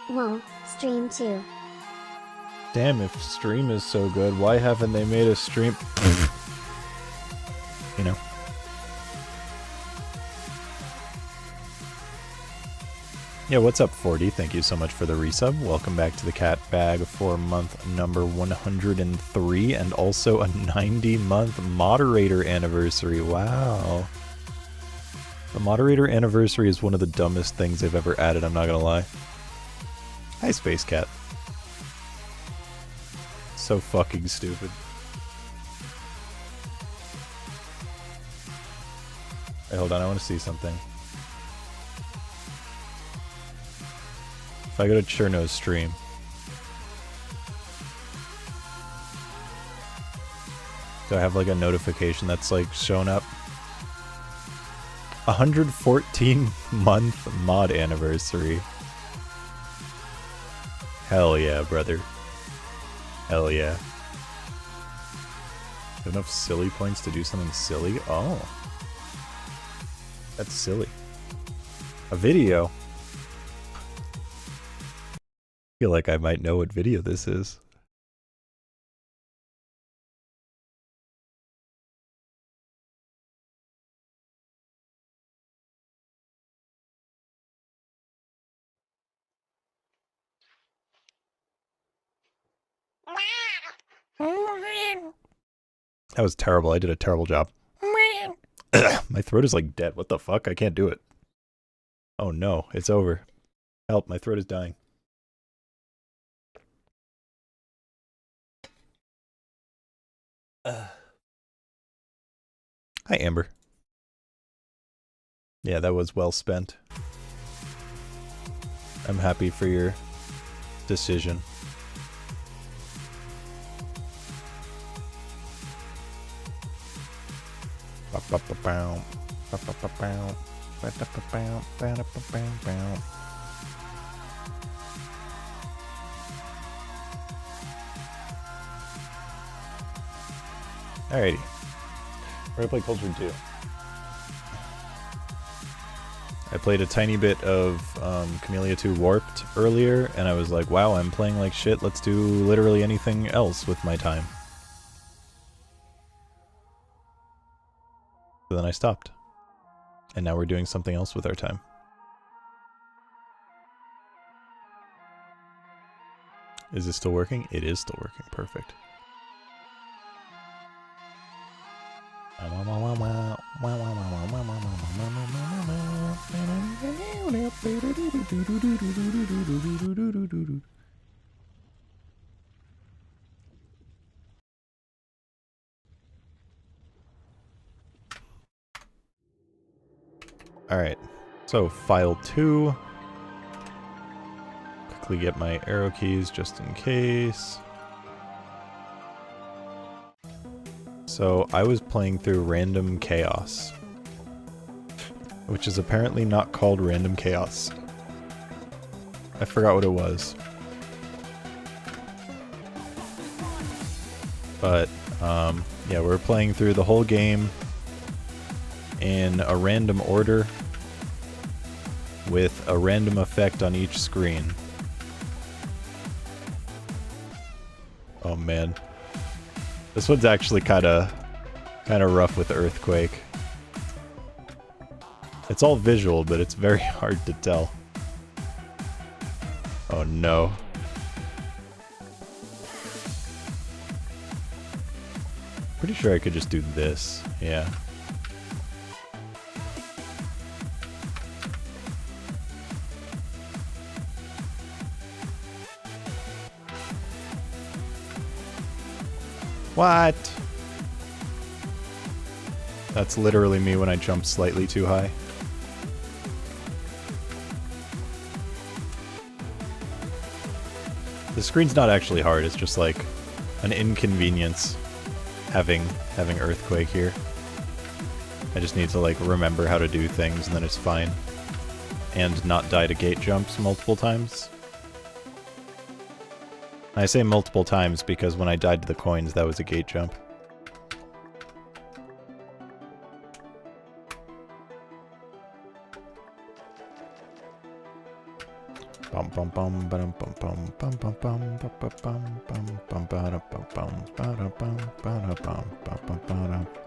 Whoa, stream 2. Damn, if stream is so good, why haven't they made a stream? You know. Yeah, what's up, 40? Thank you so much for the resub. Welcome back to the cat bag for month number 103 and also a 90-month moderator anniversary. Wow. The moderator anniversary is one of the dumbest things they've ever added, I'm not gonna lie. Hi, Space Cat. So fucking stupid. Hey, hold on, I want to see something. If I go to Cherno's stream. Do I have like a notification that's like shown up? 114 month mod anniversary. Hell yeah, brother. Hell yeah. Enough silly points to do something silly? Oh. That's silly. A video? I feel like I might know what video this is. That was terrible. I did a terrible job. My throat is like dead. What the fuck? I can't do it. Oh no, it's over. Help, my throat is dying. Hi, Amber. Yeah, that was well spent. I'm happy for your decision. Alrighty. We're gonna play Culture 2. I played a tiny bit of Camellia 2 Warped earlier, and I was like, wow, I'm playing like shit, let's do literally anything else with my time. So then I stopped. And now we're doing something else with our time. Is this still working? It is still working. Perfect. Alright, so file 2. Quickly get my arrow keys just in case. So I was playing through Random Chaos, which is apparently not called Random Chaos. I forgot what it was. But, yeah, we're playing through the whole game in a random order with a random effect on each screen. Oh man. This one's actually kinda rough with Earthquake. It's all visual, but it's very hard to tell. Oh no. Pretty sure I could just do this, yeah. What? That's literally me when I jump slightly too high. The screen's not actually hard, it's just like an inconvenience having Earthquake here. I just need to like remember how to do things and then it's fine. And not die to gate jumps multiple times. I say multiple times because when I died to the coins, that was a gate jump. Bum bum bum bum bum bum bum bum bum bum bum bum bum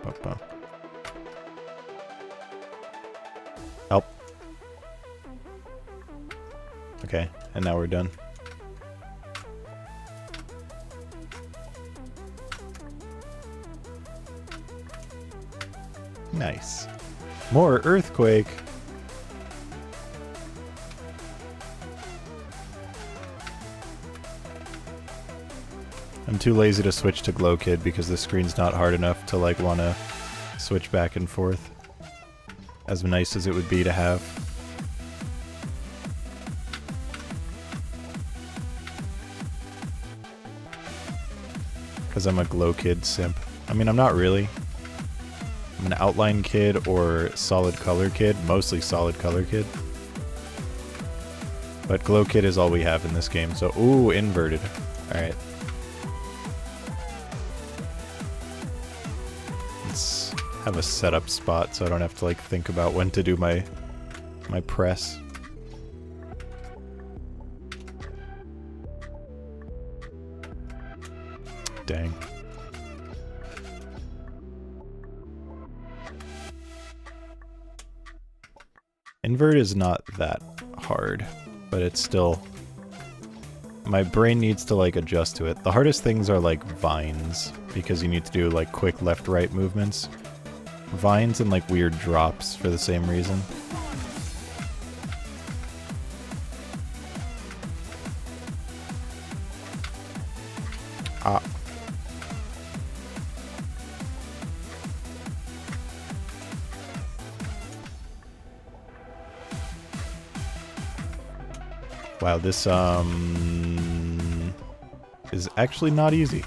bum bum. Help. Okay, and now we're done. Nice. More earthquake. I'm too lazy to switch to Glow Kid because the screen's not hard enough to like want to switch back and forth. As nice as it would be to have. Because I'm a Glow Kid simp. I mean, I'm not really. I'm an outline kid or solid color kid, mostly solid color kid. But Glow Kid is all we have in this game, so ooh, inverted. Alright. Let's have a setup spot so I don't have to like think about when to do my press. Dang. Invert is not that hard, but it's still... My brain needs to like adjust to it. The hardest things are like vines, because you need to do like quick left-right movements. Vines and like weird drops for the same reason. Ah. Wow, this is actually not easy.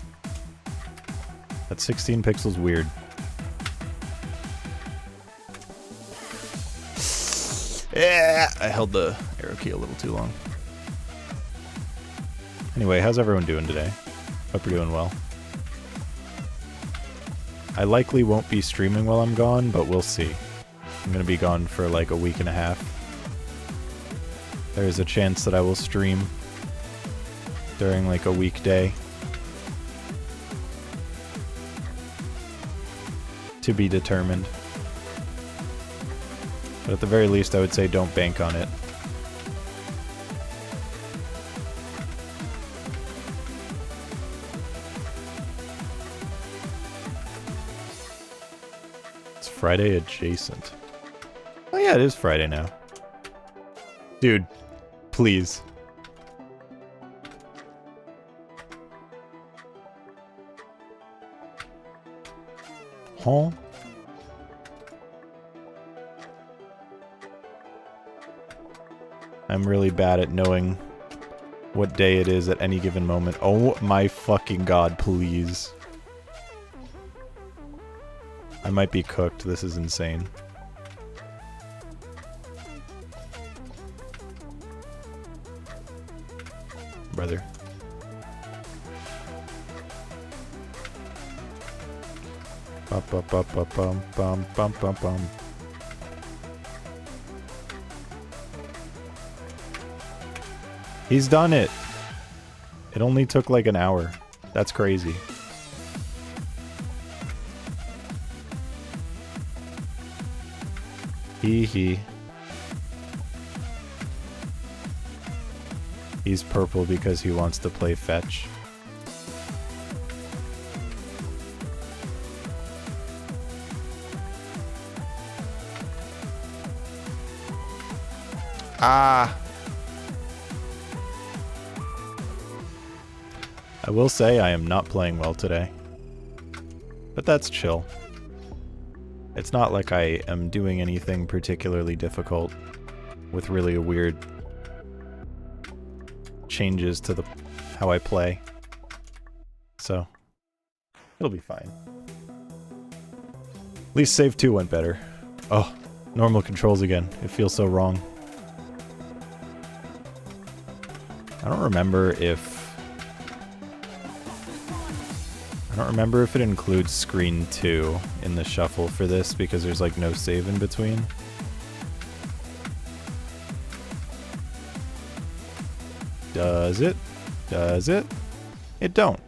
That 16 pixels weird. Yeah, I held the arrow key a little too long. Anyway, how's everyone doing today? Hope you're doing well. I likely won't be streaming while I'm gone, but we'll see. I'm gonna be gone for like a week and a half. There is a chance that I will stream during like a weekday. To be determined. But at the very least, I would say don't bank on it. It's Friday adjacent. Oh yeah, it is Friday now. Dude. Please. Huh? I'm really bad at knowing what day it is at any given moment. Oh my fucking god, please. I might be cooked. This is insane. Brother. Bum bum bum bum bum bum bum bum. He's done it. It only took like an hour. That's crazy. Hee hee. He's purple because he wants to play fetch. Ah! I will say I am not playing well today. But that's chill. It's not like I am doing anything particularly difficult with really weird changes to how I play. So, it'll be fine. At least save 2 went better. Oh, normal controls again. It feels so wrong. I don't remember if it includes screen 2 in the shuffle for this because there's like no save in between. Does it? Does it? It don't.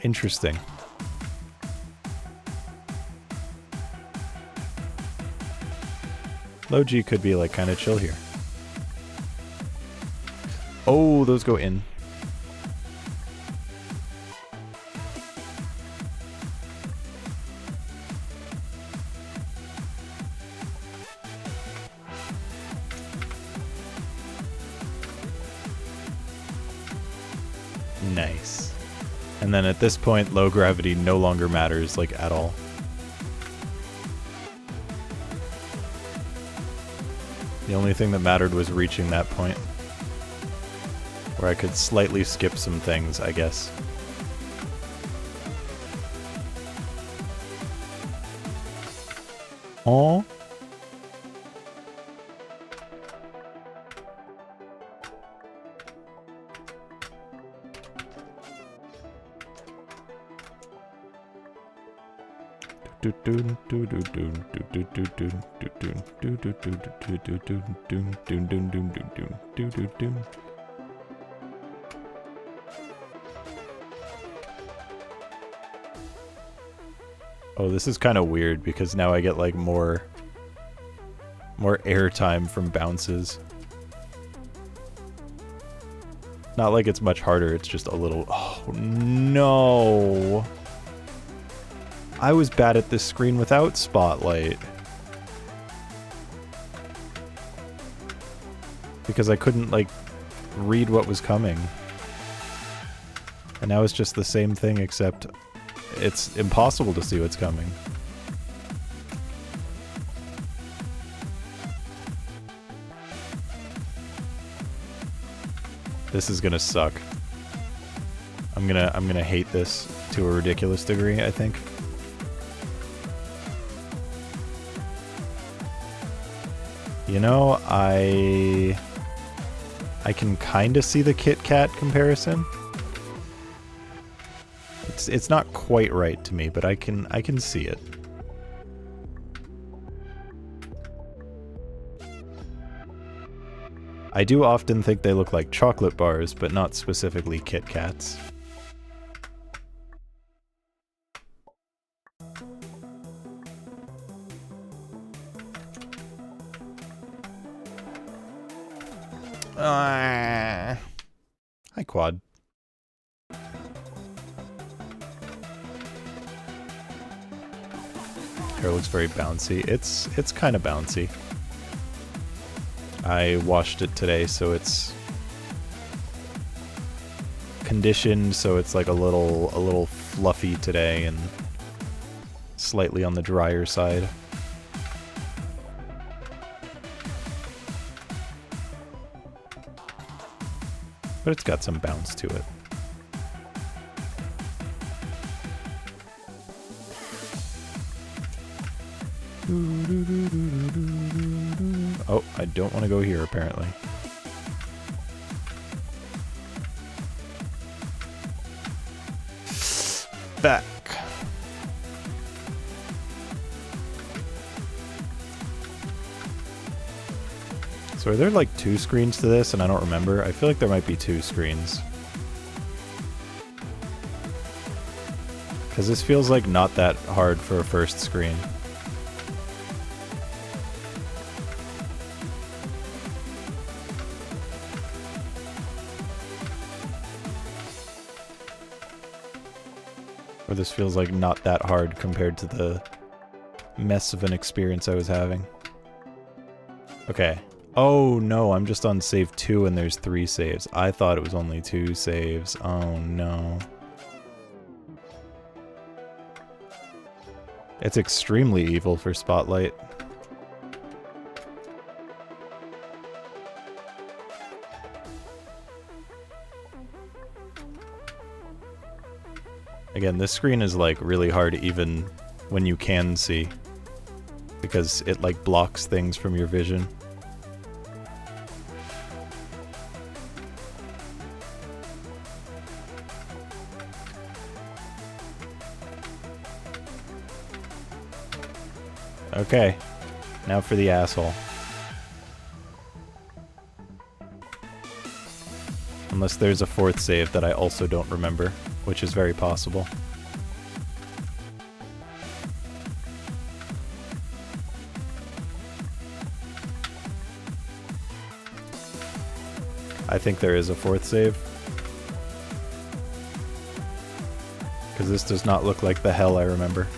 Interesting. Low G could be like kind of chill here. Oh, those go in. Nice. And then at this point, low gravity no longer matters, like, at all. The only thing that mattered was reaching that point. Where I could slightly skip some things, I guess. Oh. Oh, this is kind of weird because now I get like more airtime from bounces. Not like it's much harder, it's just a little... Oh, no! I was bad at this screen without Spotlight. Because I couldn't, like, read what was coming. And now it's just the same thing, except it's impossible to see what's coming. This is gonna suck. I'm gonna hate this to a ridiculous degree, I think. You know, I can kind of see the Kit Kat comparison. It's not quite right to me, but I can see it. I do often think they look like chocolate bars, but not specifically Kit Kats. Hi, Quad. Hair looks very bouncy. It's kind of bouncy. I washed it today, so it's conditioned, so it's like a little fluffy today and slightly on the drier side. But it's got some bounce to it. Oh, I don't want to go here, apparently. Back. So are there like 2 screens to this and I don't remember? I feel like there might be 2 screens. Because this feels like not that hard for a first screen. Or this feels like not that hard compared to the mess of an experience I was having. Okay. Oh no, I'm just on save 2 and there's 3 saves. I thought it was only 2 saves. Oh no. It's extremely evil for Spotlight. Again, this screen is like really hard even when you can see, because it like blocks things from your vision. Okay. Now for the asshole. Unless there's a fourth save that I also don't remember, which is very possible. I think there is a fourth save. Because this does not look like the hell I remember.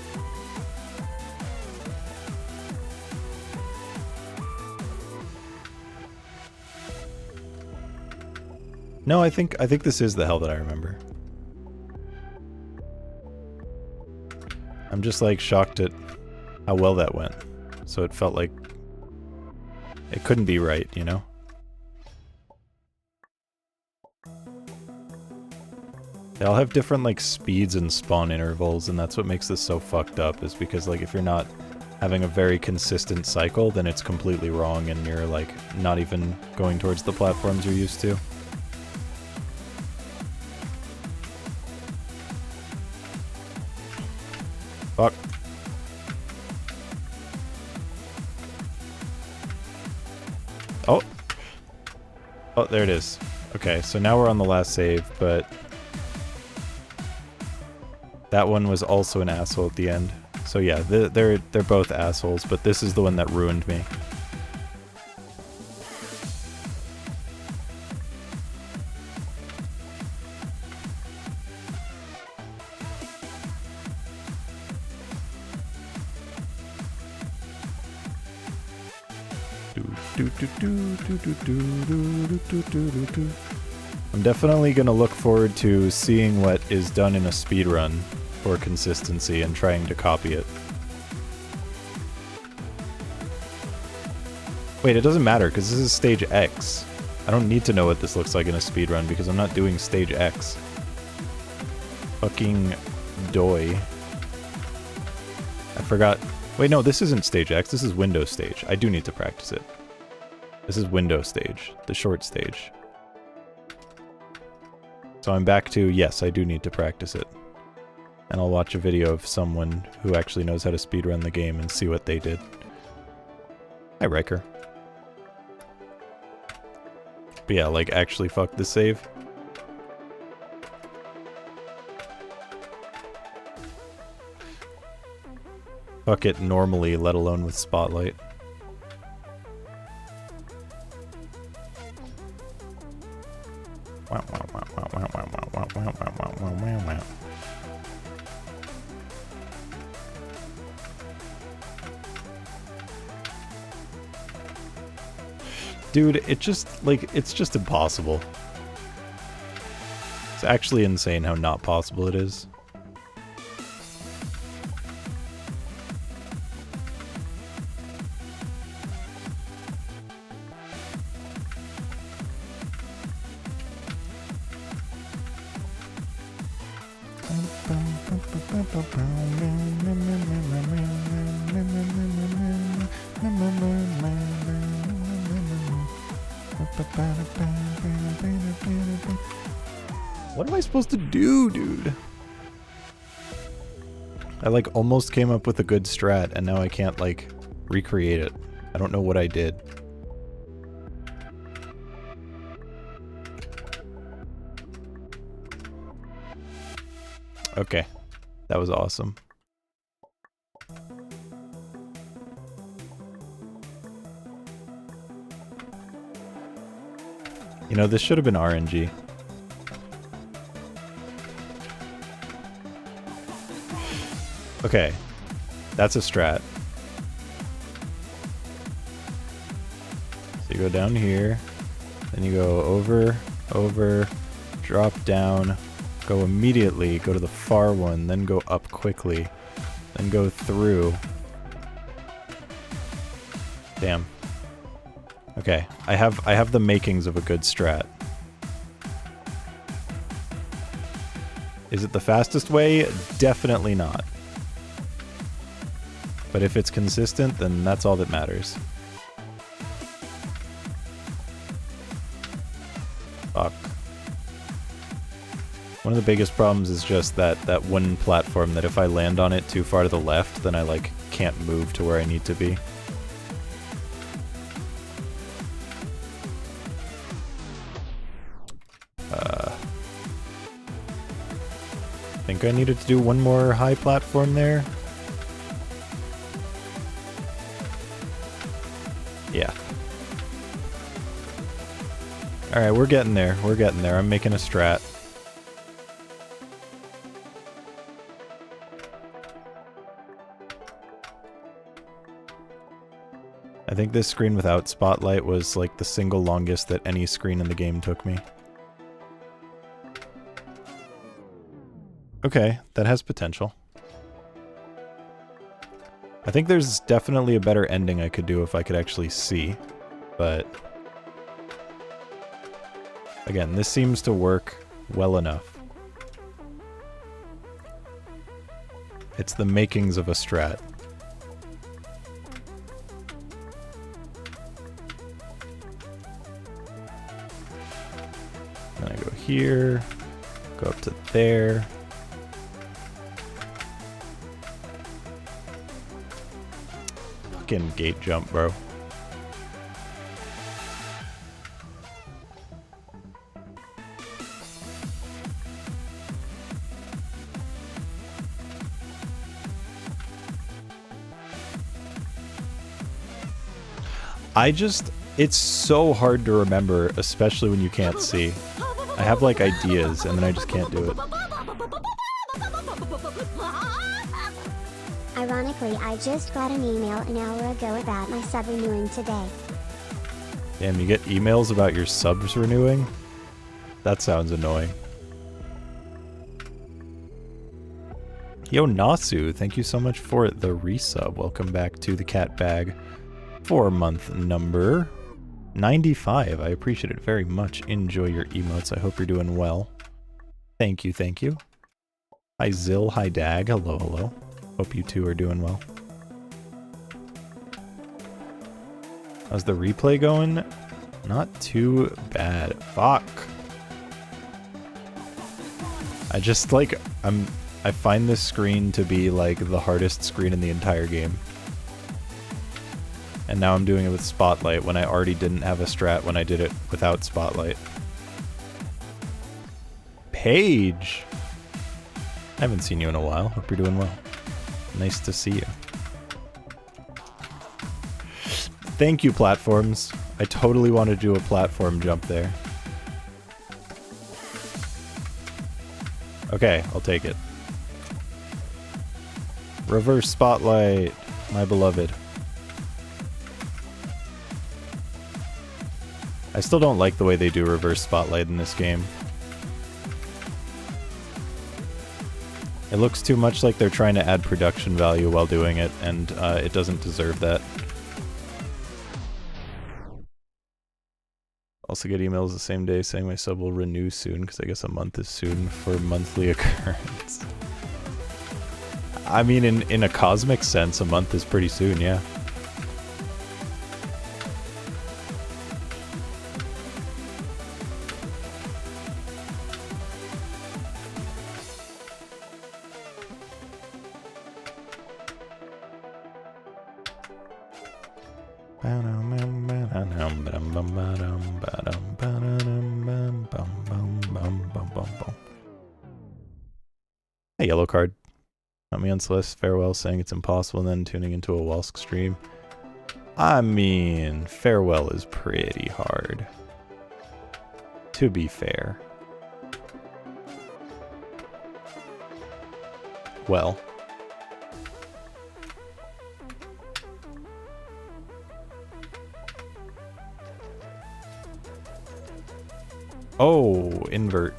No, I think this is the hell that I remember. I'm just like shocked at how well that went. So it felt like it couldn't be right, you know? They all have different like speeds and spawn intervals, and that's what makes this so fucked up, is because like if you're not having a very consistent cycle, then it's completely wrong and you're like not even going towards the platforms you're used to. Fuck. Oh! Oh, there it is. Okay, so now we're on the last save, but that one was also an asshole at the end. So yeah, they're both assholes, but this is the one that ruined me. I'm definitely gonna look forward to seeing what is done in a speedrun for consistency and trying to copy it. Wait, it doesn't matter because this is stage X. I don't need to know what this looks like in a speedrun because I'm not doing stage X. Fucking doy. I forgot. Wait, no, this isn't stage X. This is window stage. I do need to practice it. This is window stage, the short stage. So I'm back to, yes, I do need to practice it. And I'll watch a video of someone who actually knows how to speedrun the game and see what they did. Hi, Riker. But yeah, like, actually fuck this save. Fuck it normally, let alone with Spotlight. Dude, it just, like, it's just impossible. It's actually insane how not possible it is. What am I supposed to do, dude? I like almost came up with a good strat and now I can't like recreate it. I don't know what I did. Okay, that was awesome. You know, this should have been RNG. Okay, that's a strat. So you go down here, then you go over, over, drop down, go immediately, go to the far one, then go up quickly, then go through. Damn. Okay, I have the makings of a good strat. Is it the fastest way? Definitely not. But if it's consistent, then that's all that matters. Fuck. One of the biggest problems is just that one platform that if I land on it too far to the left, then I like can't move to where I need to be. think I needed to do one more high platform there. Yeah. Alright, we're getting there. We're getting there. I'm making a strat. I think this screen without spotlight was like the single longest that any screen in the game took me. Okay, that has potential. I think there's definitely a better ending I could do if I could actually see, but again, this seems to work well enough. It's the makings of a strat. Then I go here, go up to there. Fucking gate jump, bro. It's so hard to remember, especially when you can't see. I have like ideas and then I just can't do it. Ironically, I just got an email an hour ago about my sub renewing today. Damn, you get emails about your subs renewing? That sounds annoying. Yo, Nasu, thank you so much for the resub. Welcome back to the cat bag for month number 95. I appreciate it very much. Enjoy your emotes. I hope you're doing well. Thank you, thank you. Hi Zill, hi Dag, hello, hello. Hope you two are doing well. How's the replay going? Not too bad. Fuck. I just like, I find this screen to be like the hardest screen in the entire game. And now I'm doing it with Spotlight when I already didn't have a strat when I did it without Spotlight. Paige! I haven't seen you in a while. Hope you're doing well. Nice to see you. Thank you, platforms. I totally want to do a platform jump there. Okay, I'll take it. Reverse Spotlight, my beloved. I still don't like the way they do reverse spotlight in this game. It looks too much like they're trying to add production value while doing it, and it doesn't deserve that. Also get emails the same day saying my sub will renew soon, because I guess a month is soon for monthly occurrence. I mean, in a cosmic sense, a month is pretty soon, yeah. Hey, yellow card. Not me on Celeste Farewell saying it's impossible and then tuning into a Wolsk stream. I mean, Farewell is pretty hard. To be fair. Well. Oh, invert.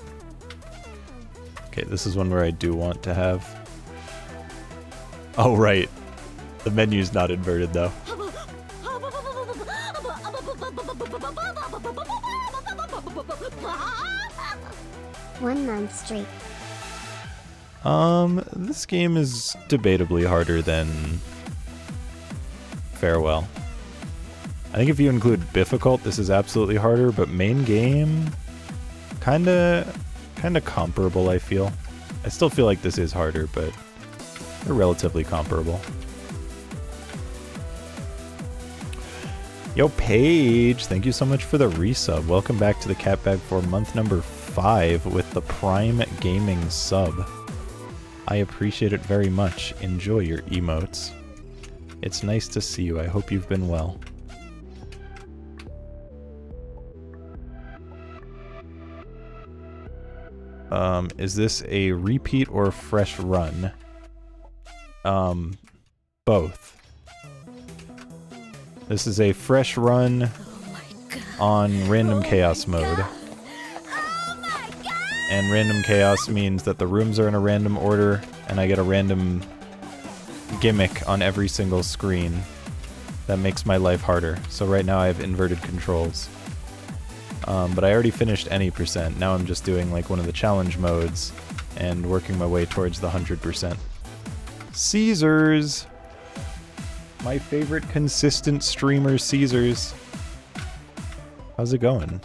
Okay, this is one where I do want to have... Oh, right. The menu's not inverted, though. 1 month streak. This game is debatably harder than Farewell. I think if you include difficult, this is absolutely harder, but main game, kinda comparable, I feel. I still feel like this is harder, but they're relatively comparable. Yo, Paige, thank you so much for the resub. Welcome back to the Cat Bag for month number 5 with the Prime Gaming sub. I appreciate it very much. Enjoy your emotes. It's nice to see you. I hope you've been well. Is this a repeat or a fresh run? Both. This is a fresh run on random chaos mode. And random chaos means that the rooms are in a random order, and I get a random gimmick on every single screen that makes my life harder. So right now I have inverted controls. But I already finished any %. Now I'm just doing like one of the challenge modes and working my way towards the 100%. Caesars! My favorite consistent streamer, Caesars. How's it going?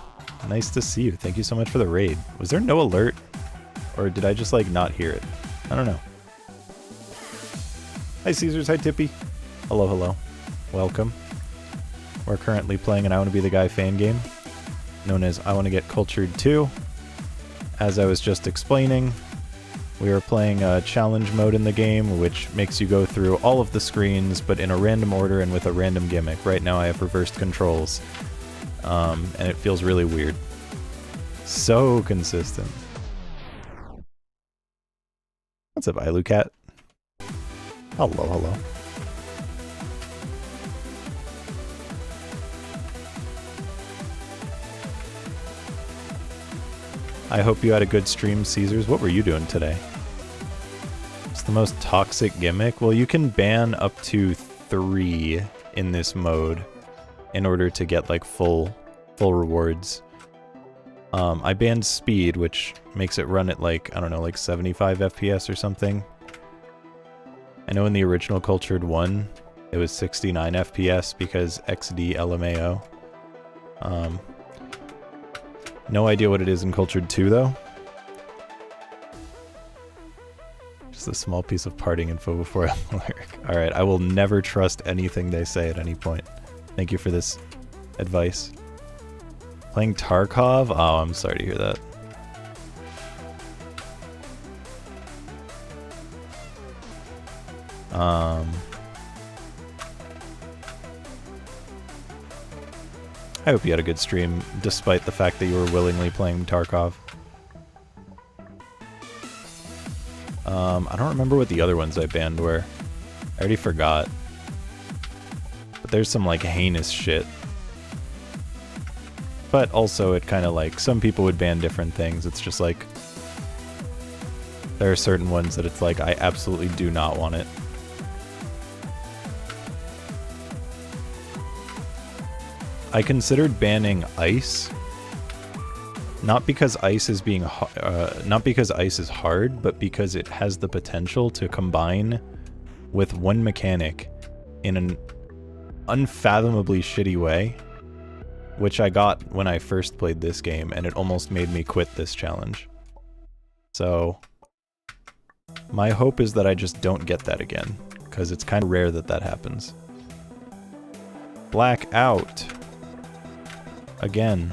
Nice to see you. Thank you so much for the raid. Was there no alert? Or did I just like not hear it? I don't know. Hi Caesars, hi Tippy. Hello, hello. Welcome. We're currently playing an I Wanna Be the Guy fan game, known as I Wanna Get Cultured 2. As I was just explaining, we are playing a challenge mode in the game, which makes you go through all of the screens, but in a random order and with a random gimmick. Right now I have reversed controls, and it feels really weird. So consistent. What's up, Ilucat? Hello, hello. I hope you had a good stream, Caesars. What were you doing today? It's the most toxic gimmick. Well, you can ban up to 3 in this mode in order to get like full rewards. I banned speed, which makes it run at like, I don't know, like 75 FPS or something. I know in the original Cultured 1, it was 69 FPS because XD LMAO. No idea what it is in Cultured 2, though. Just a small piece of parting info before I lyric. Alright, I will never trust anything they say at any point. Thank you for this advice. Playing Tarkov? Oh, I'm sorry to hear that. I hope you had a good stream, despite the fact that you were willingly playing Tarkov. I don't remember what the other ones I banned were. I already forgot. But there's some, like, heinous shit. But also, it kind of, like, some people would ban different things. It's just, like, there are certain ones that it's like, I absolutely do not want it. I considered banning ice, not because ice is hard, but because it has the potential to combine with one mechanic in an unfathomably shitty way, which I got when I first played this game, and it almost made me quit this challenge. So my hope is that I just don't get that again, because it's kind of rare that that happens. Blackout. Again.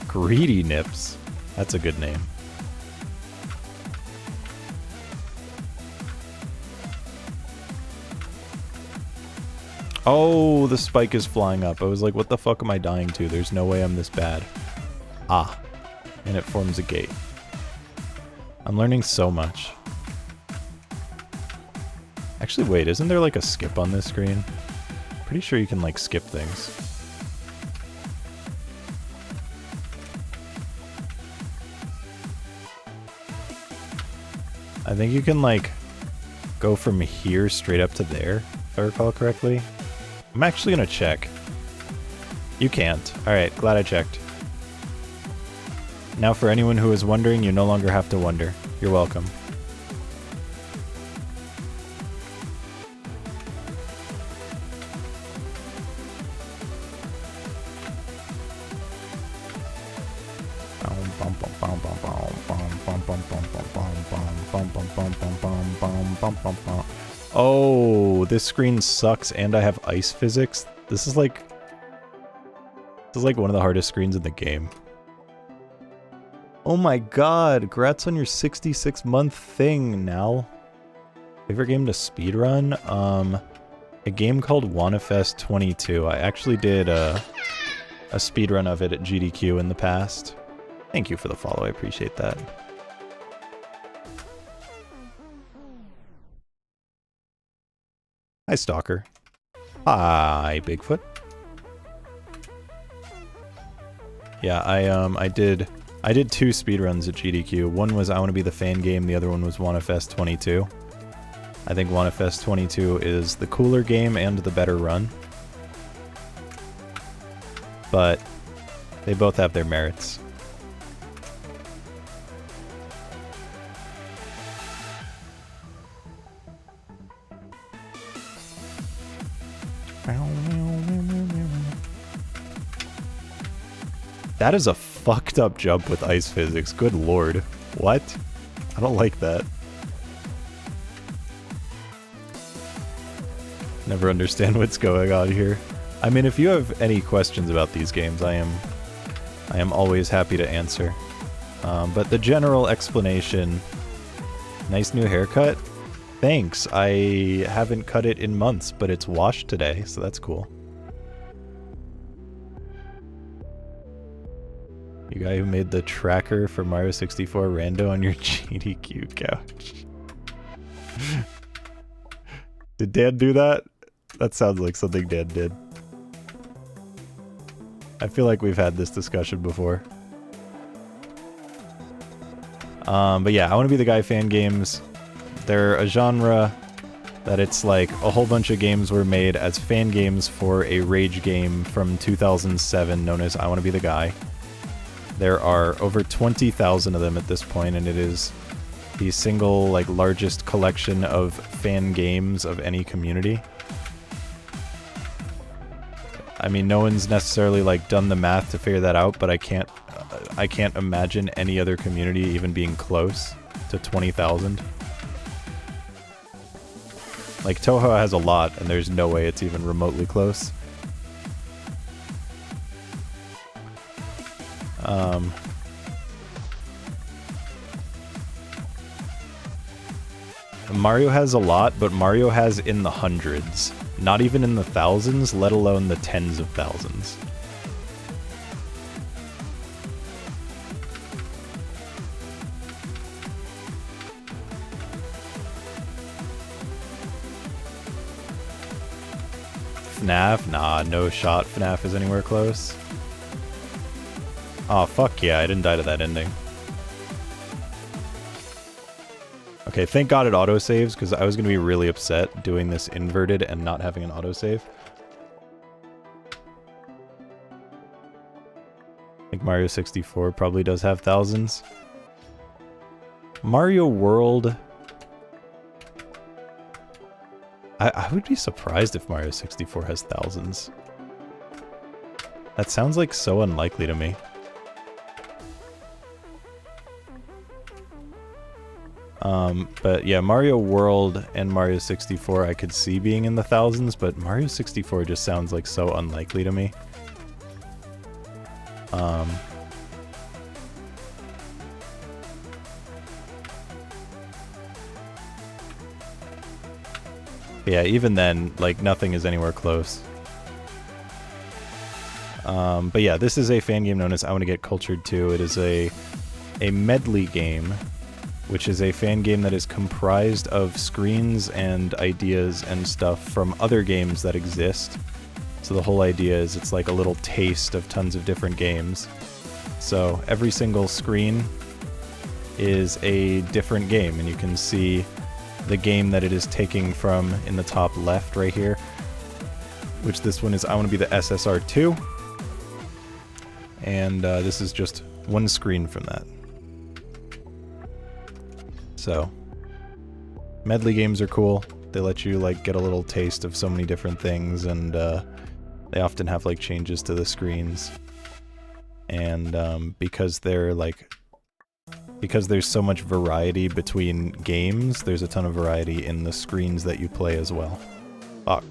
Greedy Nips. That's a good name. Oh, the spike is flying up. I was like, what the fuck am I dying to? There's no way I'm this bad. Ah. And it forms a gate. I'm learning so much. Actually, wait, isn't there like a skip on this screen? Pretty sure you can like skip things. I think you can like go from here straight up to there, if I recall correctly. I'm actually gonna check. You can't. Alright, glad I checked. Now for anyone who is wondering, you no longer have to wonder. You're welcome. Oh, this screen sucks and I have ice physics. This is like one of the hardest screens in the game. Oh my god, congrats on your 66-month thing, Nal. Favorite game to speedrun? A game called WannaFest 22. I actually did a speedrun of it at GDQ in the past. Thank you for the follow, I appreciate that. Hi, Stalker. Hi, Bigfoot. Yeah, I did 2 speedruns at GDQ. One was I Want to Be the Fan Game, the other one was WannaFest 22. I think WannaFest 22 is the cooler game and the better run. But they both have their merits. That is a fucked up jump with ice physics. Good lord. What? I don't like that. Never understand what's going on here. I mean, if you have any questions about these games, I am always happy to answer. But the general explanation... Nice new haircut? Thanks. I haven't cut it in months, but it's washed today, so that's cool. You guy who made the tracker for Mario 64 rando on your GDQ couch. Did Dan do that? That sounds like something Dan did. I feel like we've had this discussion before. But yeah, I Want to Be the Guy fan games. They're a genre that it's like a whole bunch of games were made as fan games for a rage game from 2007 known as I Want to Be the Guy. There are over 20,000 of them at this point, and it is the single like largest collection of fan games of any community. I mean, no one's necessarily like done the math to figure that out, but I can't imagine any other community even being close to 20,000. Like Toho has a lot, and there's no way it's even remotely close. Mario has a lot, but Mario has in the hundreds. Not even in the thousands, let alone the tens of thousands. FNAF? Nah, no shot FNAF is anywhere close. Oh, fuck yeah, I didn't die to that ending. Okay, thank God it autosaves, because I was going to be really upset doing this inverted and not having an autosave. I think Mario 64 probably does have thousands. Mario World... I would be surprised if Mario 64 has thousands. That sounds like so unlikely to me. But yeah, Mario World and Mario 64 I could see being in the thousands, but Mario 64 just sounds like so unlikely to me. Yeah, even then, like, nothing is anywhere close. But yeah, this is a fan game known as I Want to Get Cultured Too. It is a medley game, which is a fan game that is comprised of screens and ideas and stuff from other games that exist. So the whole idea is it's like a little taste of tons of different games. So every single screen is a different game, and you can see the game that it is taking from in the top left right here, which this one is I Want to Be the SSR2. And this is just one screen from that. So, medley games are cool. They let you like get a little taste of so many different things, and they often have like changes to the screens. And because they're like, because there's so much variety between games, there's a ton of variety in the screens that you play as well. Fuck.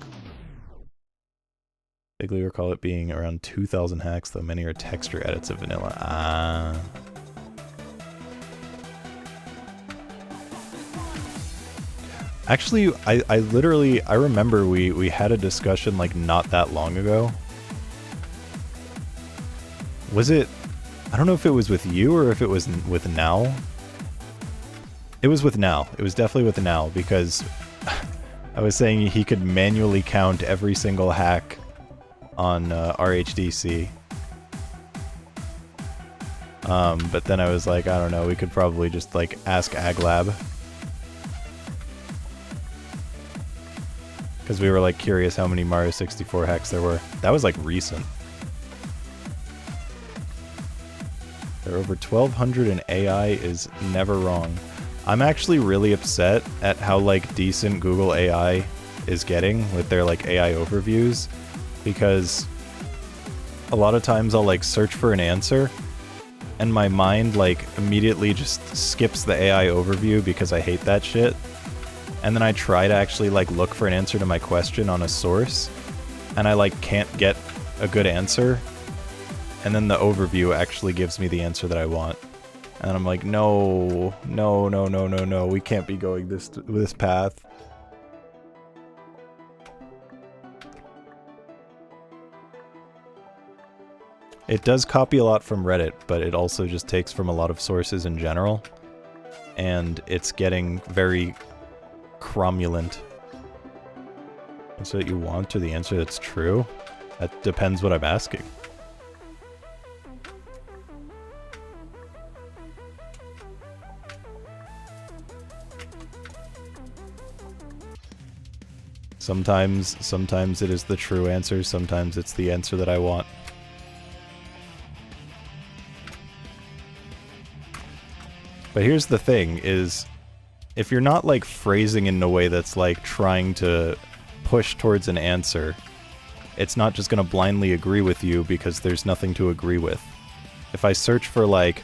Vaguely recall it being around 2,000 hacks, though many are texture edits of vanilla. Ah. Actually, I literally, I remember we had a discussion like not that long ago. Was it, I don't know if it was with you or if it was with Now. It was with Now. It was definitely with Now because I was saying he could manually count every single hack on RHDC. But then I was like, I don't know, we could probably just like ask AgLab. Because we were like curious how many Mario 64 hacks there were. That was like recent. There are over 1,200 and AI is never wrong. I'm actually really upset at how like decent Google AI is getting with their like AI overviews, because a lot of times I'll like search for an answer and my mind like immediately just skips the AI overview because I hate that shit. And then I try to actually like look for an answer to my question on a source and I like can't get a good answer. And then the overview actually gives me the answer that I want. And I'm like, no, no, no, no, no, no, we can't be going this path. It does copy a lot from Reddit, but it also just takes from a lot of sources in general. And it's getting very cromulent. Answer that you want or the answer that's true? That depends what I'm asking. Sometimes it is the true answer, sometimes it's the answer that I want. But here's the thing, is if you're not like phrasing in a way that's like trying to push towards an answer, it's not just gonna blindly agree with you because there's nothing to agree with. If I search for like,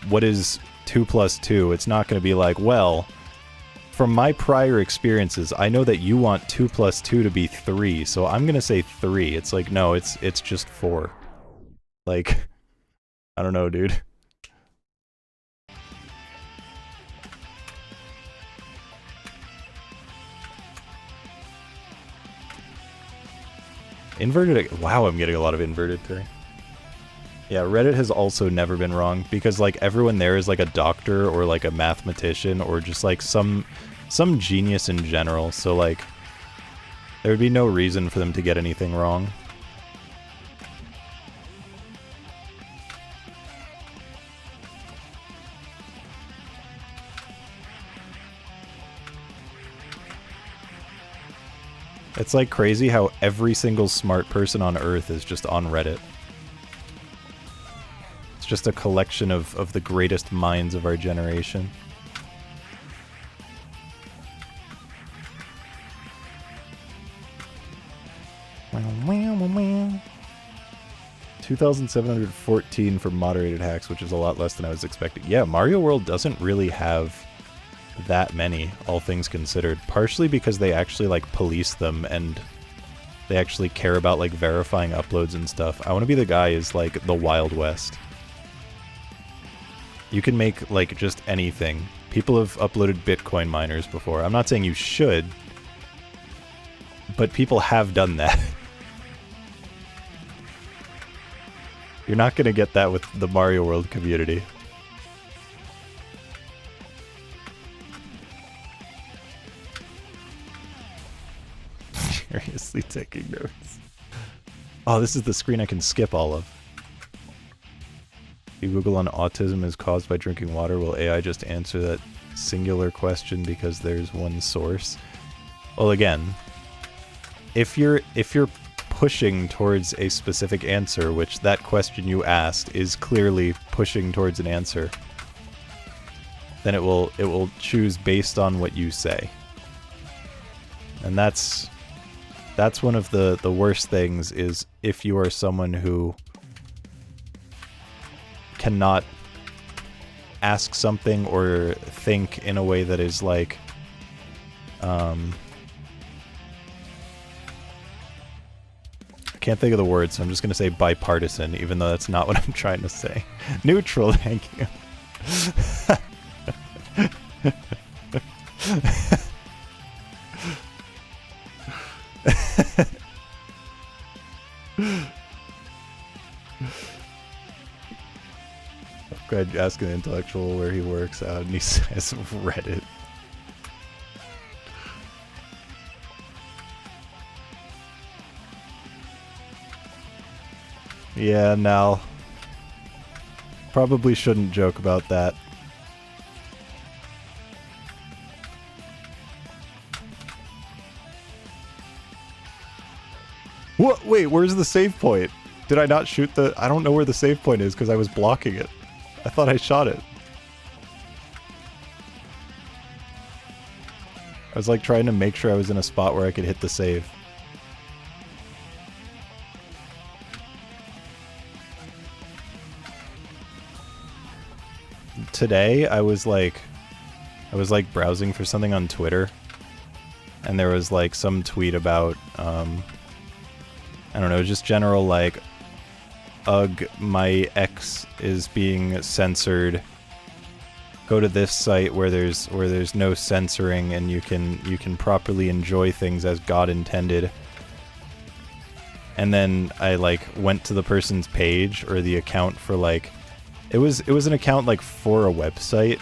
what is 2 plus 2, it's not gonna be like, well, from my prior experiences, I know that you want 2 plus 2 to be 3, so I'm gonna say 3. It's like, no, it's just 4. Like, I don't know, dude. Inverted, wow, I'm getting a lot of inverted today. Yeah, Reddit has also never been wrong, because like everyone there is like a doctor or like a mathematician or just like some genius in general, so like there would be no reason for them to get anything wrong. It's like crazy how every single smart person on Earth is just on Reddit. It's just a collection of the greatest minds of our generation. Wow. 2,714 for moderated hacks, which is a lot less than I was expecting. Yeah, Mario World doesn't really have that many, all things considered. Partially because they actually like police them and they actually care about like verifying uploads and stuff. I want to be the guy is like the Wild West. You can make like just anything. People have uploaded Bitcoin miners before. I'm not saying you should, but people have done that. You're not going to get that with the Mario World community. Seriously taking notes. Oh, this is the screen I can skip all of. If you Google on autism is caused by drinking water, will AI just answer that singular question because there's one source? Well, again, if you're pushing towards a specific answer, which that question you asked is clearly pushing towards an answer, then it will choose based on what you say. And that's one of the worst things, is if you are someone who cannot ask something or think in a way that is like I can't think of the word, so I'm just going to say bipartisan, even though that's not what I'm trying to say. Neutral, thank you. asking the intellectual where he works out, and he says Reddit. Yeah, Nal. Probably shouldn't joke about that. What? Wait, where's the save point? Did I not shoot the... I don't know where the save point is because I was blocking it. I thought I shot it. I was like trying to make sure I was in a spot where I could hit the save. Today I was like browsing for something on Twitter, and there was like some tweet about I don't know, just general like, ugh, my ex is being censored. Go to this site where there's no censoring and you can properly enjoy things as God intended. And then I like went to the person's page or the account for like, it was an account like for a website.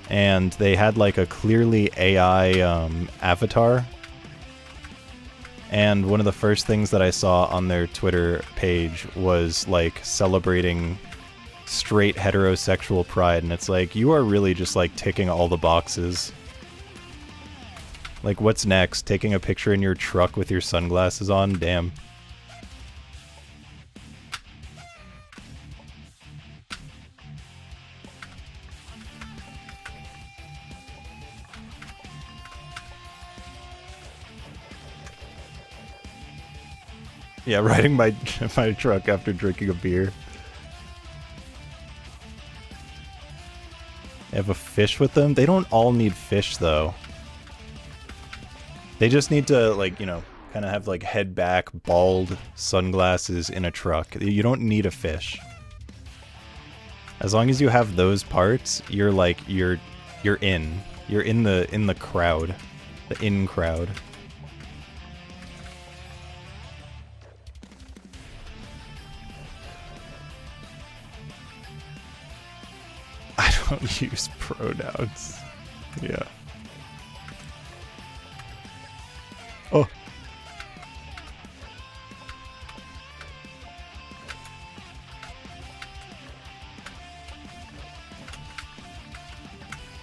And they had like a clearly AI avatar. And one of the first things that I saw on their Twitter page was like celebrating straight heterosexual pride, and it's like, you are really just like ticking all the boxes. Like, what's next? Taking a picture in your truck with your sunglasses on? Damn. Yeah, riding my truck after drinking a beer. They have a fish with them? They don't all need fish, though. They just need to, like, you know, kind of have, like, head back, bald sunglasses in a truck. You don't need a fish. As long as you have those parts, you're, like, you're in. You're in the crowd. The in crowd. I don't use pronouns. Yeah. Oh.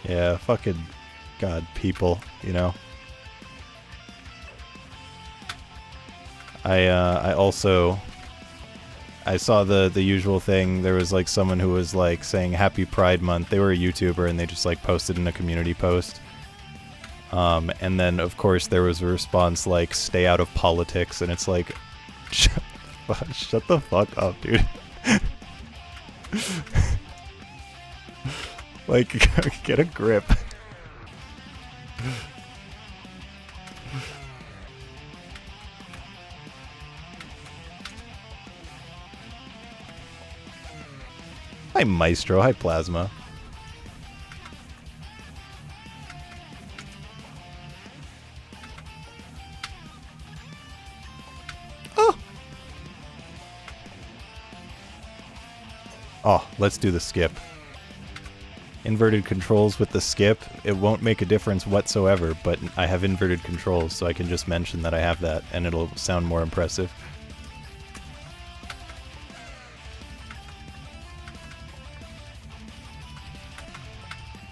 Yeah, fucking God, people, you know. I also I saw the usual thing. There was like someone who was like saying Happy Pride Month. They were a YouTuber and they just like posted in a community post. And then of course there was a response like stay out of politics, and it's like shut the fuck up, dude. Like get a grip. Hi Maestro, hi Plasma. Oh! Oh, let's do the skip. Inverted controls with the skip, it won't make a difference whatsoever, but I have inverted controls, so I can just mention that I have that, and it'll sound more impressive.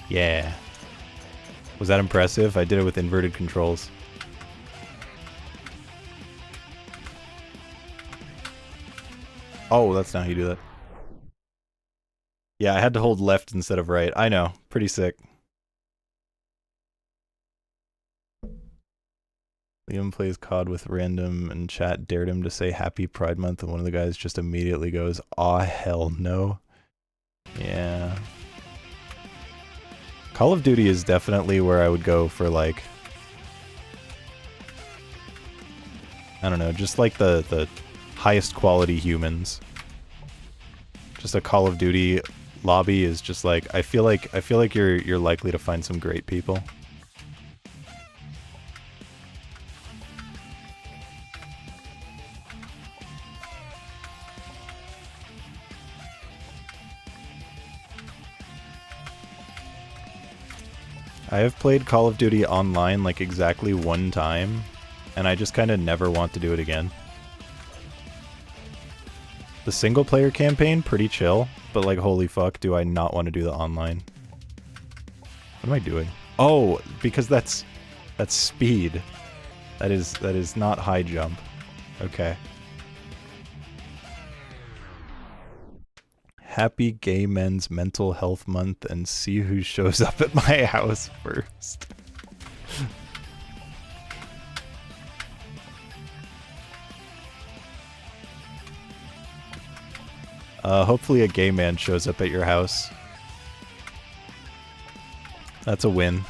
Yeah. Was that impressive? I did it with inverted controls. Oh, that's not how you do that. Yeah, I had to hold left instead of right. I know. Pretty sick. Liam plays COD with random, and chat dared him to say Happy Pride Month, and one of the guys just immediately goes, aw, hell no. Yeah. Call of Duty is definitely where I would go for, like, I don't know, just like the highest quality humans. Just a Call of Duty lobby is just like, I feel like you're likely to find some great people. I have played Call of Duty online like exactly one time, and I just kind of never want to do it again. The single player campaign, pretty chill, but like holy fuck, do I not want to do the online. What am I doing? Oh, because that's speed. That is not high jump. Okay. Happy Gay Men's Mental Health Month and see who shows up at my house first. Hopefully a gay man shows up at your house. That's a win.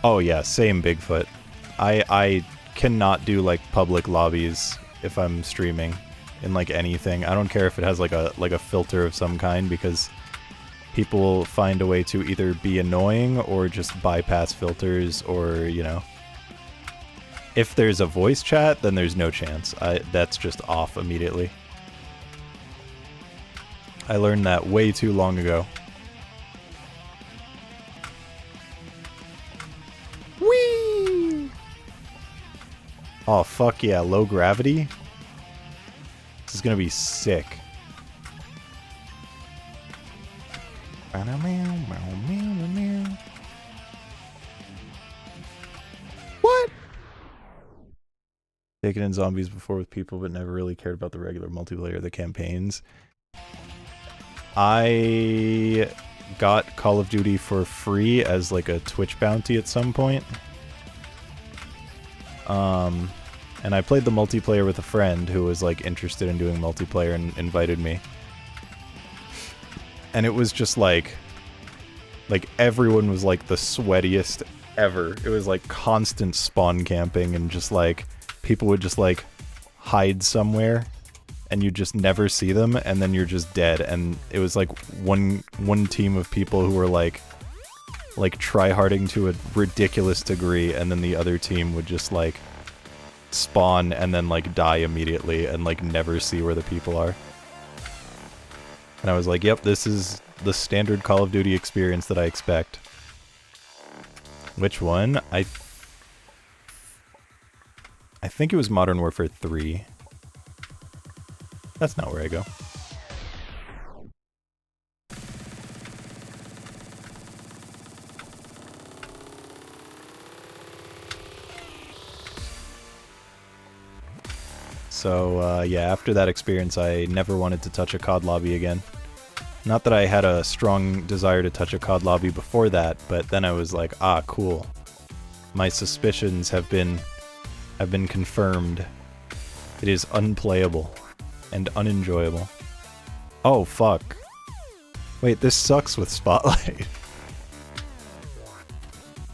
Oh yeah, same Bigfoot. I cannot do like public lobbies if I'm streaming in like anything. I don't care if it has like a filter of some kind, because people will find a way to either be annoying or just bypass filters, or, you know. If there's a voice chat, then there's no chance. That's just off immediately. I learned that way too long ago. Whee! Oh, fuck yeah, low gravity? This is gonna be sick. What? Taken in zombies before with people, but never really cared about the regular multiplayer of the campaigns. I got Call of Duty for free as like a Twitch bounty at some point. And I played the multiplayer with a friend who was like interested in doing multiplayer and invited me. And it was just like everyone was like the sweatiest ever. It was like constant spawn camping, and just like people would just like hide somewhere and you just never see them, and then you're just dead. And it was like one team of people who were like tryharding to a ridiculous degree, and then the other team would just like spawn and then like die immediately and like never see where the people are. And I was like, yep, this is the standard Call of Duty experience that I expect. Which one? I think it was Modern Warfare 3. That's not where I go. So, yeah, after that experience, I never wanted to touch a COD lobby again. Not that I had a strong desire to touch a COD lobby before that, but then I was like, ah, cool. My suspicions have been confirmed. It is unplayable and unenjoyable. Oh, fuck. Wait, this sucks with Spotlight.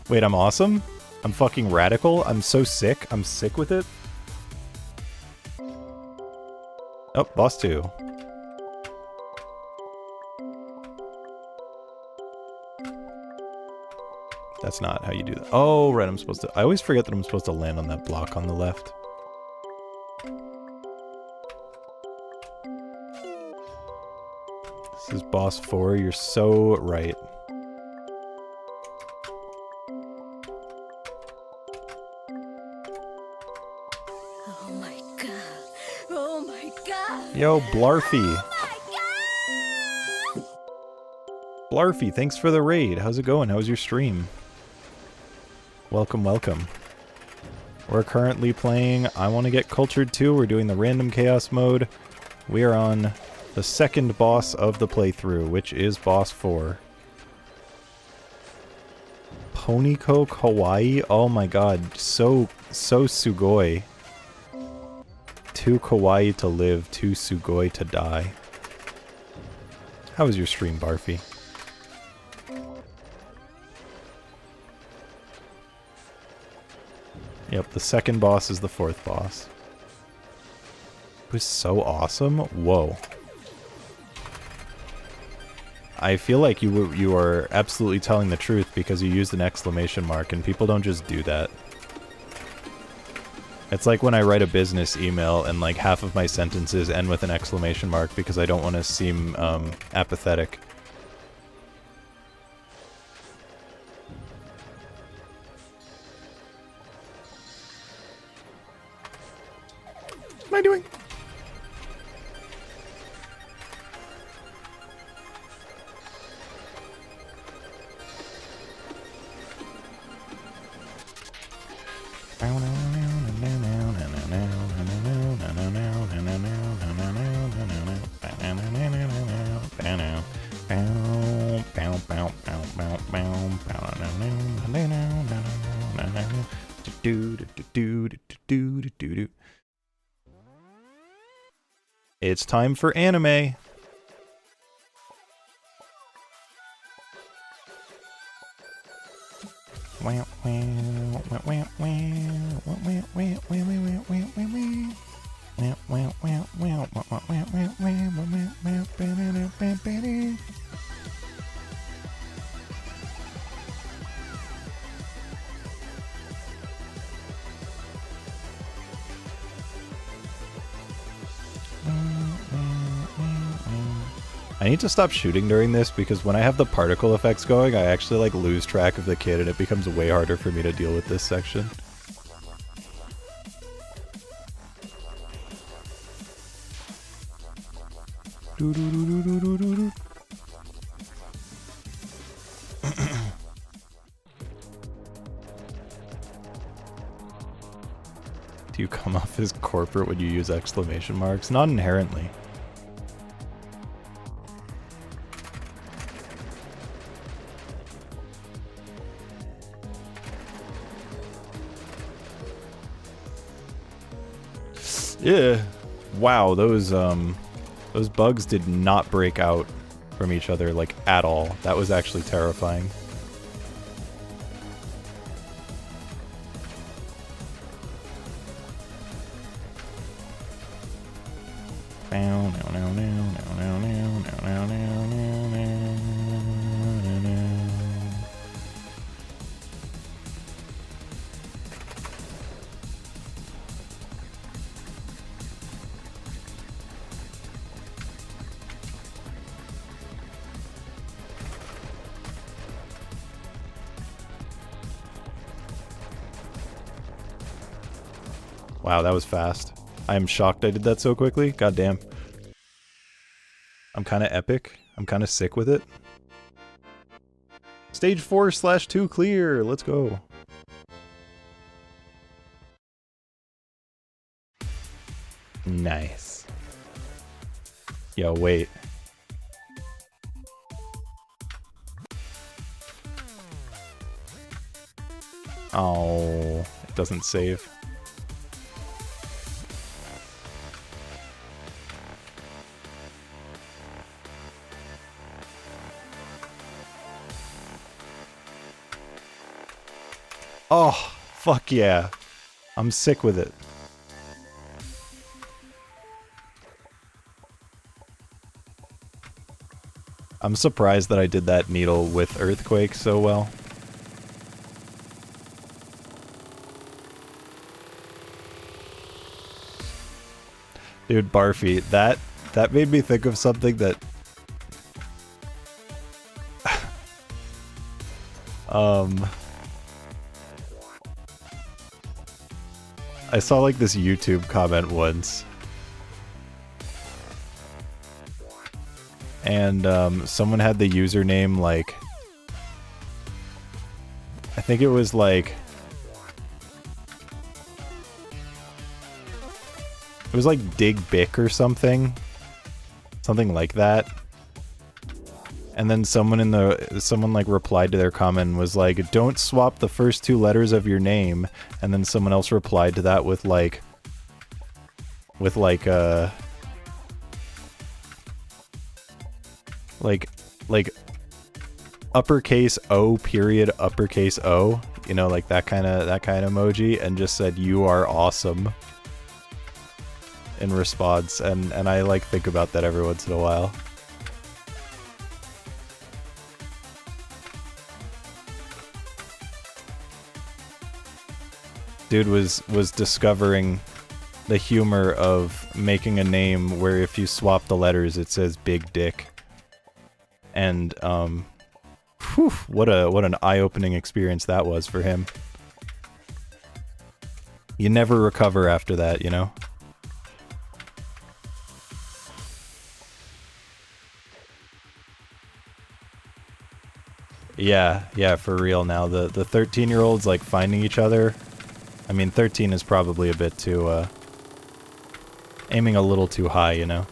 Wait, I'm awesome? I'm fucking radical? I'm so sick? I'm sick with it? Oh, boss 2. That's not how you do that. Oh, right, I'm supposed to... I always forget that I'm supposed to land on that block on the left. This is boss 4. You're so right. Oh my god. Oh my god. Yo, Blarfy. Oh my god. Blarfy, thanks for the raid. How's it going? How's your stream? Welcome, welcome. We're currently playing I Want to Get Cultured 2. We're doing the random chaos mode. We are on the second boss of the playthrough, which is boss 4. Poniko Kawaii? Oh my god, so sugoi. Too kawaii to live, too sugoi to die. How was your stream, Barfy? Yep, the second boss is the fourth boss. It was so awesome. Whoa. I feel like you are absolutely telling the truth because you used an exclamation mark, and people don't just do that. It's like when I write a business email and like half of my sentences end with an exclamation mark because I don't want to seem apathetic. What am I doing? It's time for anime. I need to stop shooting during this because when I have the particle effects going, I actually like lose track of the kid and it becomes way harder for me to deal with this section. Do you come off as corporate when you use exclamation marks? Not inherently. Yeah. Wow, those bugs did not break out from each other like at all. That was actually terrifying. Wow, that was fast. I am shocked I did that so quickly. God damn. I'm kind of epic. I'm kind of sick with it. Stage 4/2 clear. Let's go. Nice. Yo, wait. Oh, it doesn't save. Oh, fuck yeah. I'm sick with it. I'm surprised that I did that needle with Earthquake so well. Dude, Barfy, that made me think of something that... I saw like this YouTube comment once. And someone had the username like... I think it was like... It was like Dig Bick or something. Something like that. And then someone like replied to their comment and was like, don't swap the first two letters of your name. And then someone else replied to that with like uppercase O period uppercase O, you know, like that kind of emoji, and just said, you are awesome in response. And I like think about that every once in a while. dude was discovering the humor of making a name where if you swap the letters it says Big Dick. And whew, what an eye-opening experience that was for him. You never recover after that, you know? Yeah, for real now. The 13-year-olds like finding each other. I mean, 13 is probably a bit too aiming a little too high, you know.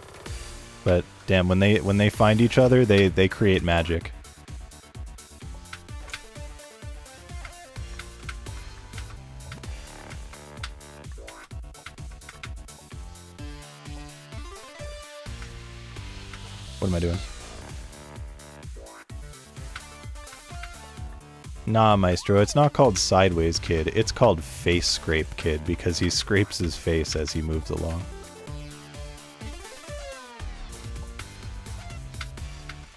But damn, when they find each other, they create magic. What am I doing? Nah, Maestro, it's not called Sideways Kid, it's called Face Scrape Kid, because he scrapes his face as he moves along.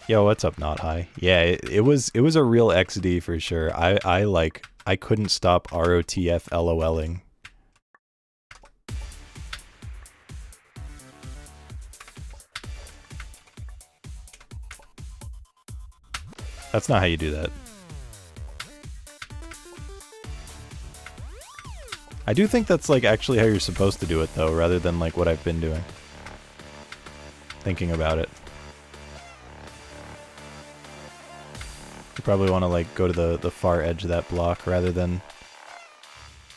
Yo, what's up, Not High? Yeah, it was a real XD for sure. I couldn't stop ROTF LOLing. That's not how you do that. I do think that's like actually how you're supposed to do it though, rather than like what I've been doing. Thinking about it. You probably want to like go to the far edge of that block rather than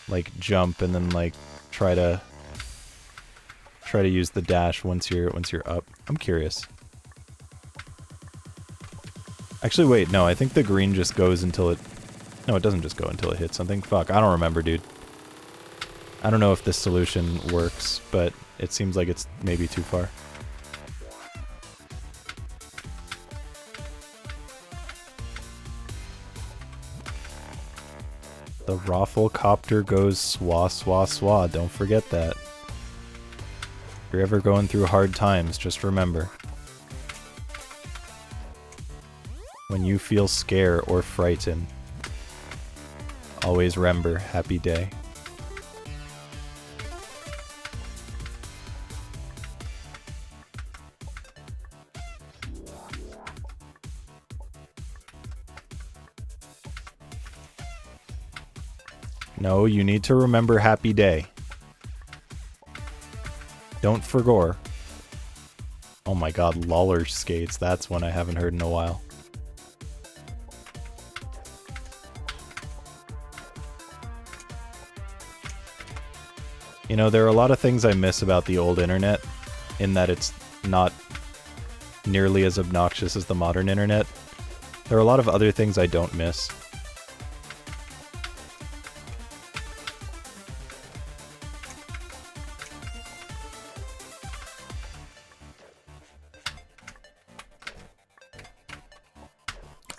like jump and then like try to use the dash once you're up. I'm curious. Actually, wait, no, I think the green just goes until it... No, it doesn't just go until it hits something. Fuck, I don't remember, dude. I don't know if this solution works, but it seems like it's maybe too far. The Rafflecopter goes swa swa swa, don't forget that. If you're ever going through hard times, just remember. When you feel scare or frighten, always remember happy day. No, you need to remember happy day. Don't forgore. Oh my god, Lawler skates, that's one I haven't heard in a while. You know, there are a lot of things I miss about the old internet, in that it's not nearly as obnoxious as the modern internet. There are a lot of other things I don't miss.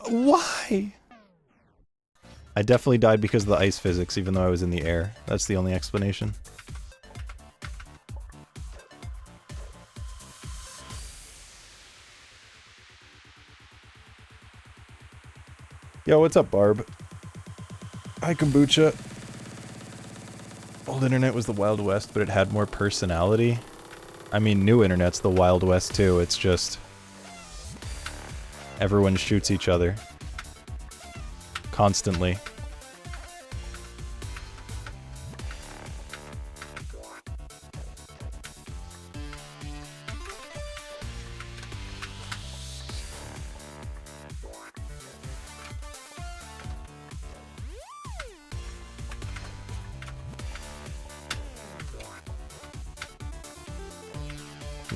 Why? I definitely died because of the ice physics, even though I was in the air. That's the only explanation. Yo, what's up, Barb? Hi, Kombucha. Old internet was the Wild West, but it had more personality. I mean, new internet's the Wild West, too. It's just... everyone shoots each other. Constantly.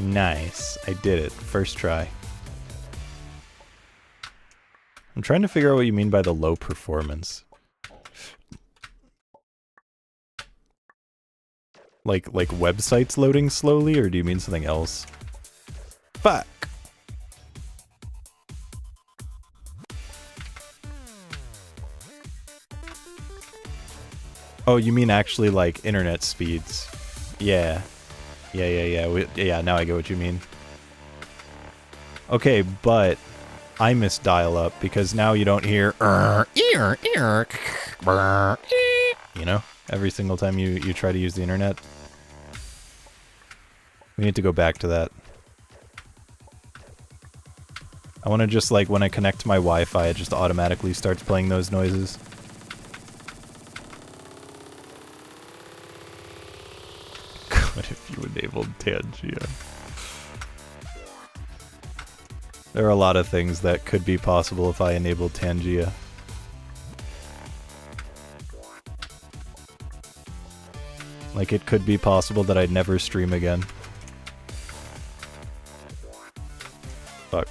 Nice. I did it. First try. I'm trying to figure out what you mean by the low performance. Like websites loading slowly, or do you mean something else? Fuck! Oh, you mean actually like internet speeds. Yeah. Yeah, now I get what you mean. Okay, but I miss dial-up because now you don't hear you know? every single time you try to use the internet. We need to go back to that. I want to just, like, when I connect to my Wi-Fi, it just automatically starts playing those noises. What if you enabled Tangia? There are a lot of things that could be possible if I enabled Tangia. Like, it could be possible that I'd never stream again. Fuck.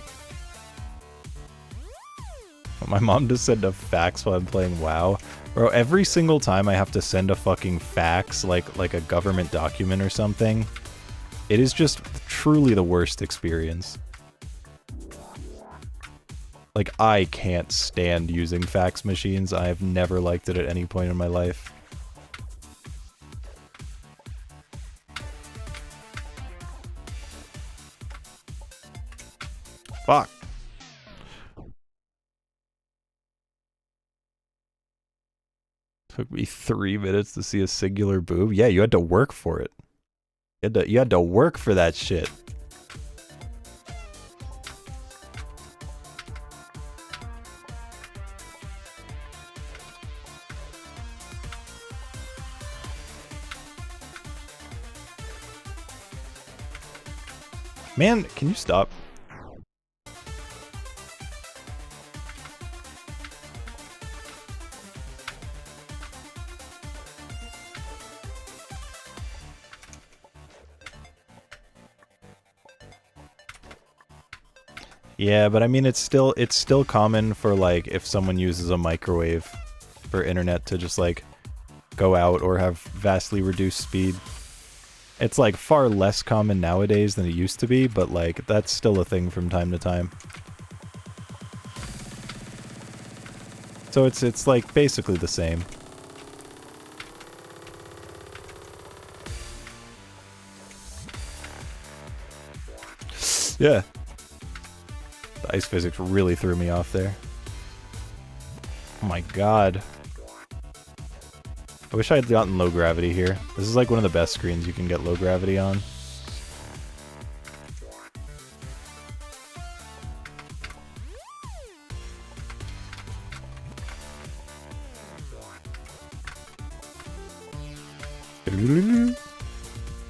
My mom just sent a fax while I'm playing WoW. Bro, every single time I have to send a fucking fax, like a government document or something, it is just truly the worst experience. Like, I can't stand using fax machines. I have never liked it at any point in my life. Fuck. Took me 3 minutes to see a singular boob. Yeah, you had to work for it. You had to work for that shit. Man, can you stop? Yeah, but I mean, it's still common for, like, if someone uses a microwave for internet to just, like, go out or have vastly reduced speed. It's, like, far less common nowadays than it used to be, but, like, that's still a thing from time to time. So it's like, basically the same. Yeah. The ice physics really threw me off there. Oh my god. I wish I had gotten low gravity here. This is like one of the best screens you can get low gravity on.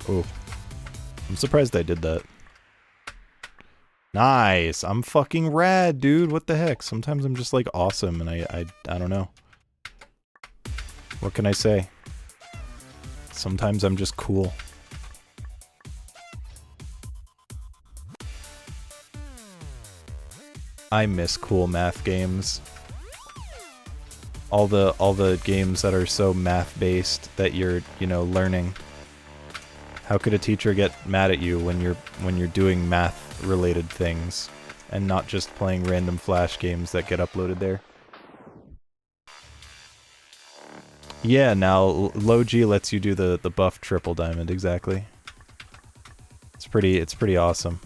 Oh. I'm surprised I did that. Nice! I'm fucking rad, dude! What the heck? Sometimes I'm just, like, awesome, and I don't know. What can I say? Sometimes I'm just cool. I miss cool math games. All the games that are so math-based that you're, you know, learning. How could a teacher get mad at you when you're doing math-related things and not just playing random Flash games that get uploaded there? Yeah, now low G lets you do the buff triple diamond, exactly. It's pretty awesome.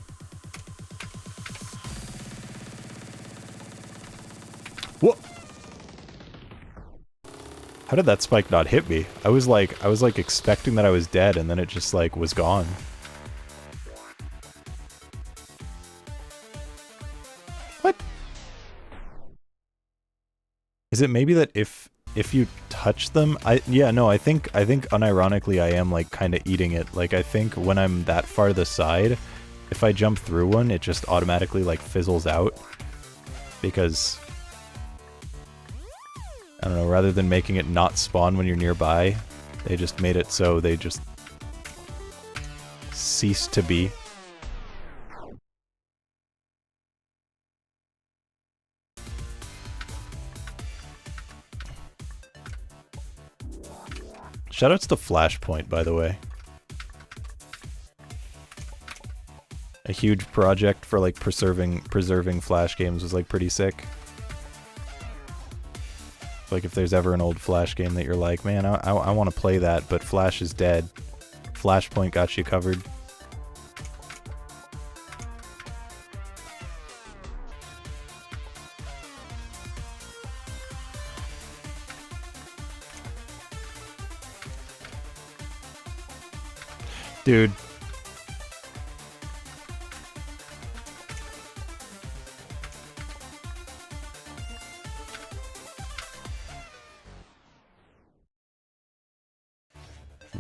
What? How did that spike not hit me? I was like expecting that I was dead, and then it just, like, was gone. What? Is it maybe that if you touch them, yeah, no, I think unironically I am, like, kind of eating it. Like, I think when I'm that far to the side, if I jump through one, it just automatically, like, fizzles out. Because I don't know, rather than making it not spawn when you're nearby, they just made it so they just cease to be. Shoutouts to Flashpoint, by the way. A huge project for, like, preserving Flash games was, like, pretty sick. Like, if there's ever an old Flash game that you're like, man, I want to play that, but Flash is dead. Flashpoint got you covered. Dude.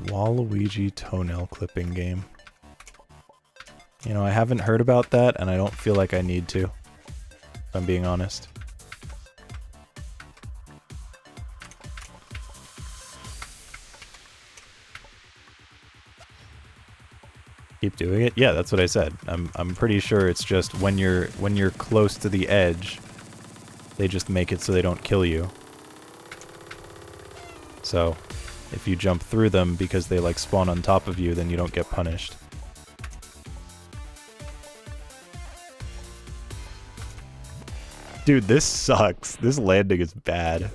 Waluigi toenail clipping game. You know, I haven't heard about that, and I don't feel like I need to, if I'm being honest. Keep doing it? Yeah, that's what I said. I'm pretty sure it's just when you're close to the edge, they just make it so they don't kill you. So, if you jump through them because they like spawn on top of you, then you don't get punished. Dude, this sucks. This landing is bad.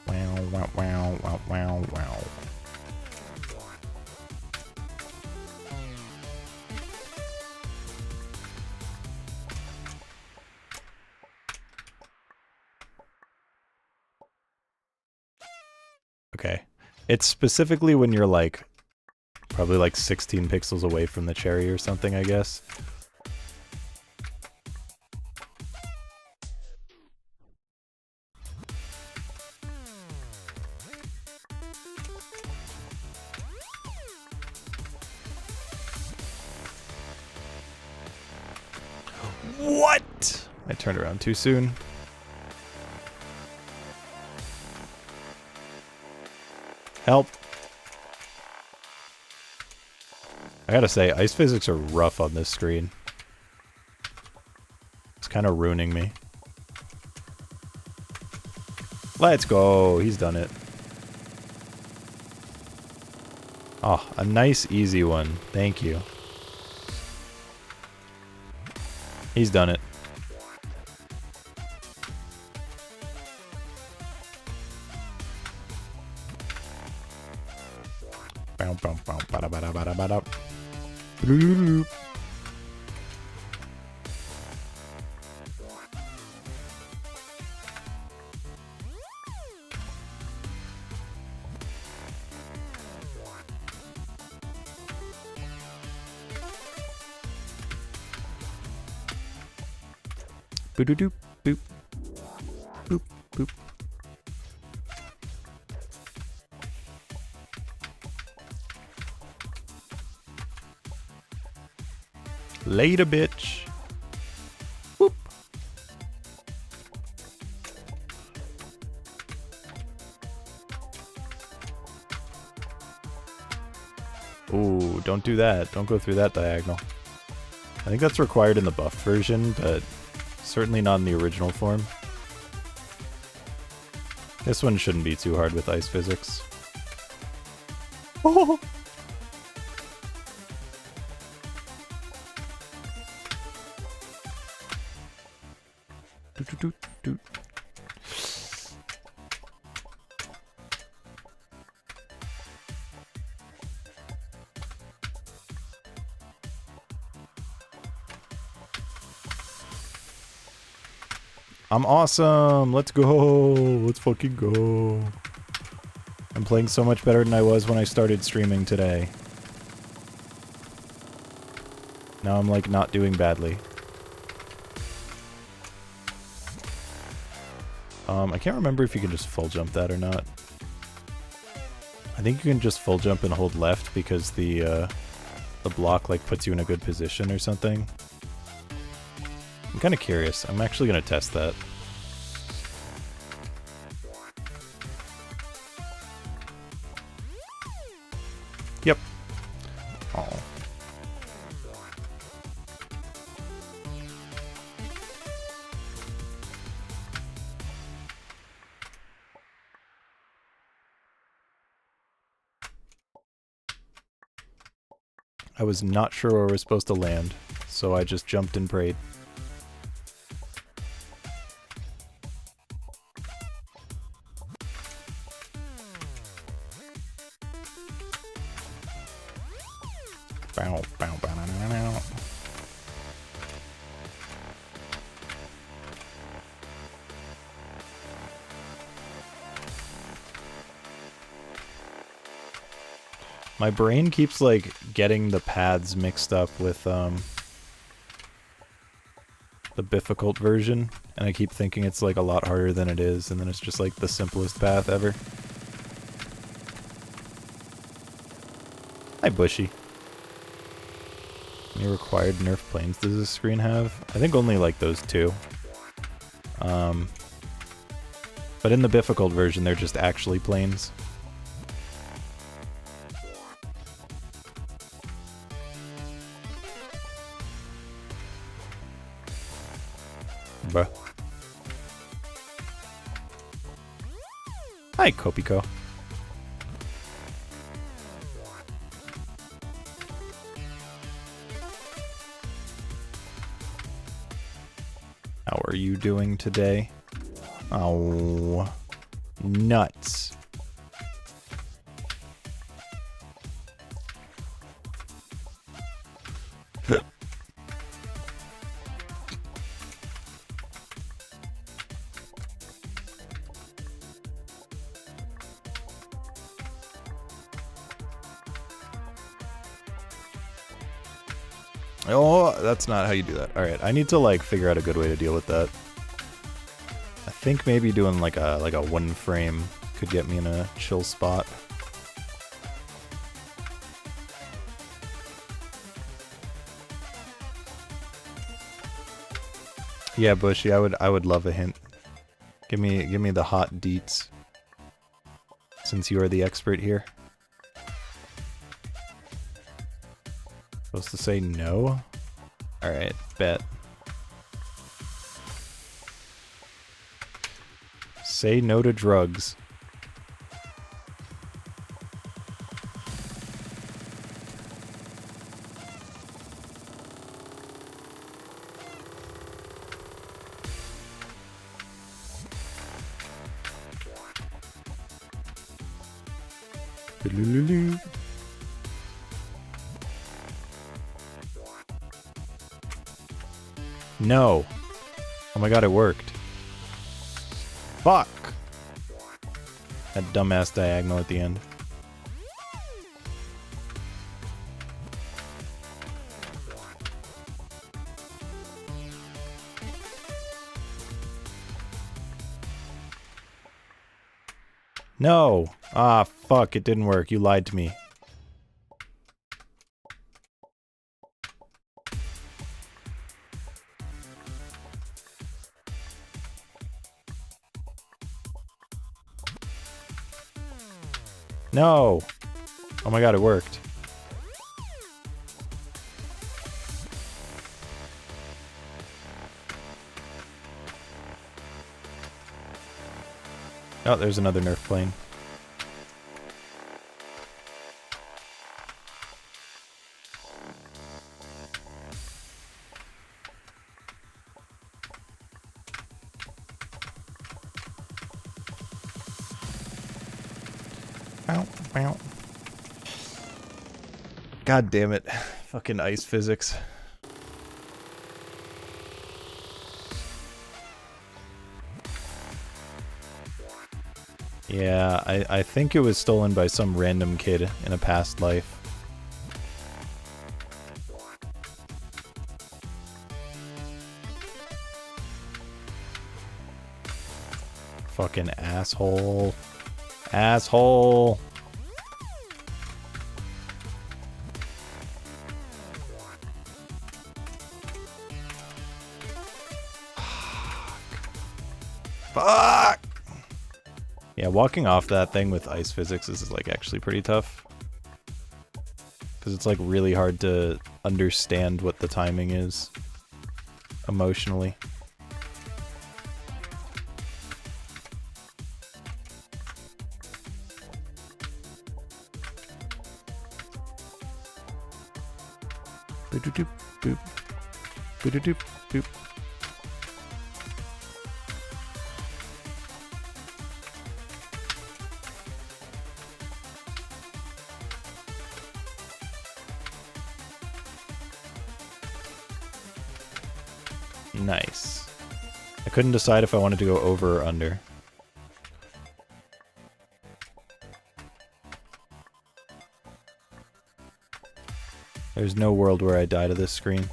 Wow, wow, wow, wow, wow, wow. Okay. It's specifically when you're like, probably like 16 pixels away from the cherry or something, I guess. What? I turned around too soon. Help. I gotta say, ice physics are rough on this screen. It's kind of ruining me. Let's go. He's done it. Oh, a nice, easy one. Thank you. He's done it. Boop, boop, boop, boop. Later, bitch. Whoop. Ooh, don't do that. Don't go through that diagonal. I think that's required in the buffed version, but certainly not in the original form. This one shouldn't be too hard with ice physics. Oh! Doot. I'm awesome! Let's go! Let's fucking go! I'm playing so much better than I was when I started streaming today. Now I'm like not doing badly. I can't remember if you can just full jump that or not. I think you can just full jump and hold left because the block like puts you in a good position or something. I'm kind of curious. I'm actually going to test that. Yep. Oh. I was not sure where we were supposed to land, so I just jumped and prayed. Bow, bow, bow, bow, bow, bow. My brain keeps, like, getting the paths mixed up with, the difficult version, and I keep thinking it's, like, a lot harder than it is, and then it's just, like, the simplest path ever. Hi, Bushy. How many required nerf planes does this screen have? I think only, like, those two. But in the difficult version, they're just actually planes. Bruh. Hi, Kopiko. How are you doing today? Oh, nuts. Oh, that's not how you do that. Alright, I need to, like, figure out a good way to deal with that. I think maybe doing, like a one frame could get me in a chill spot. Yeah, Bushy, I would love a hint. Give me the hot deets. Since you are the expert here. Supposed to say no? Alright, bet. Say no to drugs. No. Oh my god, it worked. Fuck! That dumbass diagonal at the end. No! Ah, fuck, it didn't work. You lied to me. No! Oh my god, it worked. Oh, there's another Nerf plane. Bow, bow. God damn it. Fucking ice physics. Yeah, I think it was stolen by some random kid in a past life. Fucking asshole. Asshole! Fuck! Yeah, walking off that thing with ice physics is like actually pretty tough. Because it's like really hard to understand what the timing is emotionally. Boop, boop, boop, boop. Nice. I couldn't decide if I wanted to go over or under. There's no world where I die to this screen.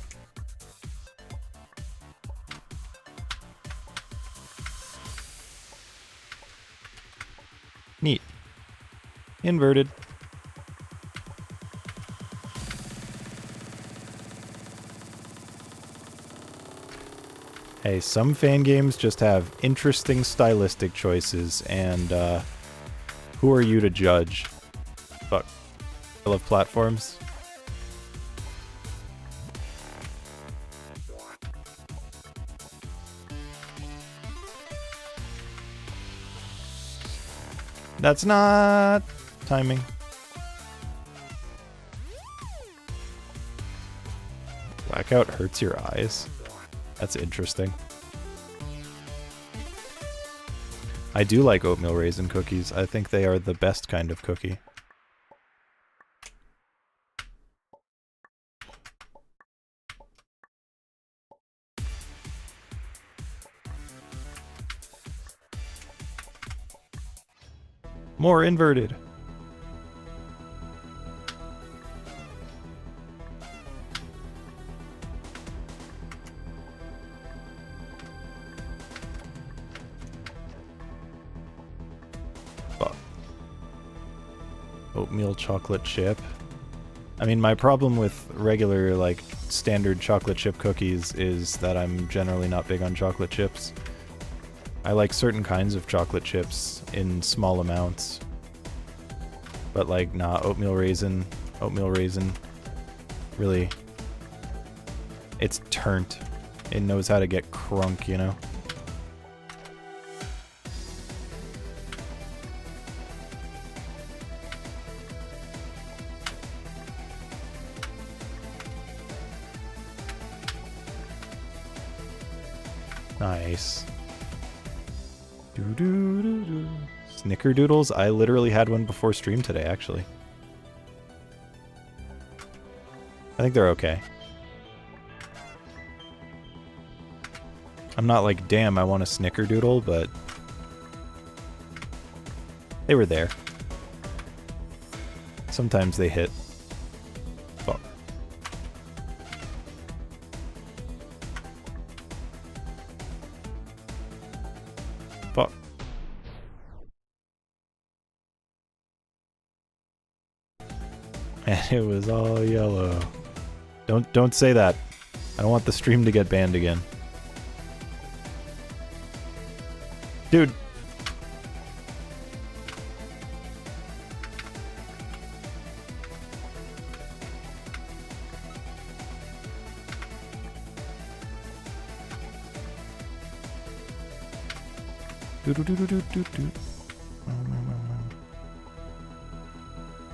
Neat. Inverted. Hey, some fan games just have interesting stylistic choices, and who are you to judge? Fuck. I love platforms. That's not timing. Blackout hurts your eyes. That's interesting. I do like oatmeal raisin cookies. I think they are the best kind of cookie. More inverted. Oatmeal chocolate chip. I mean, my problem with regular, like, standard chocolate chip cookies is that I'm generally not big on chocolate chips. I like certain kinds of chocolate chips in small amounts. But, like, nah, oatmeal raisin, really, it's turnt. It knows how to get crunk, you know? Nice. Doo-doo-doo-doo. Snickerdoodles? I literally had one before stream today, actually. I think they're okay. I'm not like, damn, I want a snickerdoodle, but they were there. Sometimes they hit. Fuck. Fuck. And it was all yellow. Don't say that. I don't want the stream to get banned again. Dude.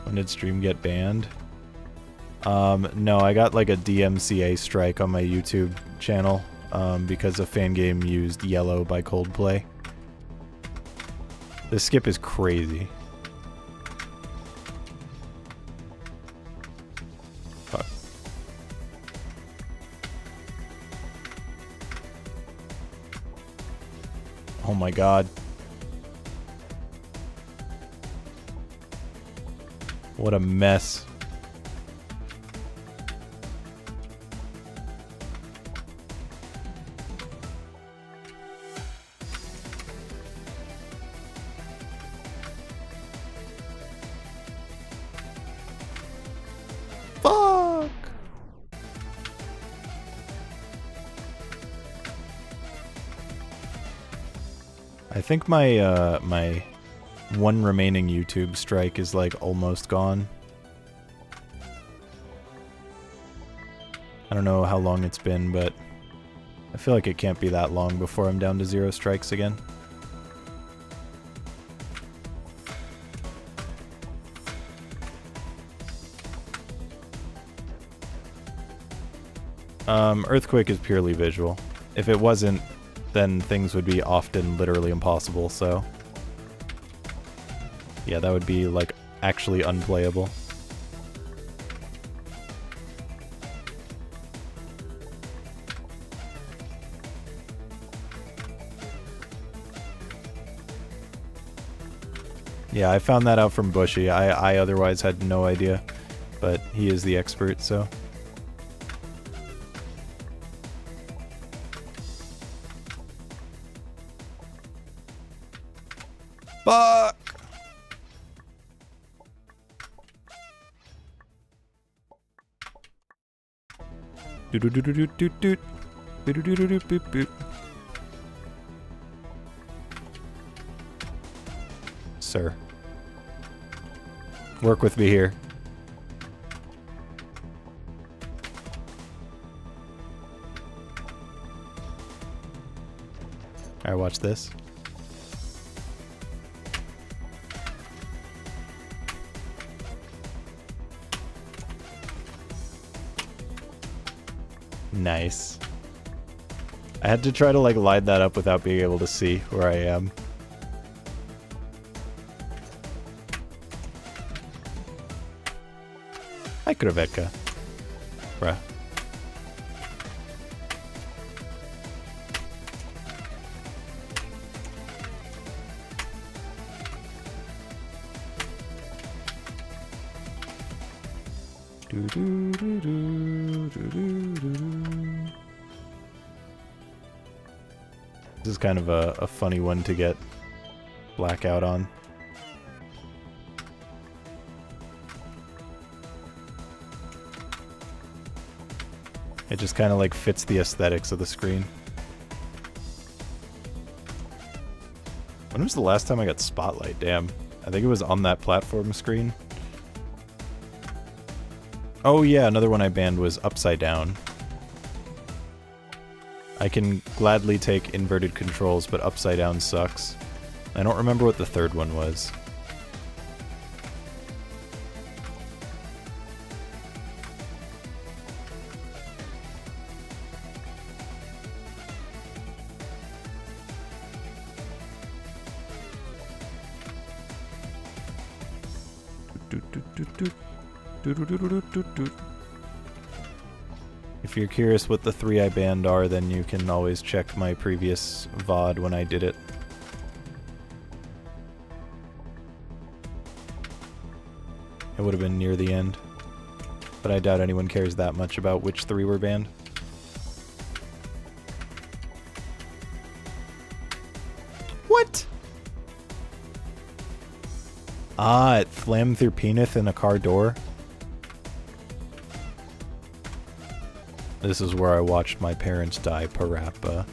When did stream get banned? No, I got like a DMCA strike on my YouTube channel because a fan game used Yellow by Coldplay. This skip is crazy. Fuck. Oh my god. What a mess. Fuck. I think my my one remaining YouTube strike is like almost gone. I don't know how long it's been, but I feel like it can't be that long before I'm down to 0 strikes again. Earthquake is purely visual. If it wasn't, then things would be often literally impossible, so yeah, that would be like actually unplayable. Yeah, I found that out from Bushy. I otherwise had no idea, but he is the expert, so Fuck! Do do do do do do do do do do do do do. Sir, work with me here. Alright, watch this. Nice. I had to try to like line that up without being able to see where I am. Hi, Krevetka. Bruh. Do do do do do do do. This is kind of a funny one to get blackout on. It just kind of like fits the aesthetics of the screen. When was the last time I got Spotlight? Damn. I think it was on that platform screen. Oh yeah, another one I banned was Upside Down. I can gladly take inverted controls, but Upside Down sucks. I don't remember what the third one was. If you're curious what the 3 I banned are, then you can always check my previous VOD when I did it. It would have been near the end. But I doubt anyone cares that much about which 3 were banned. What? Ah, it flammed through Penith in a car door. This is where I watched my parents die, Parappa.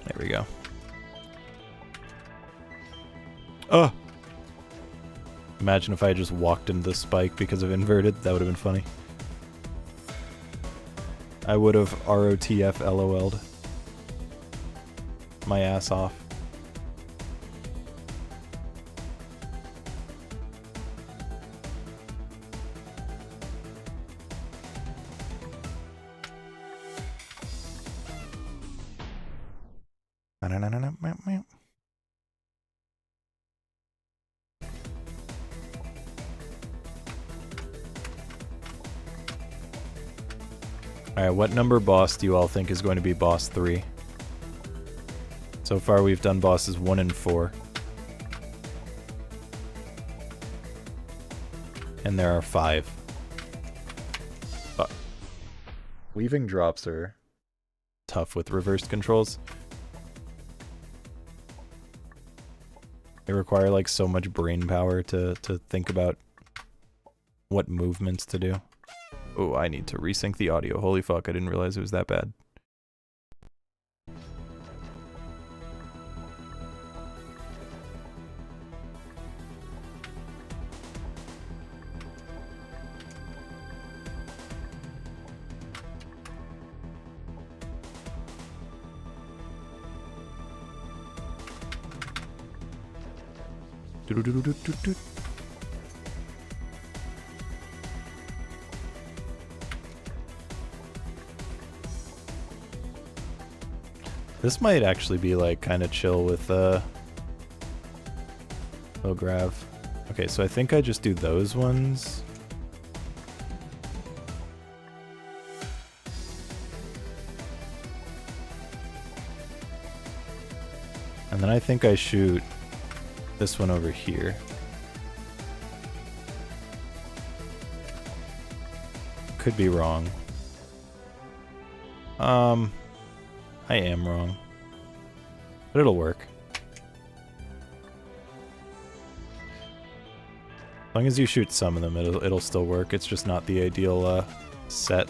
There we go. Oh! Imagine if I just walked into the spike because of inverted. That would have been funny. I would have ROTF LOL'd my ass off. Alright, what number boss do you all think is going to be boss 3? So far we've done bosses 1 and 4. And there are 5. Fuck. Weaving drops are tough with reversed controls. They require like so much brain power to think about what movements to do. Oh, I need to resync the audio. Holy fuck, I didn't realize it was that bad. Do-do-do-do-do-do-do. This might actually be like kind of chill with Grav. Okay, so I think I just do those ones. And then I think I shoot this one over here. Could be wrong. I am wrong. But it'll work. As long as you shoot some of them, it'll still work. It's just not the ideal set.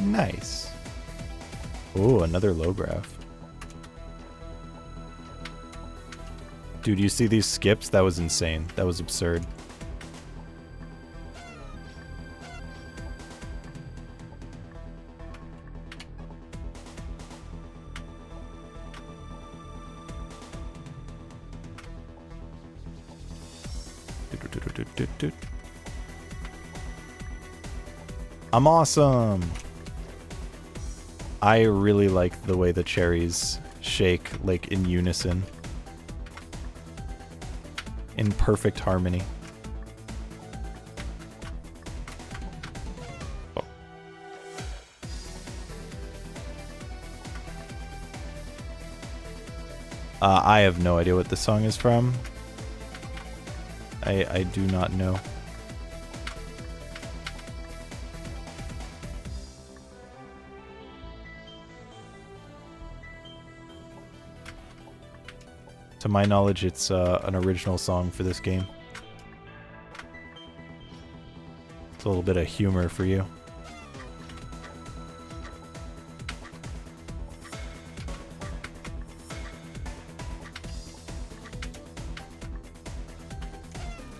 Nice. Oh, another low graph. Dude, you see these skips? That was insane. That was absurd. I'm awesome! I really like the way the cherries shake, like, in unison. In perfect harmony. Oh. I have no idea what this song is from. I do not know. To my knowledge, it's an original song for this game. It's a little bit of humor for you.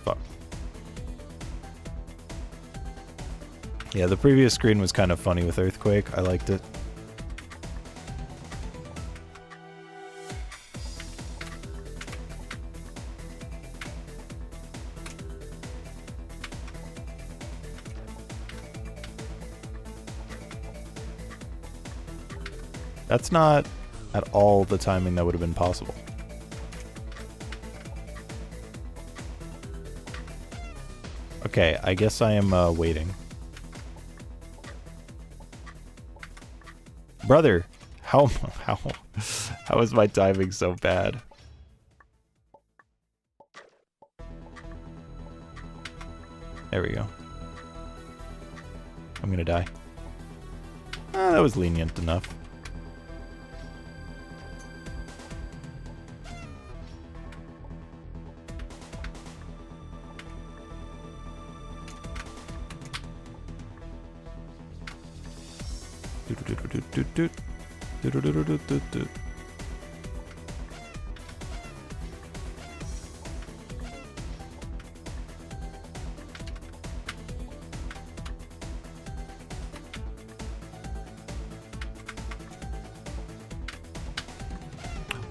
Fuck. Yeah, the previous screen was kind of funny with Earthquake. I liked it. That's not at all the timing that would have been possible. Okay, I guess I am waiting. Brother, how is my timing so bad? There we go. I'm gonna die. That was lenient enough.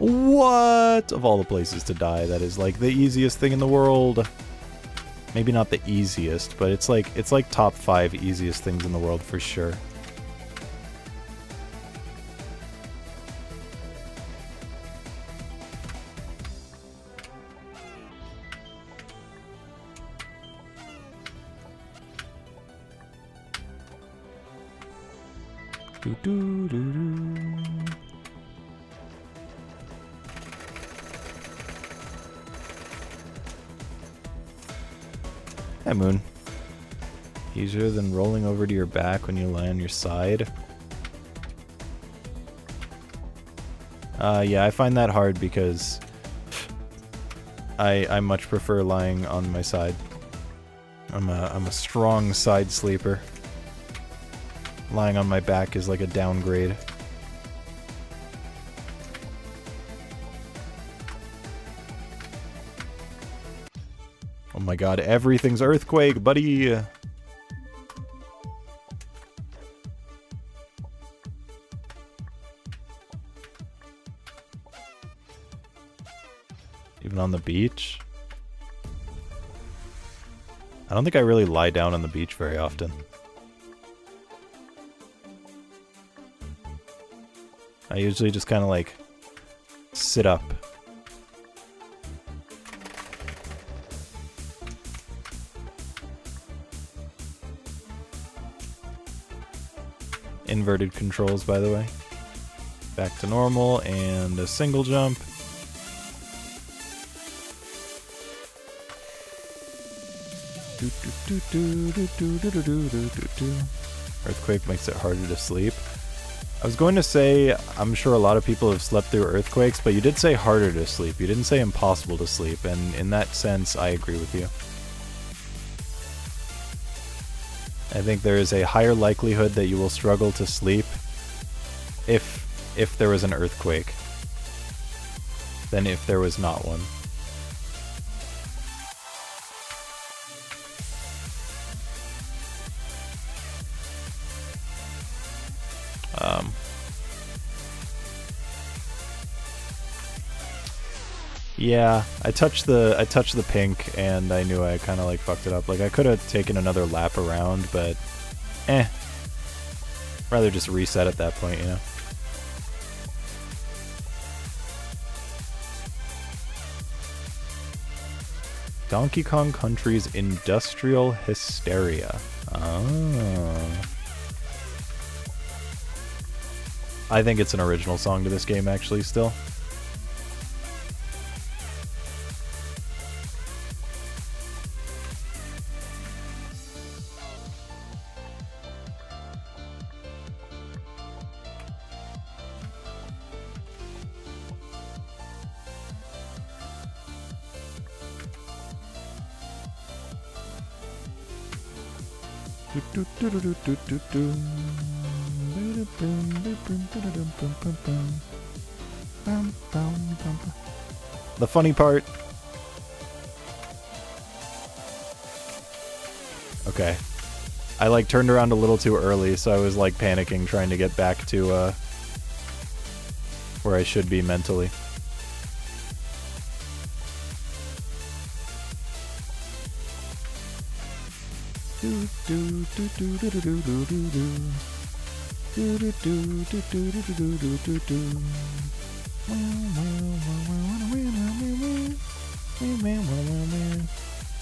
What? Of all the places to die, that is like the easiest thing in the world. Maybe not the easiest, but it's like top 5 easiest things in the world for sure. Hi, Moon. Easier than rolling over to your back when you lie on your side. Yeah, I find that hard because I much prefer lying on my side. I'm a strong side sleeper. Lying on my back is like a downgrade. Oh my god, everything's earthquake, buddy! Even on the beach? I don't think I really lie down on the beach very often. I usually just kind of like sit up. Inverted controls, by the way. Back to normal and a single jump. Earthquake makes it harder to sleep. I was going to say, I'm sure a lot of people have slept through earthquakes, but you did say harder to sleep. You didn't say impossible to sleep, and in that sense, I agree with you. I think there is a higher likelihood that you will struggle to sleep if there was an earthquake than if there was not one. Yeah, I touched the pink and I knew I kind of like fucked it up. Like I could have taken another lap around, but rather just reset at that point, you know. Donkey Kong Country's Industrial Hysteria. Oh. I think it's an original song to this game actually still. The funny part. Okay. I like turned around a little too early, so I was like panicking trying to get back to where I should be mentally.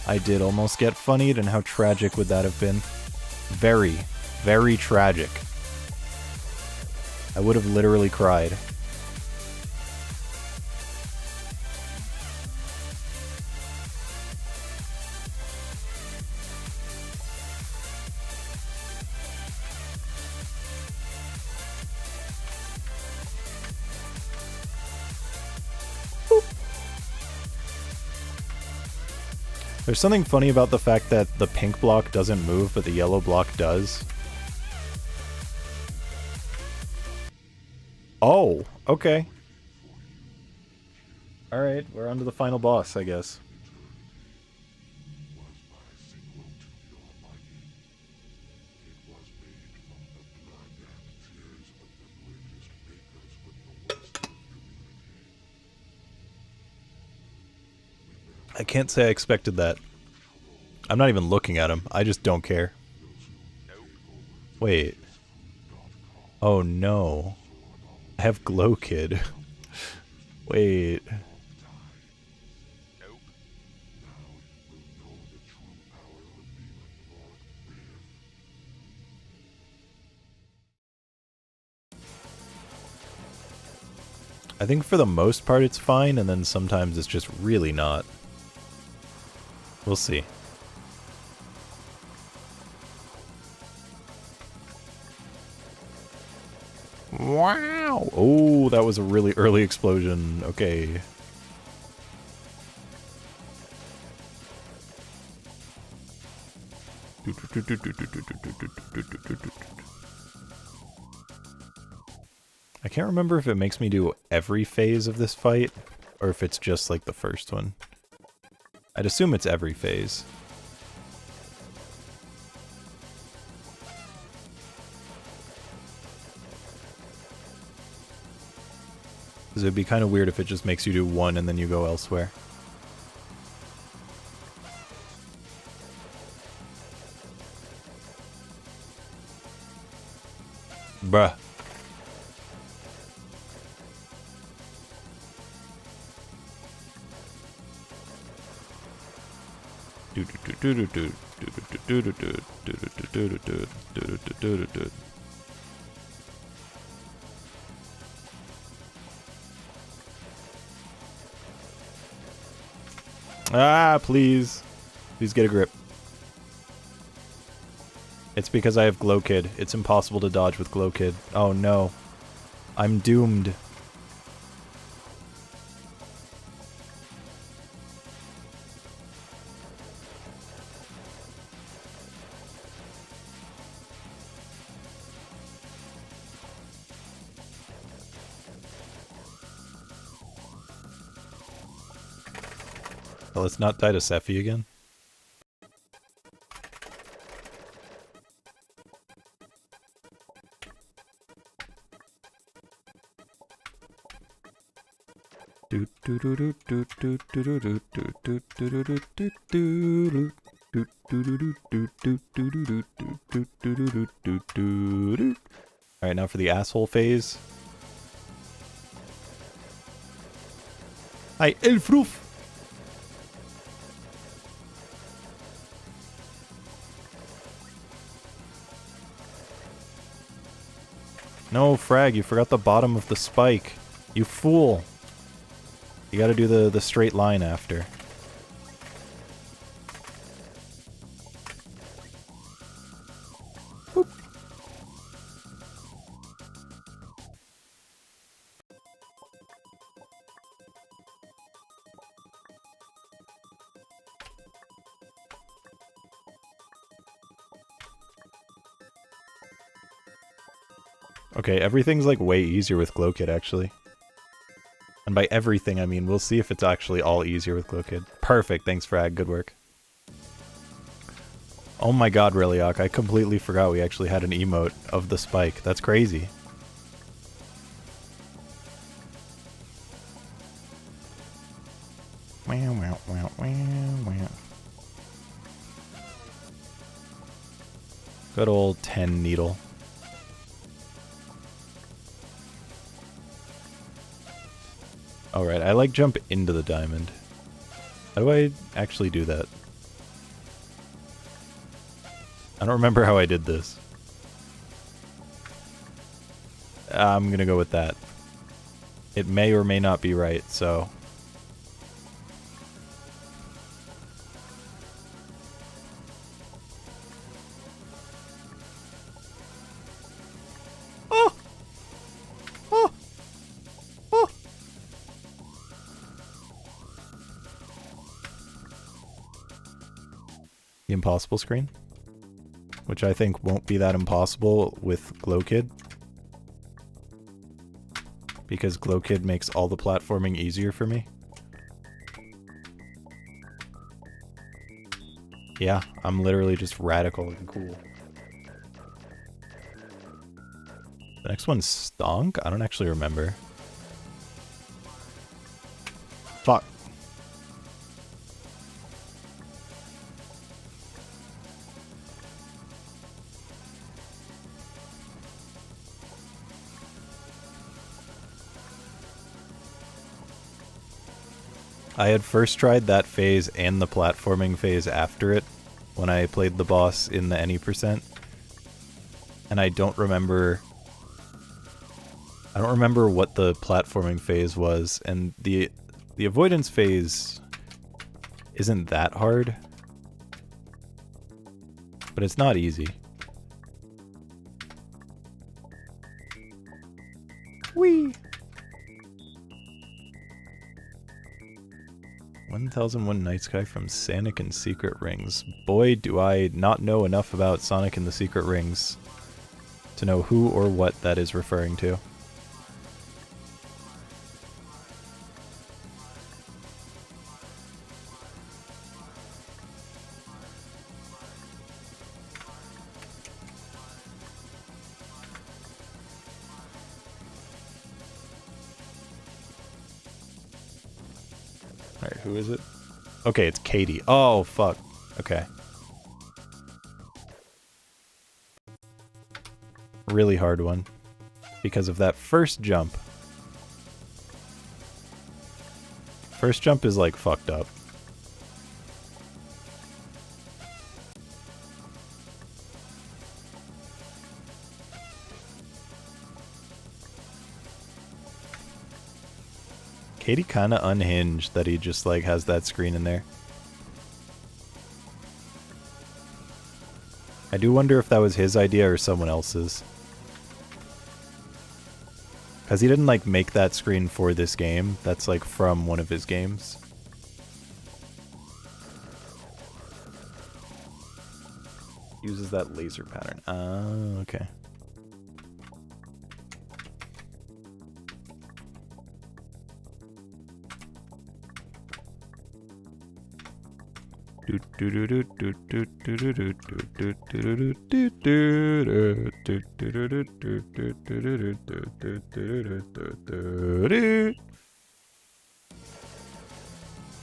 I did almost get funnied, and how tragic would that have been? Very, very tragic. I would have literally cried. There's something funny about the fact that the pink block doesn't move, but the yellow block does. Oh, okay. Alright, we're on to the final boss, I guess. I can't say I expected that. I'm not even looking at him. I just don't care. Wait. Oh no. I have Glow Kid. Wait. I think for the most part it's fine, and then sometimes it's just really not. We'll see. Wow! Oh, that was a really early explosion. Okay. I can't remember if it makes me do every phase of this fight, or if it's just like the first one. I'd assume it's every phase. Because it'd be kind of weird if it just makes you do one and then you go elsewhere. Bruh. Ah, please. Please get a grip. It's because I have Glow Kid. It's impossible to dodge with Glow Kid. Oh no. I'm doomed. Well, let's not die to Sephi again. Alright, now for the asshole phase. Hi, Elfroof! No, Frag, you forgot the bottom of the spike. You fool! You gotta do the straight line after. Boop. Okay, everything's like way easier with Glow Kid, actually. And by everything, I mean, we'll see if it's actually all easier with Glow Kid. Perfect, thanks Frag, good work. Oh my god, Reliok, I completely forgot we actually had an emote of the spike. That's crazy. Wow, wow, wow, wow, wow. Good old 10 needle. Alright, I like jump into the diamond. How do I actually do that? I don't remember how I did this. I'm gonna go with that. It may or may not be right, so... Oh! Oh! Oh! The impossible screen? Which I think won't be that impossible with Glow Kid. Because Glow Kid makes all the platforming easier for me. Yeah, I'm literally just radical and cool. The next one's Stonk? I don't actually remember. Fuck. I had first tried that phase and the platforming phase after it when I played the boss in the any %. And I don't remember what the platforming phase was, and the avoidance phase isn't that hard. But it's not easy. Whee! 1001 Night Sky from Sonic and Secret Rings. Boy, do I not know enough about Sonic and the Secret Rings to know who or what that is referring to. Who is it? Okay, it's Katie. Oh, fuck. Okay. Really hard one. Because of that first jump. First jump is, like, fucked up. Katie kinda unhinged that he just, like, has that screen in there. I do wonder if that was his idea or someone else's. Because he didn't, like, make that screen for this game. That's, like, from one of his games. Uses that laser pattern. Ah, okay.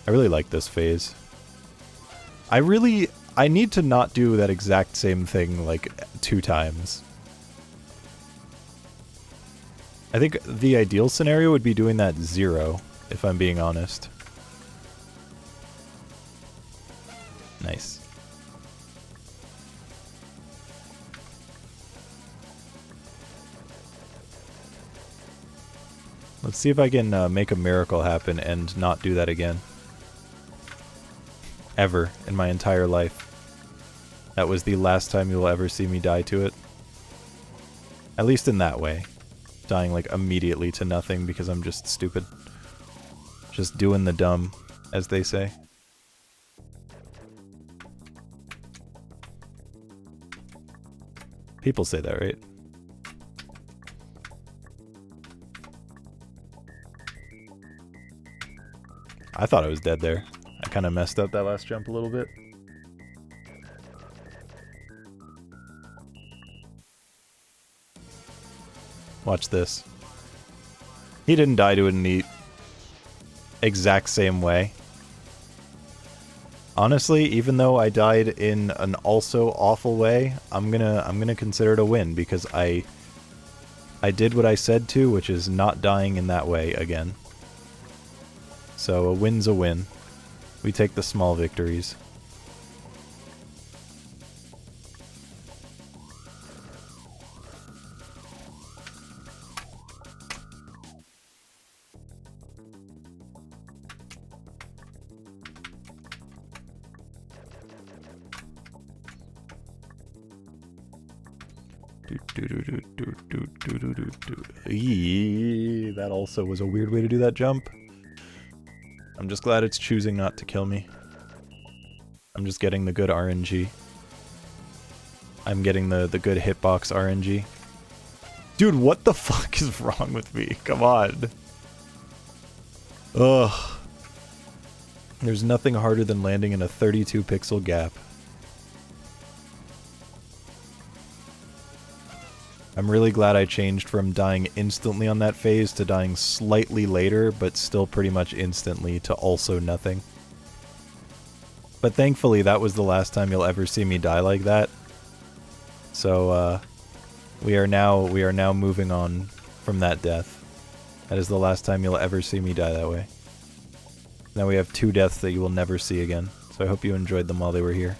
I really like this phase. I need to not do that exact same thing like 2 times. I think the ideal scenario would be doing that 0, if I'm being honest. Nice. Let's see if I can make a miracle happen and not do that again. Ever in my entire life. That was the last time you'll ever see me die to it. At least in that way. Dying like immediately to nothing because I'm just stupid. Just doing the dumb, as they say. People say that, right? I thought I was dead there. I kind of messed up that last jump a little bit. Watch this. He didn't die to it in the exact same way. Honestly, even though I died in an also awful way, I'm gonna consider it a win because I did what I said to, which is not dying in that way again. So a win's a win. We take the small victories. Eee, that also was a weird way to do that jump. I'm just glad it's choosing not to kill me. I'm just getting the good RNG. I'm getting the good hitbox RNG. Dude, what the fuck is wrong with me? Come on. Ugh. There's nothing harder than landing in a 32 pixel gap. I'm really glad I changed from dying instantly on that phase to dying slightly later, but still pretty much instantly to also nothing. But thankfully, that was the last time you'll ever see me die like that. So, we are now moving on from that death. That is the last time you'll ever see me die that way. Now we have 2 deaths that you will never see again. So I hope you enjoyed them while they were here.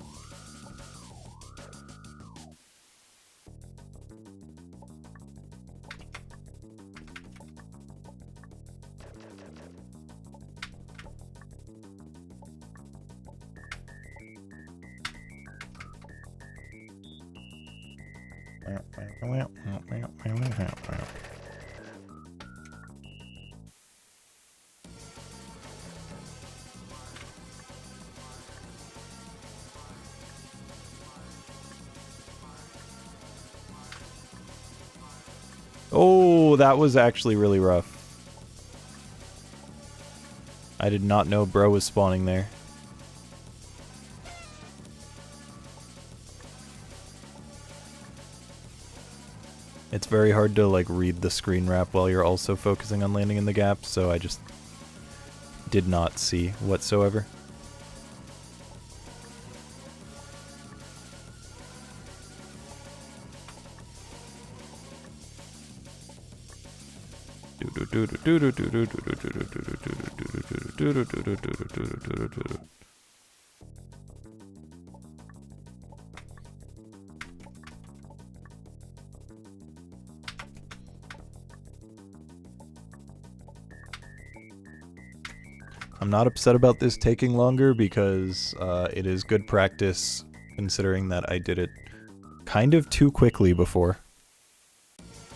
Oh, that was actually really rough. I did not know bro was spawning there. It's very hard to like read the screen wrap while you're also focusing on landing in the gap, so I just did not see whatsoever. I'm not upset about this taking longer because it is good practice considering that I did it kind of too quickly before.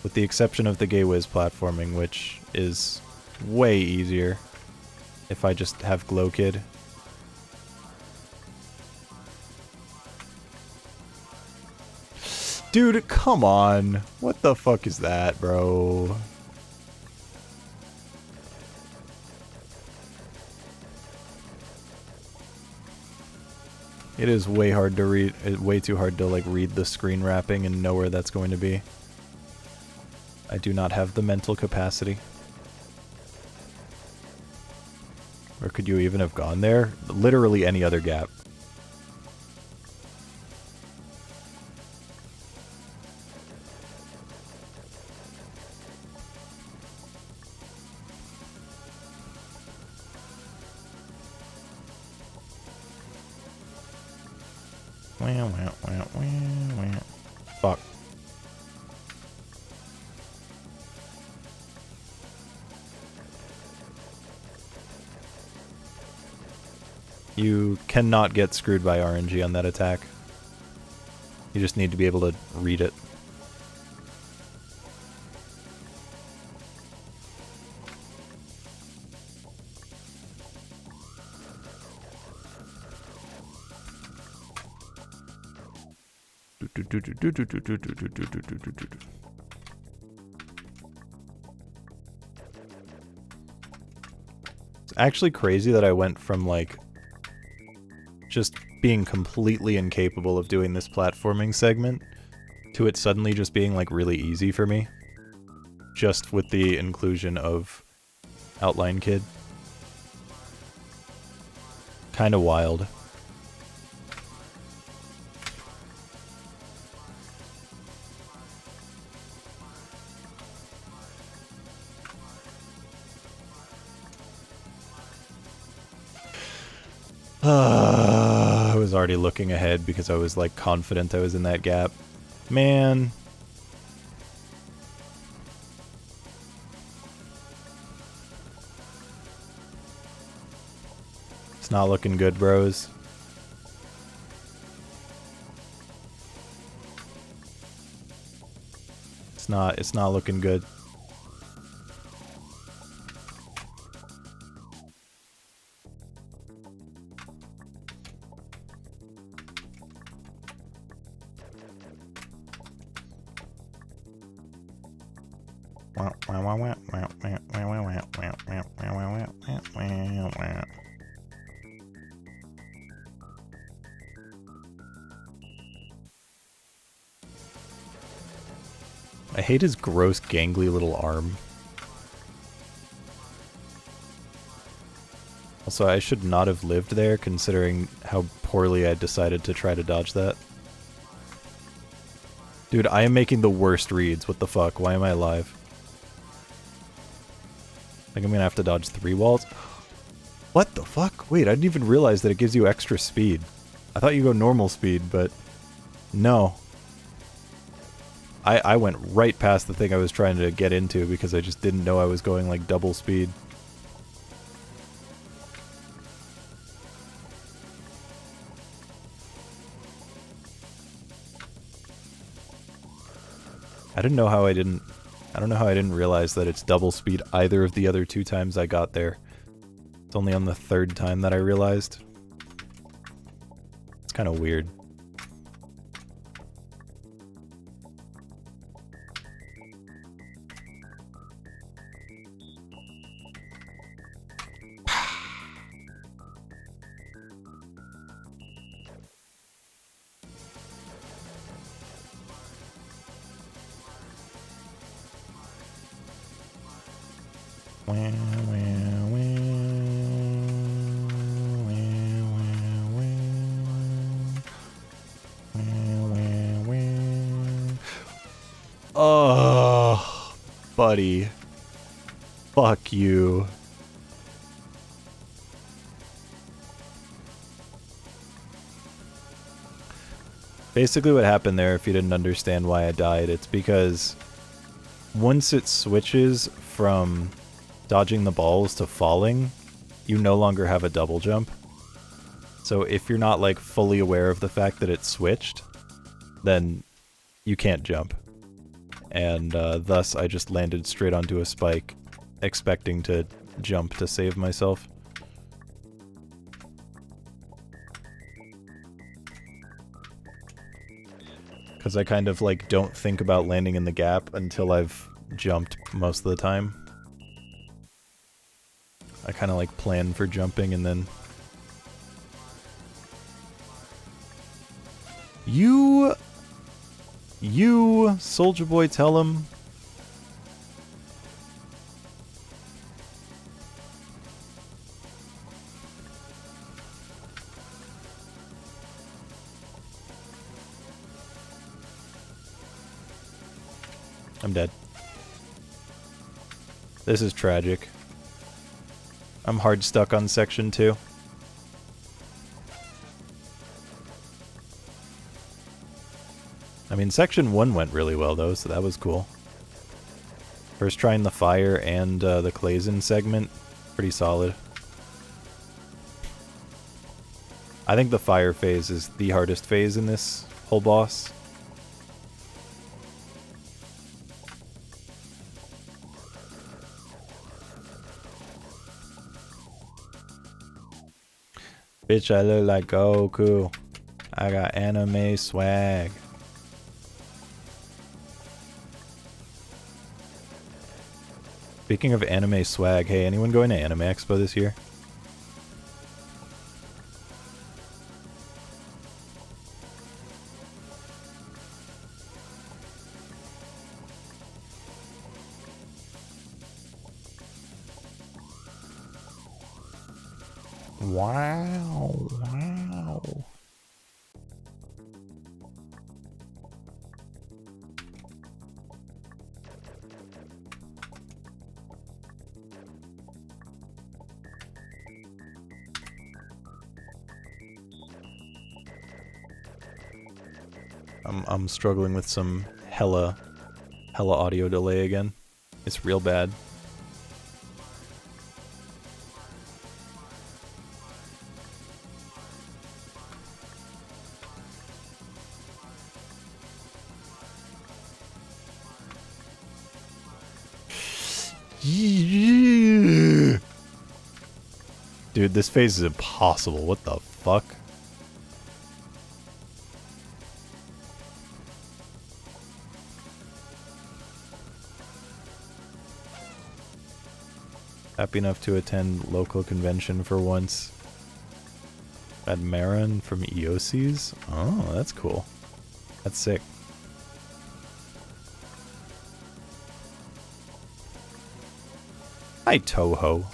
With the exception of the Gay Whiz platforming, which is way easier if I just have Glow Kid. Dude, come on. What the fuck is that, bro? It is way hard to read, way too hard to like read the screen wrapping and know where that's going to be. I do not have the mental capacity. Or could you even have gone there? Literally any other gap. Fuck. You cannot get screwed by RNG on that attack. You just need to be able to read it. It's actually crazy that I went from like just being completely incapable of doing this platforming segment to it suddenly just being like really easy for me. Just with the inclusion of Outline Kid. Kinda wild. I was already looking ahead because I was like confident I was in that gap. Man. It's not looking good, bros. It's not looking good. I hate his gross, gangly little arm. Also, I should not have lived there, considering how poorly I decided to try to dodge that. Dude, I am making the worst reads. What the fuck? Why am I alive? I think I'm gonna have to dodge 3 walls. What the fuck? Wait, I didn't even realize that it gives you extra speed. I thought you go normal speed, but no. I went right past the thing I was trying to get into because I just didn't know I was going like double speed. I don't know how I didn't realize that it's double speed either of the other 2 times I got there. It's only on the 3rd time that I realized. It's kind of weird. buddy. Fuck you. Basically what happened there, if you didn't understand why I died, it's because once it switches from dodging the balls to falling, you no longer have a double jump. So if you're not like fully aware of the fact that it switched, then you can't jump. And thus I just landed straight onto a spike, expecting to jump to save myself. Because I kind of like don't think about landing in the gap until I've jumped most of the time. I kind of like plan for jumping and then... You, Soldier Boy, tell him. I'm dead. This is tragic. I'm hard stuck on section 2. I mean, section 1 went really well though, so that was cool. First trying the fire and the Clazen segment, pretty solid. I think the fire phase is the hardest phase in this whole boss. Bitch, I look like Goku. I got anime swag. Speaking of anime swag, hey, anyone going to Anime Expo this year? Wow, wow. I'm struggling with some hella audio delay again. It's real bad. Dude, this phase is impossible. What the fuck? Happy enough to attend local convention for once. At Marin from Eoses? Oh, that's cool. That's sick. Hi, Toho.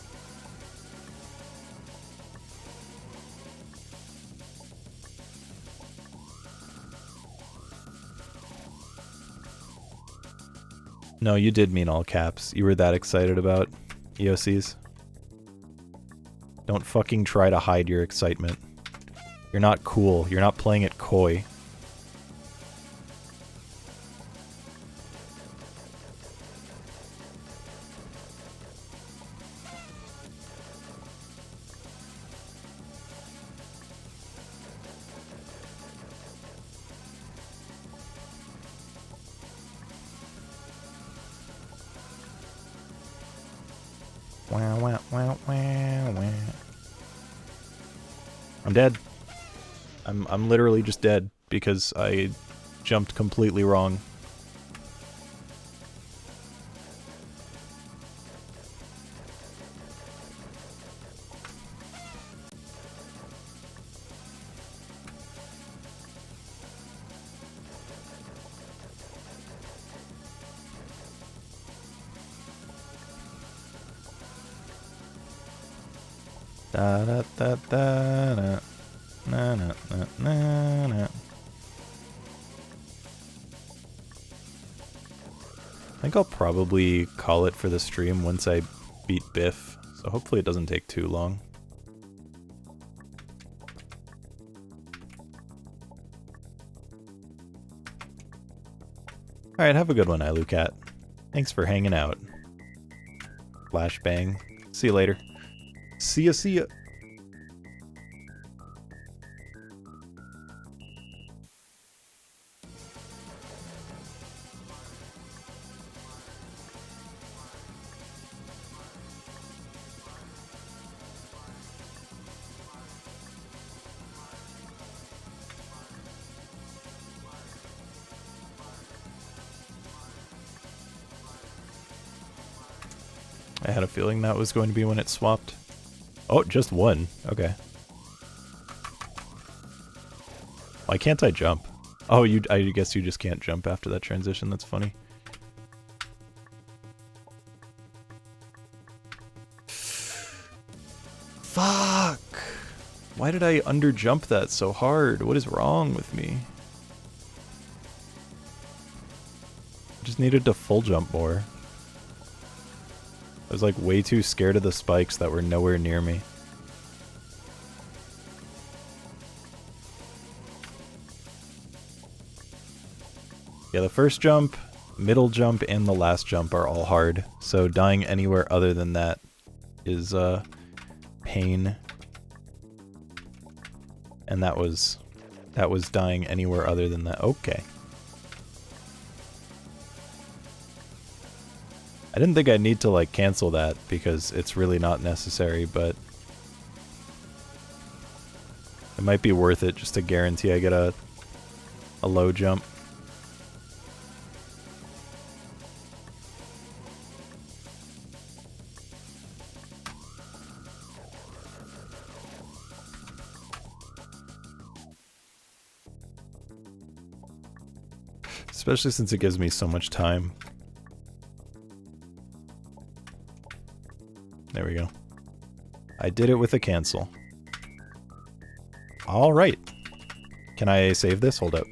No, you did mean all caps. You were that excited about EOCs. Don't fucking try to hide your excitement. You're not cool. You're not playing it coy. Wow, wow, wow, wow, wow. I'm dead. I'm literally just dead because I jumped completely wrong. Da da da da da. Na na na na na. think I'll probably call it for the stream once I beat Biff, so hopefully it doesn't take too long. Alright, have a good one, Ilucat. Thanks for hanging out. Flashbang. See you later. See ya, see ya. I had a feeling that was going to be when it swapped. Oh, just one. Okay. Why can't I jump? Oh, I guess you just can't jump after that transition. That's funny. Fuck! Why did I underjump that so hard? What is wrong with me? I just needed to full jump more. I was like way too scared of the spikes that were nowhere near me. Yeah, the first jump, middle jump, and the last jump are all hard, so dying anywhere other than that is pain. And that was dying anywhere other than that. Okay. I didn't think I'd need to like cancel that because it's really not necessary, but it might be worth it just to guarantee I get a low jump. Especially since it gives me so much time. There we go. I did it with a cancel. Alright. Can I save this? Hold up.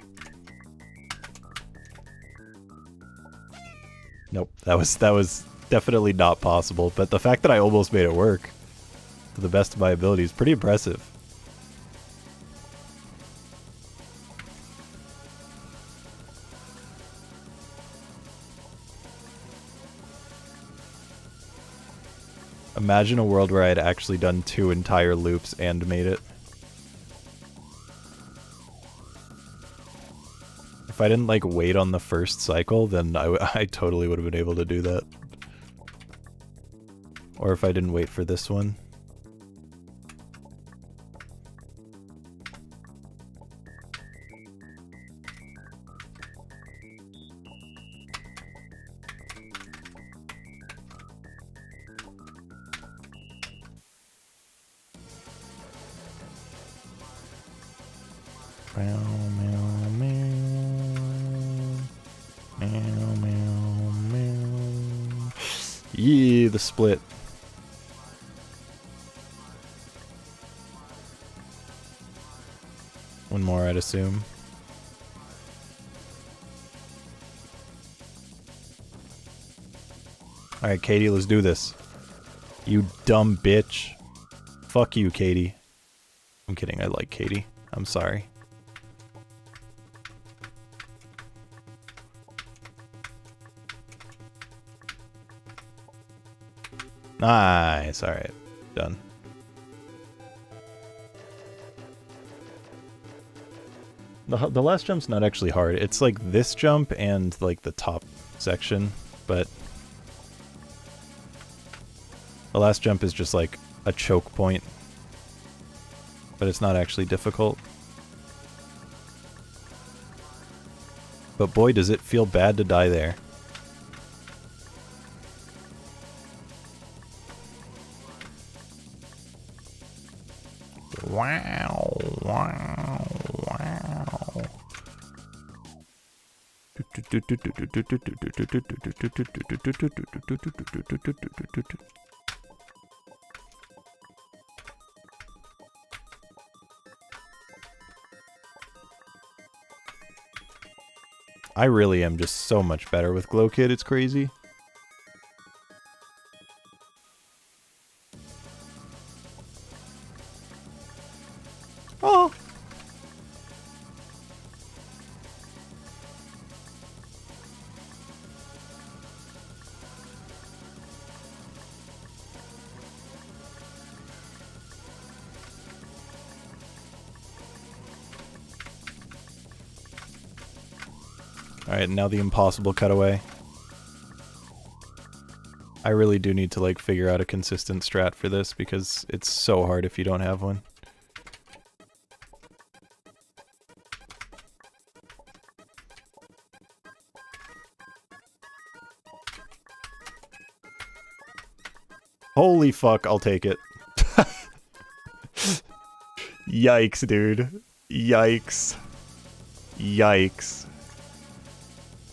Nope. That was definitely not possible, but the fact that I almost made it work to the best of my ability is pretty impressive. Imagine a world where I had actually done 2 entire loops and made it. If I didn't like wait on the first cycle, then I totally would have been able to do that. Or if I didn't wait for this one. Yeah, the split. One more, I'd assume. Alright, Katie, let's do this. You dumb bitch. Fuck you, Katie. I'm kidding, I like Katie. I'm sorry. Nice, alright. Done. The last jump's not actually hard. It's like this jump and like the top section, but the last jump is just like a choke point. But it's not actually difficult. But boy, does it feel bad to die there. Wow, wow, wow. I really am just so much better with Glow Kid, it's crazy. Oh! Alright, now the impossible cutaway. I really do need to like figure out a consistent strat for this because it's so hard if you don't have one. Holy fuck, I'll take it. Yikes, dude. Yikes. Yikes.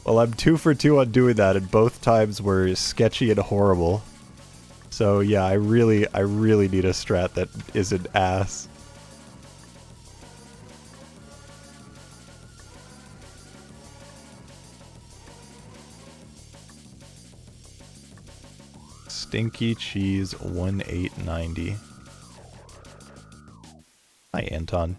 Well, I'm 2 for 2 on doing that, and both times were sketchy and horrible. So yeah, I really need a strat that isn't ass. Stinky Cheese 1890. Hi, Anton.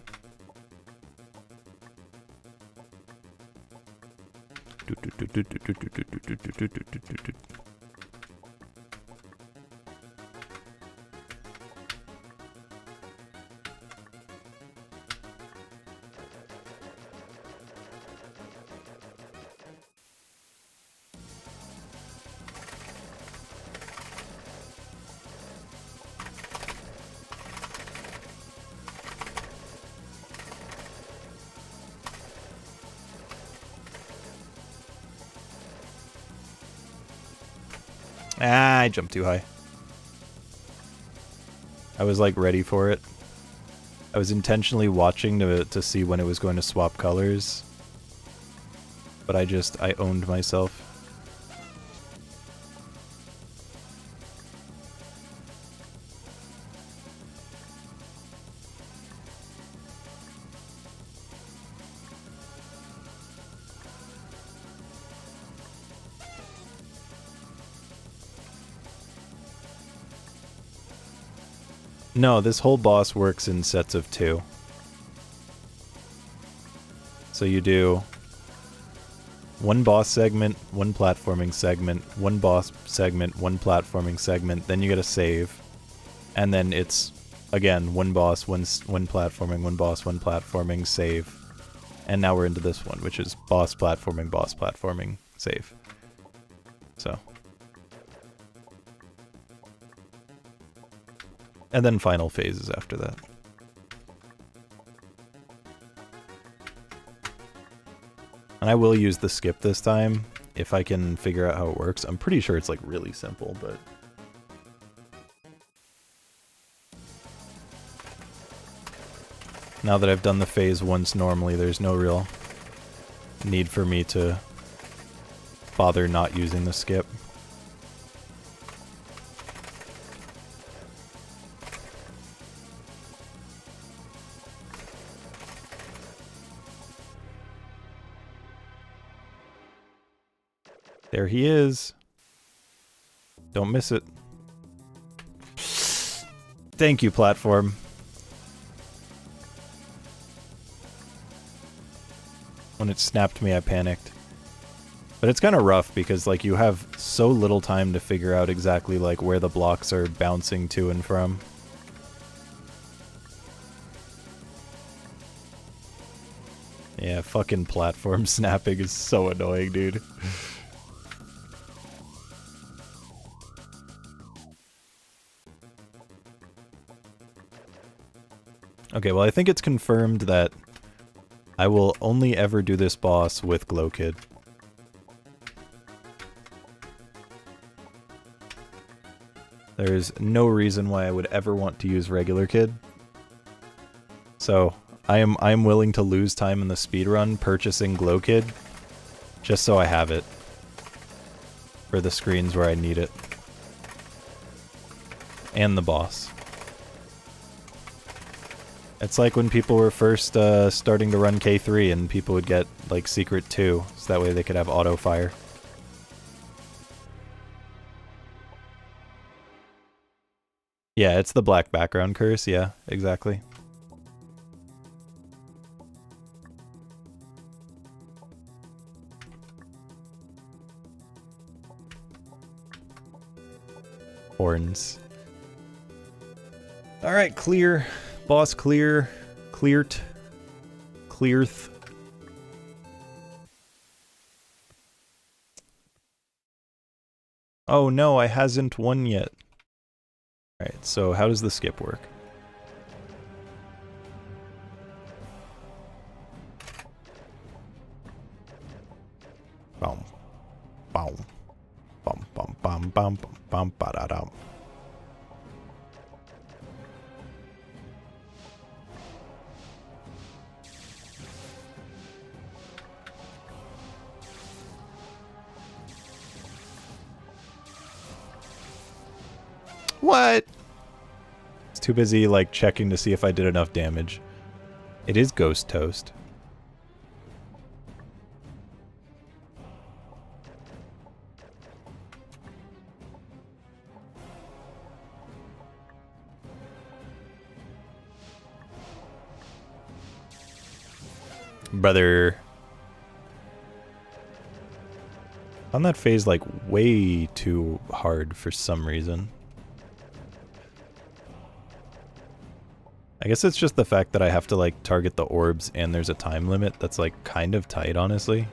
Ah, I jumped too high. I was like ready for it. I was intentionally watching to see when it was going to swap colors. But I owned myself. No, this whole boss works in sets of 2. So you do 1 boss segment, 1 platforming segment, 1 boss segment, 1 platforming segment, then you get a save. And then it's, again, 1 boss, 1 platforming, 1 boss, 1 platforming, save. And now we're into this one, which is boss platforming, save. So. And then final phases after that. And I will use the skip this time, if I can figure out how it works. I'm pretty sure it's like really simple, but... Now that I've done the phase once normally, there's no real need for me to bother not using the skip. There he is. Don't miss it. Thank you, platform. When it snapped me, I panicked. But it's kind of rough because like you have so little time to figure out exactly like where the blocks are bouncing to and from. Yeah, fucking platform snapping is so annoying, dude. Okay, well I think it's confirmed that I will only ever do this boss with Glow Kid. There's no reason why I would ever want to use regular Kid. So I am willing to lose time in the speedrun purchasing Glow Kid just so I have it for the screens where I need it. And the boss. It's like when people were first starting to run K3 and people would get, like, Secret 2, so that way they could have auto-fire. Yeah, it's the black background curse, yeah, exactly. Horns. Alright, clear. Boss clear. Cleart. Clearth. Oh no, I hasn't won yet. Alright, so how does the skip work? Boom. Boom. Bum bum bum bum bum bum ba da dum. What? It's too busy, like, checking to see if I did enough damage. It is Ghost Toast. Brother. On that phase, like, way too hard for some reason. I guess it's just the fact that I have to, like, target the orbs and there's a time limit that's, like, kind of tight, honestly.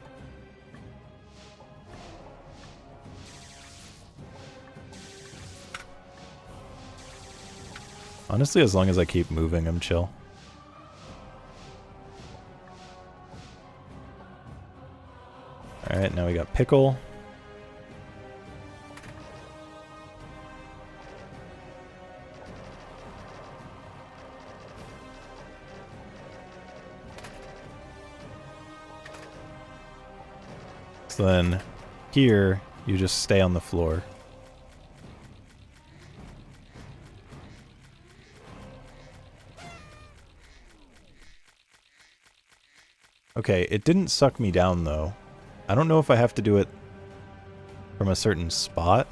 Honestly, as long as I keep moving, I'm chill. Alright, now we got Pickle. So then, here, you just stay on the floor. Okay, it didn't suck me down, though. I don't know if I have to do it from a certain spot.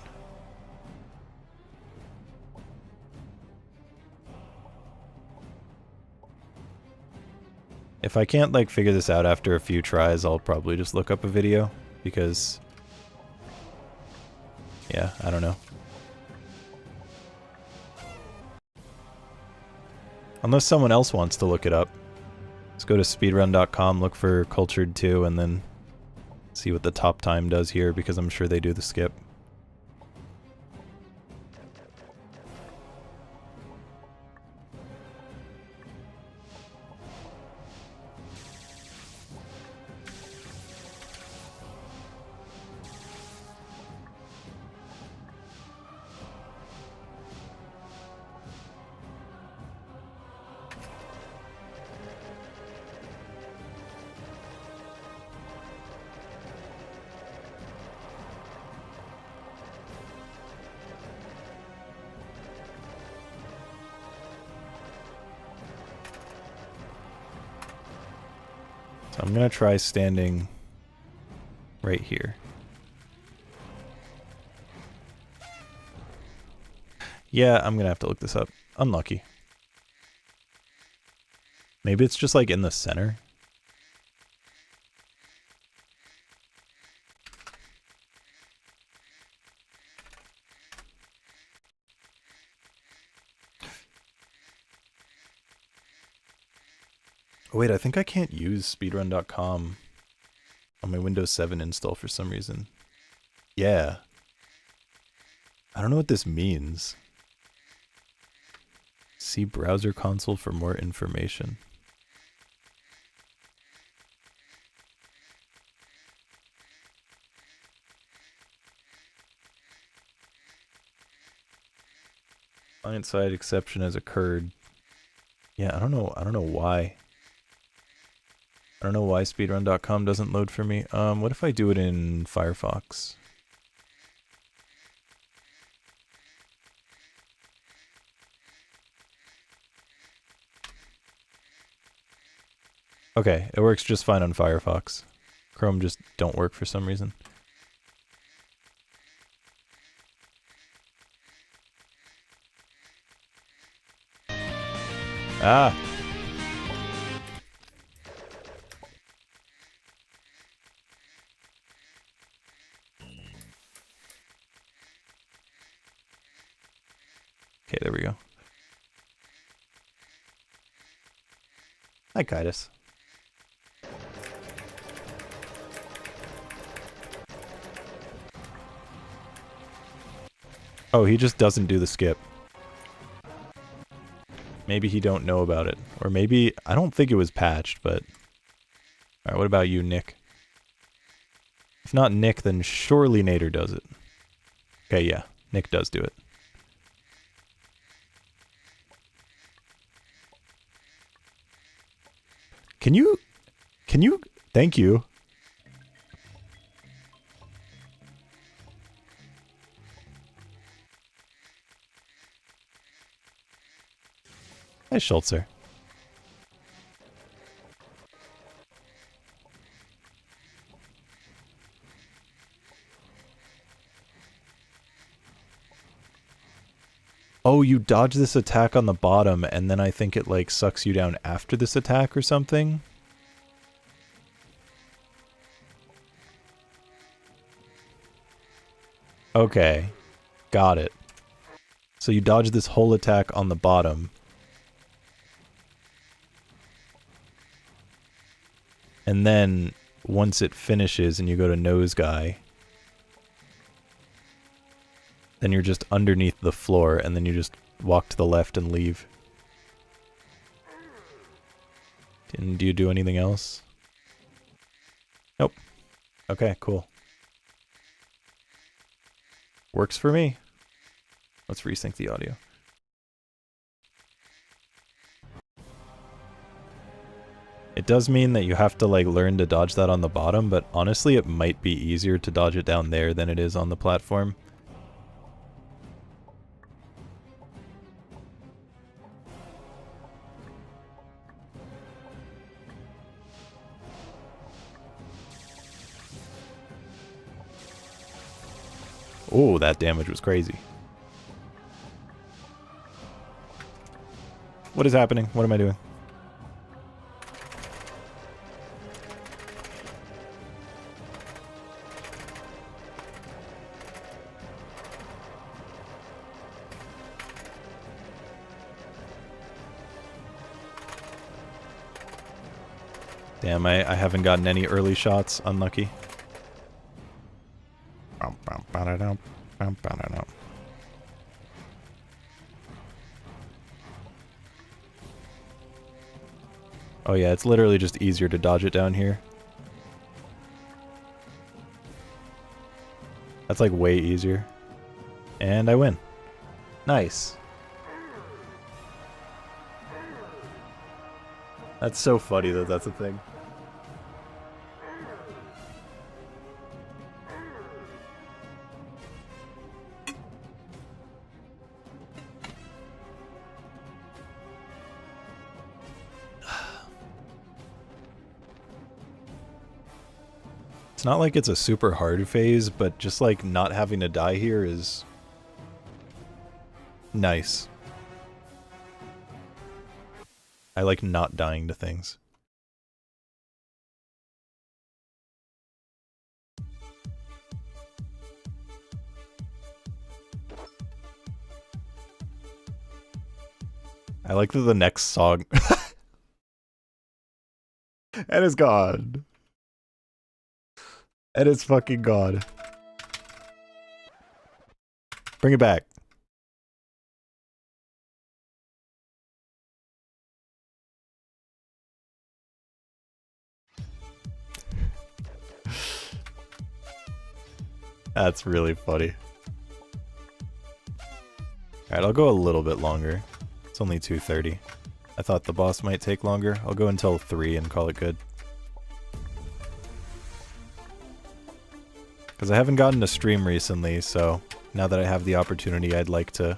If I can't, like, figure this out after a few tries, I'll probably just look up a video, because... yeah, I don't know. Unless someone else wants to look it up. Let's go to speedrun.com, look for Cultured 2, and then see what the top time does here, because I'm sure they do the skip. So I'm gonna try standing right here. Yeah, I'm gonna have to look this up. Unlucky. Maybe it's just like in the center. Oh wait, I think I can't use speedrun.com on my Windows 7 install for some reason. Yeah. I don't know what this means. See browser console for more information. Client-side exception has occurred. Yeah, I don't know why. I don't know why speedrun.com doesn't load for me. What if I do it in Firefox? Okay, it works just fine on Firefox. Chrome just don't work for some reason. Ah! Okay, there we go. Hi, Kaitis. Oh, he just doesn't do the skip. Maybe he don't know about it. Or maybe, I don't think it was patched, but... Alright, what about you, Nick? If not Nick, then surely Nader does it. Okay, yeah. Nick does do it. Can you... Thank you. Hi, Schultzer. Oh, you dodge this attack on the bottom, and then I think it, like, sucks you down after this attack or something? Okay. Got it. So you dodge this whole attack on the bottom. And then, once it finishes and you go to nose guy, then you're just underneath the floor, and then you just walk to the left and leave. And do you do anything else? Nope. Okay, cool. Works for me. Let's resync the audio. It does mean that you have to, like, learn to dodge that on the bottom, but honestly it might be easier to dodge it down there than it is on the platform. Oh, that damage was crazy. What is happening? What am I doing? Damn, I haven't gotten any early shots. Unlucky. Oh yeah, it's literally just easier to dodge it down here. That's like way easier. And I win. Nice. That's so funny that that's a thing. It's not like it's a super hard phase, but just like not having to die here is nice. I like not dying to things. I like that the next song... And it's gone. And it's fucking gone. Bring it back. That's really funny. Alright, I'll go a little bit longer. It's only 2:30. I thought the boss might take longer. I'll go until 3 and call it good. Because I haven't gotten to stream recently, so now that I have the opportunity, I'd like to,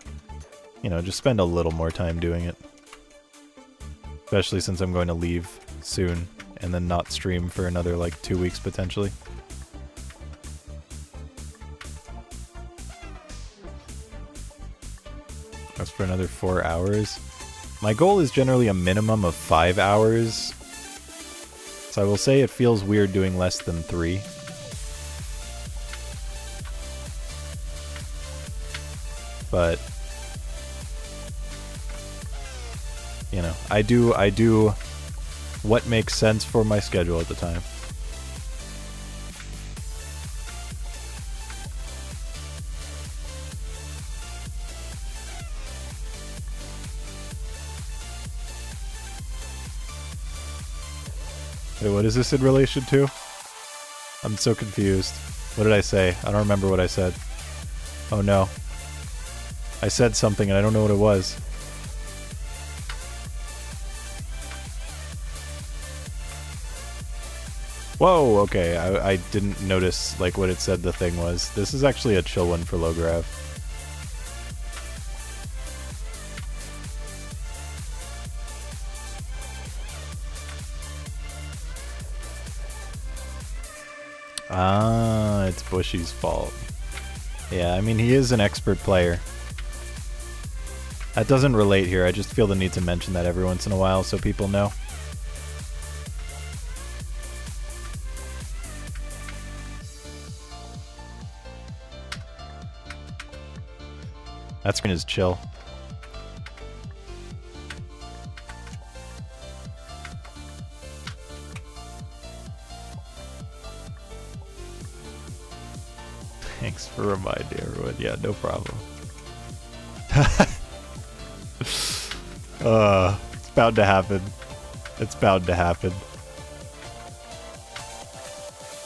you know, just spend a little more time doing it. Especially since I'm going to leave soon and then not stream for another like 2 weeks potentially. That's for another 4 hours. My goal is generally a minimum of 5 hours. So I will say it feels weird doing less than 3. But you know, I do what makes sense for my schedule at the time. Wait, what is this in relation to? I'm so confused. What did I say? I don't remember what I said. Oh no. I said something and I don't know what it was. Whoa, okay. I didn't notice like what it said the thing was. This is actually a chill one for low grav. Ah, it's Bushy's fault. Yeah, I mean, he is an expert player. That doesn't relate here. I just feel the need to mention that every once in a while so people know. That screen is chill. Thanks for reminding everyone. Yeah, no problem. It's bound to happen. It's bound to happen.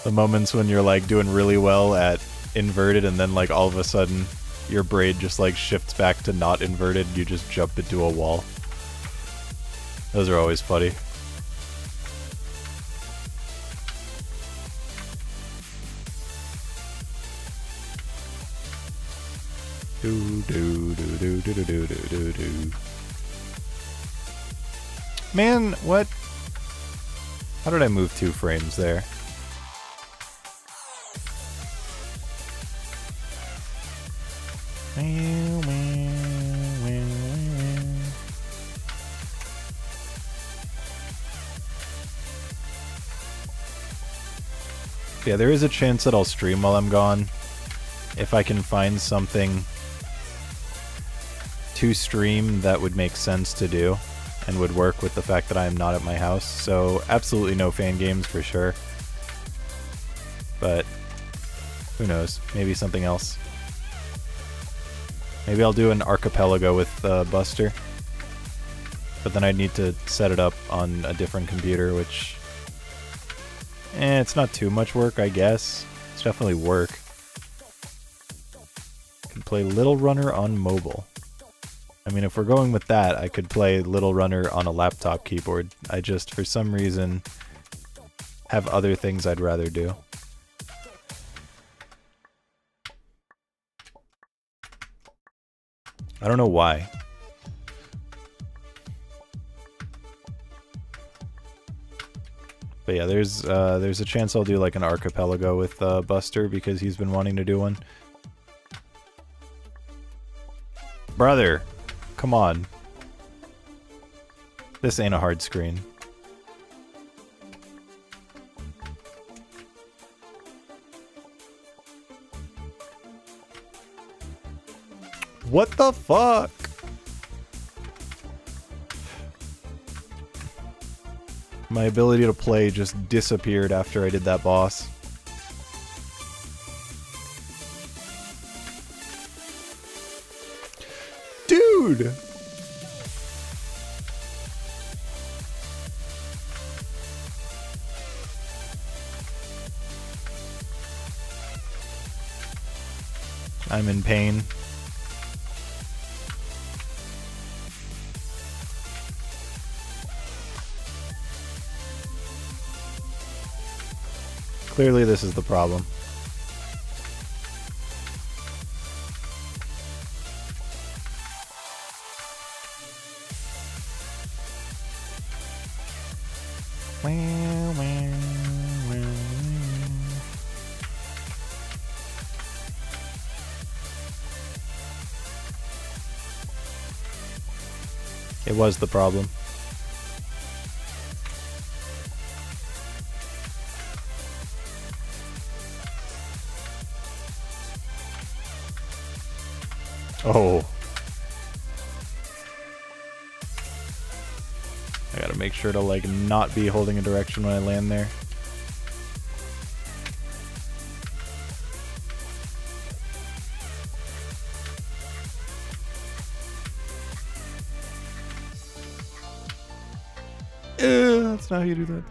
The moments when you're like doing really well at inverted and then like all of a sudden your brain just like shifts back to not inverted and you just jump into a wall. Those are always funny. Do do do do do do do do do. Man, what? How did I move 2 frames there? Yeah, there is a chance that I'll stream while I'm gone. If I can find something to stream that would make sense to do and would work with the fact that I am not at my house. So absolutely no fan games for sure. But who knows? Maybe something else. Maybe I'll do an archipelago with Buster. But then I'd need to set it up on a different computer, which... it's not too much work, I guess. It's definitely work. I can play Little Runner on mobile. I mean, if we're going with that, I could play Little Runner on a laptop keyboard. I just, for some reason, have other things I'd rather do. I don't know why. But yeah, there's a chance I'll do like an archipelago with Buster because he's been wanting to do one. Brother, come on. This ain't a hard screen. What the fuck? My ability to play just disappeared after I did that boss. Dude! I'm in pain. Clearly this is the problem. It was the problem. Oh. I gotta make sure to like not be holding a direction when I land there. That's not how you do that.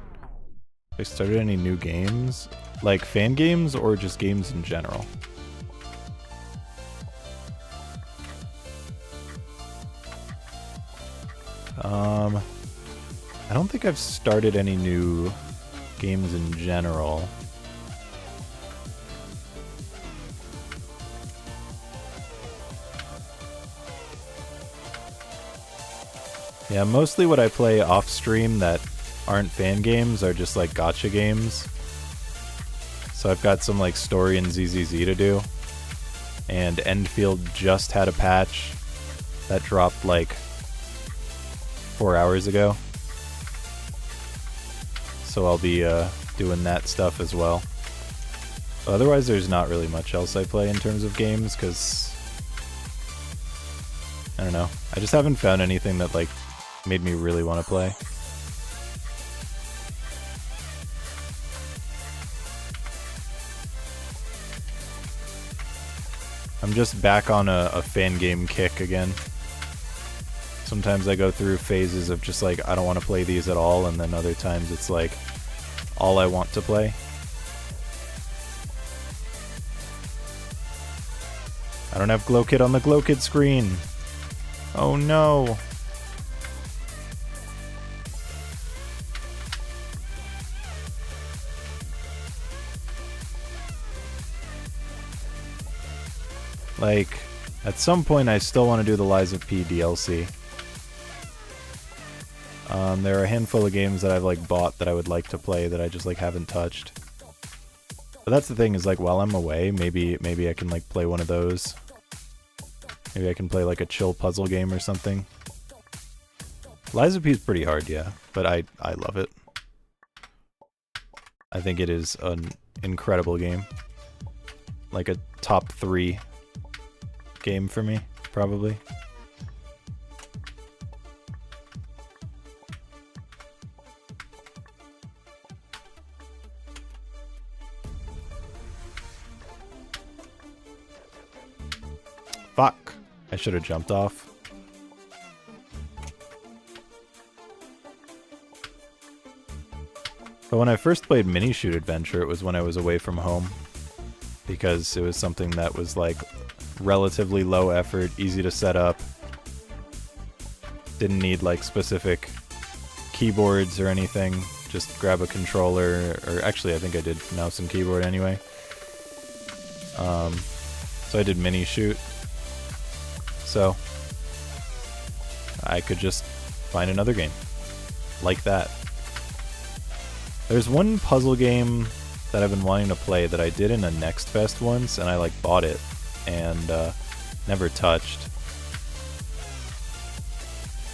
I started any new games? Like fan games or just games in general? I don't think I've started any new games in general. Yeah, mostly what I play off stream that aren't fan games are just like gacha games. So I've got some like story and ZZZ to do. And Endfield just had a patch that dropped like 4 hours ago. So I'll be doing that stuff as well. But otherwise there's not really much else I play in terms of games because I don't know. I just haven't found anything that like made me really want to play. I'm just back on a fan game kick again. Sometimes I go through phases of just like, I don't want to play these at all, and then other times it's like, all I want to play. I don't have GlowKit on the GlowKit screen. Oh no. Like, at some point I still want to do the Lies of P DLC. There are a handful of games that I've like bought that I would like to play that I just like haven't touched. But that's the thing, is like while I'm away, maybe I can like play one of those. Maybe I can play like a chill puzzle game or something. Lies of P is pretty hard, yeah, but I love it. I think it is an incredible game. Like a top 3 game for me, probably. Fuck. I should have jumped off. But when I first played Mini Shoot Adventure, it was when I was away from home. Because it was something that was like relatively low effort, easy to set up. Didn't need like specific keyboards or anything. Just grab a controller, or actually I think I did mouse and keyboard anyway. So I did Mini Shoot. So I could just find another game like that. There's one puzzle game that I've been wanting to play that I did in a Next Fest once, and I like bought it and never touched.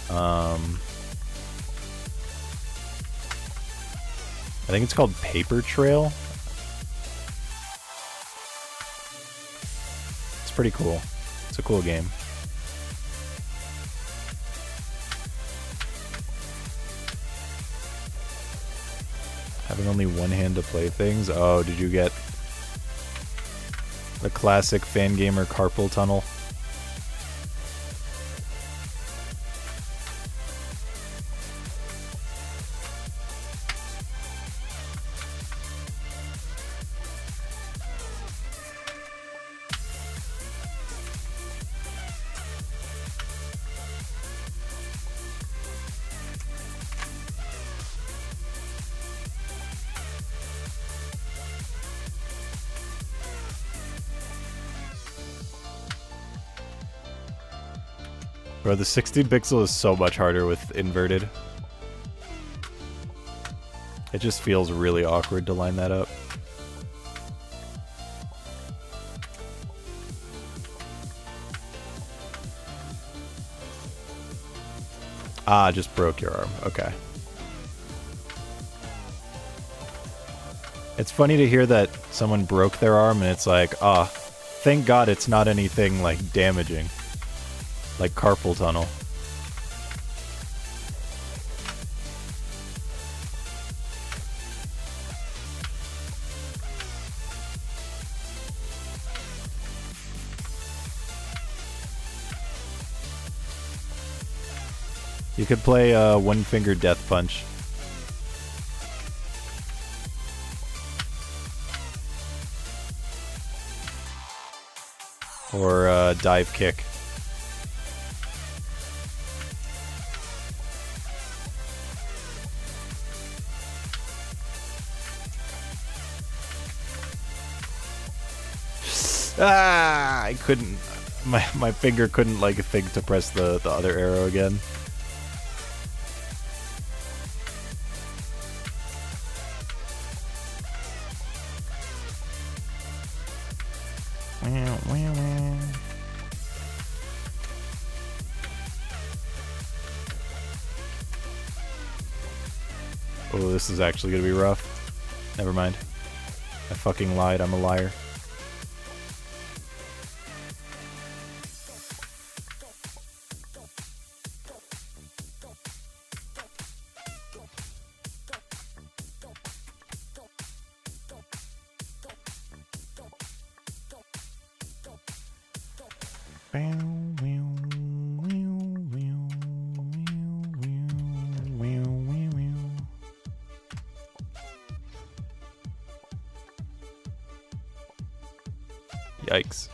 I think it's called Paper Trail. It's pretty cool. It's a cool game. Having only one hand to play things? Oh, did you get the classic Fangamer carpal tunnel? Bro, the 16 pixel is so much harder with inverted. It just feels really awkward to line that up. Ah, just broke your arm. Okay. It's funny to hear that someone broke their arm and it's like, ah, thank God it's not anything like damaging. Like carpal tunnel. You could play One Finger Death Punch. Or Dive Kick. Ah! I couldn't. My finger couldn't like think to press the other arrow again. Oh, this is actually gonna be rough. Never mind. I fucking lied. I'm a liar. Yikes.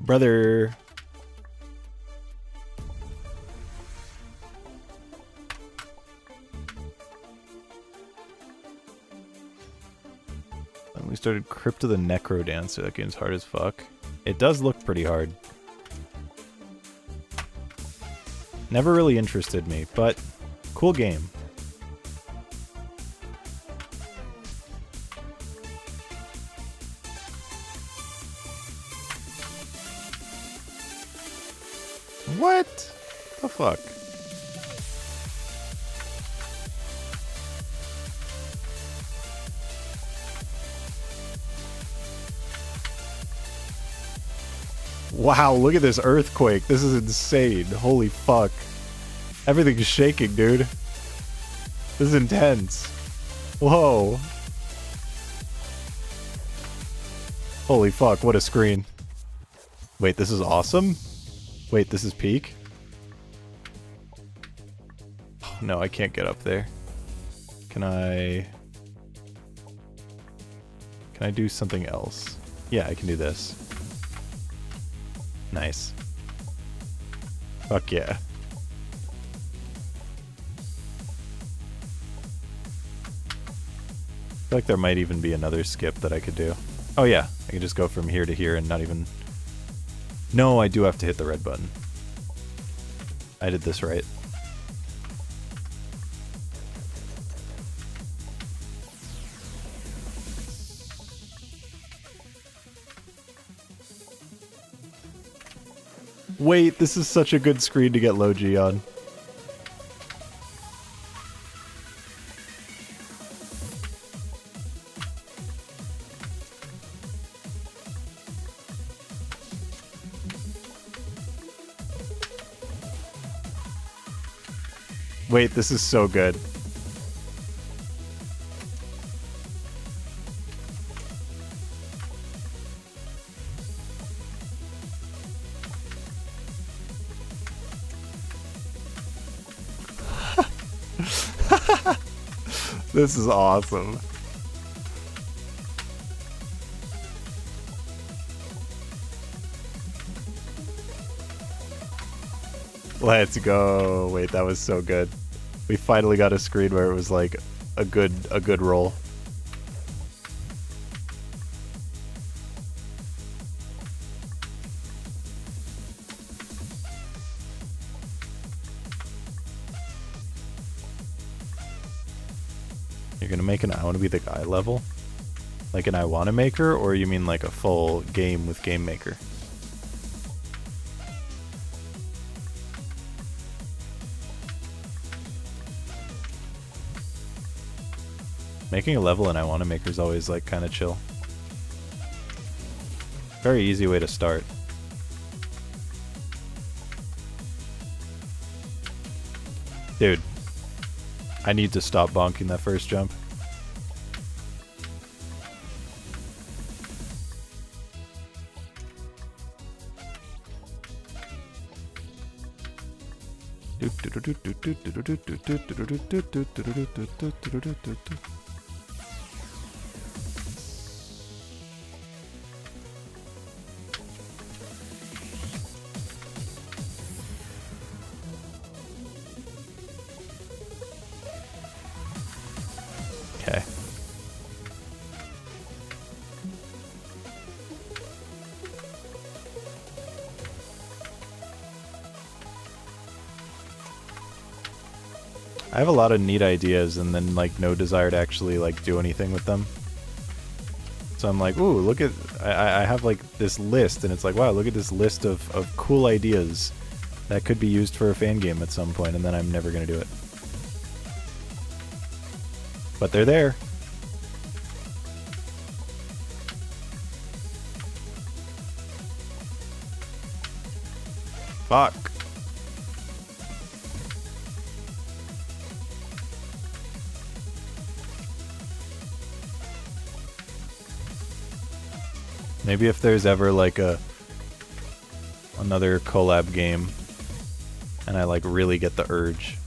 Brother. And we started Crypt of the Necro Dancer. That game's hard as fuck. It does look pretty hard. Never really interested me, but cool game. What the fuck? Wow, look at this earthquake. This is insane. Holy fuck. Everything's shaking, dude. This is intense. Whoa. Holy fuck, what a screen. Wait, this is awesome? Wait, this is peak? Oh, no, I can't get up there. Can I do something else? Yeah, I can do this. Nice. Fuck yeah. I feel like there might even be another skip that I could do. Oh yeah, I can just go from here to here and not even... No, I do have to hit the red button. I did this right. Wait, this is such a good screen to get low G on. Wait, this is so good. This is awesome. Let's go. Wait, that was so good. We finally got a screen where it was like a good roll. You're gonna make an I Wanna Be the Guy level? Like an I Wanna Maker, or you mean like a full game with Game Maker? Making a level in I Wanna Maker is always like kind of chill. Very easy way to start. Dude, I need to stop bonking that first jump. Okay. I have a lot of neat ideas and then like no desire to actually like do anything with them. So I'm like, ooh, look at, I have like this list and it's like, wow, look at this list of cool ideas that could be used for a fan game at some point, and then I'm never gonna do it. But they're there. Fuck. Maybe if there's ever like another collab game and I like really get the urge.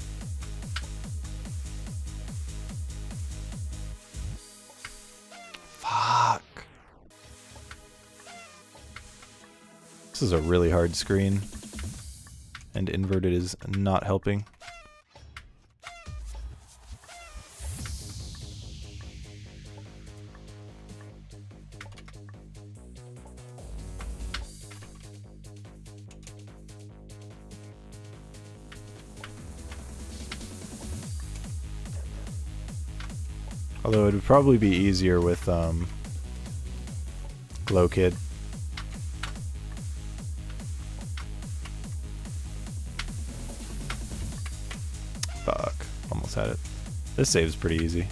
Fuck. This is a really hard screen and inverted is not helping. Although it would probably be easier with Glow Kid. Fuck. Almost had it. This save's pretty easy.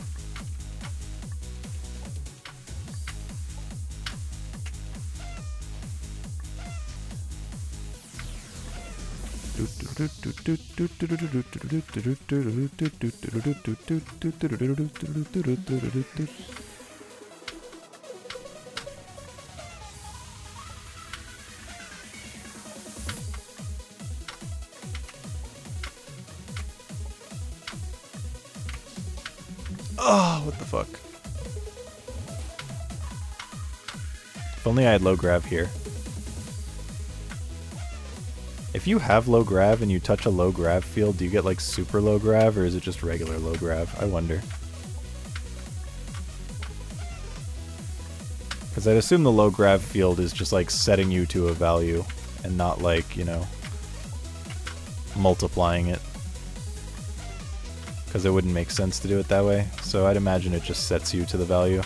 Oh, what the fuck? If only I had low grav here. If you have low grav and you touch a low grav field, do you get like super low grav or is it just regular low grav? I wonder. Because I'd assume the low grav field is just like setting you to a value and not like, you know, multiplying it. Because it wouldn't make sense to do it that way. So I'd imagine it just sets you to the value.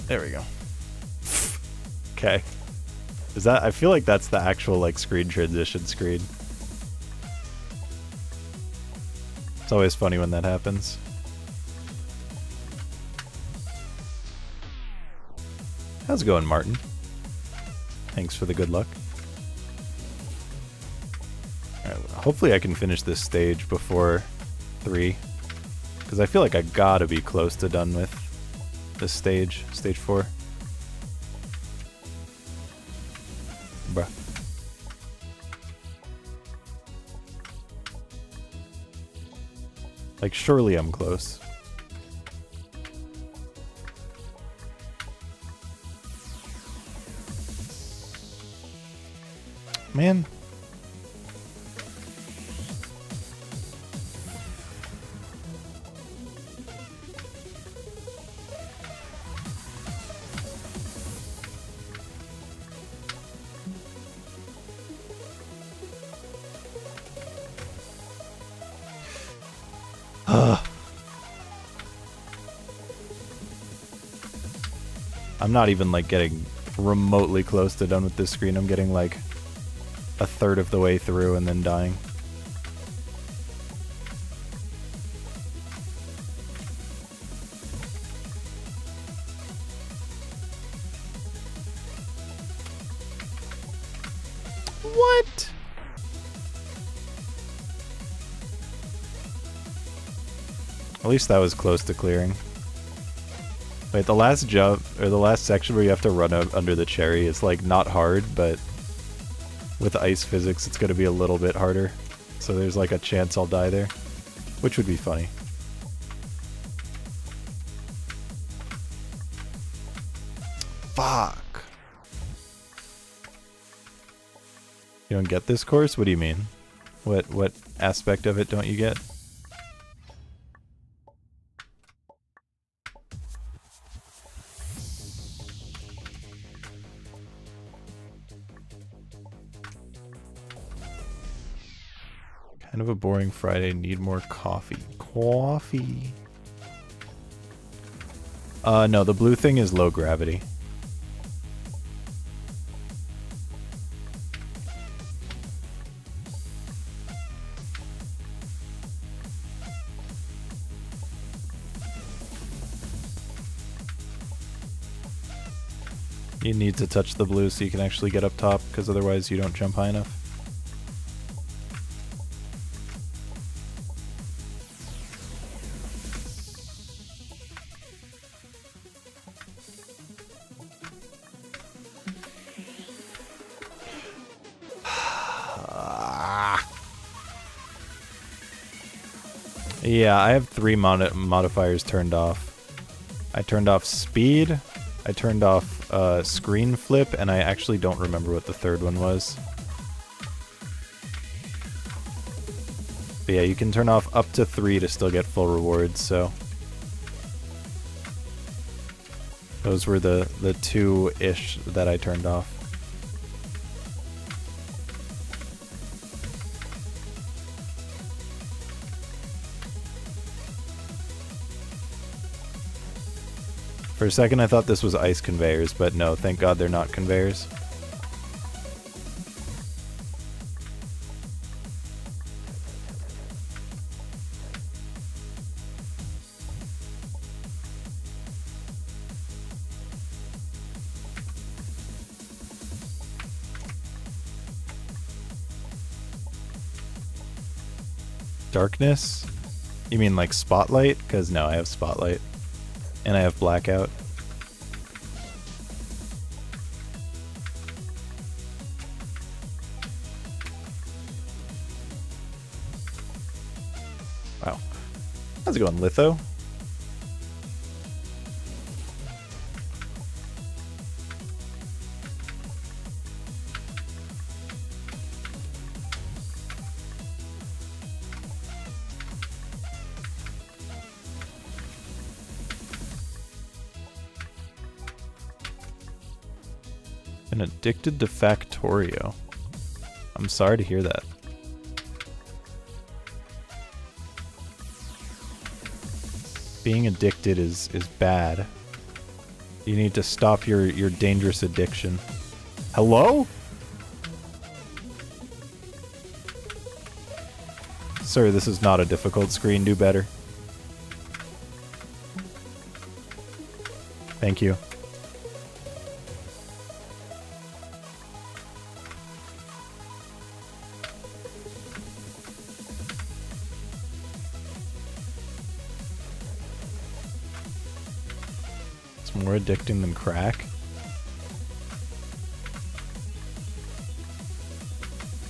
There we go. Okay. Is that, I feel like that's the actual like screen transition screen. It's always funny when that happens. How's it going, Martin? Thanks for the good luck. Alright, hopefully I can finish this stage before 3. Because I feel like I gotta be close to done with this stage, stage 4. Bruh. Like, surely I'm close. Man. I'm not even like getting remotely close to done with this screen. I'm getting like a third of the way through and then dying. What? At least that was close to clearing. Wait, the last jump, or the last section where you have to run out under the cherry is like not hard, but with ice physics it's going to be a little bit harder. So there's like a chance I'll die there, which would be funny. Fuck. You don't get this course? What do you mean? What aspect of it don't you get? Kind of a boring Friday. Need more coffee. Coffee. No, the blue thing is low gravity. You need to touch the blue so you can actually get up top, because otherwise you don't jump high enough. Yeah, I have 3 modifiers turned off. I turned off speed, I turned off screen flip, and I actually don't remember what the third one was. But yeah, you can turn off up to 3 to still get full rewards, so... Those were the 2-ish that I turned off. For a second I thought this was ice conveyors, but no, thank God they're not conveyors. Darkness? You mean like spotlight? Because no, I have spotlight. And I have blackout. Wow. How's it going, Litho? Been addicted to Factorio. I'm sorry to hear that. Being addicted is bad. You need to stop your dangerous addiction. Hello? Sir, this is not a difficult screen. Do better. Thank you. More addicting than crack?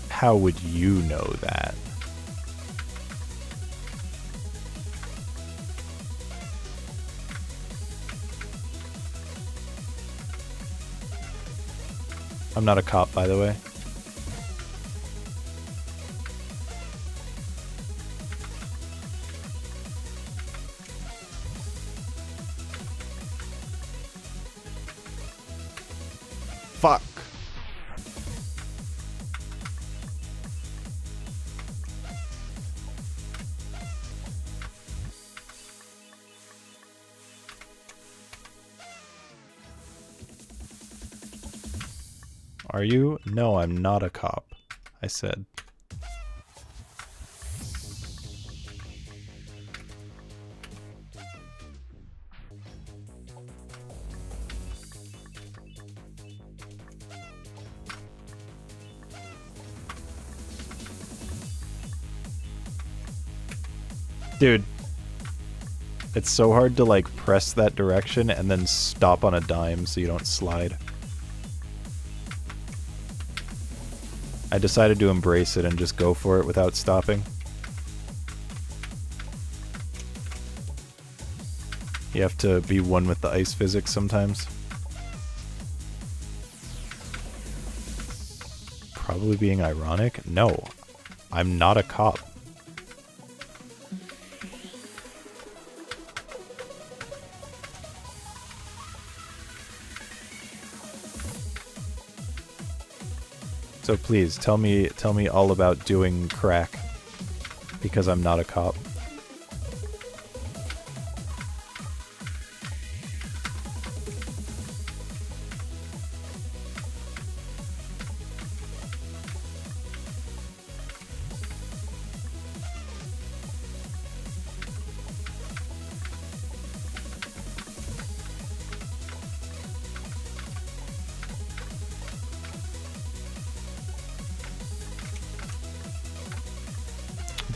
How would you know that? I'm not a cop, by the way. Fuck. Are you? No, I'm not a cop, I said. Dude, it's so hard to like press that direction and then stop on a dime so you don't slide. I decided to embrace it and just go for it without stopping. You have to be one with the ice physics sometimes. Probably being ironic? No, I'm not a cop. So please tell me all about doing crack, because I'm not a cop.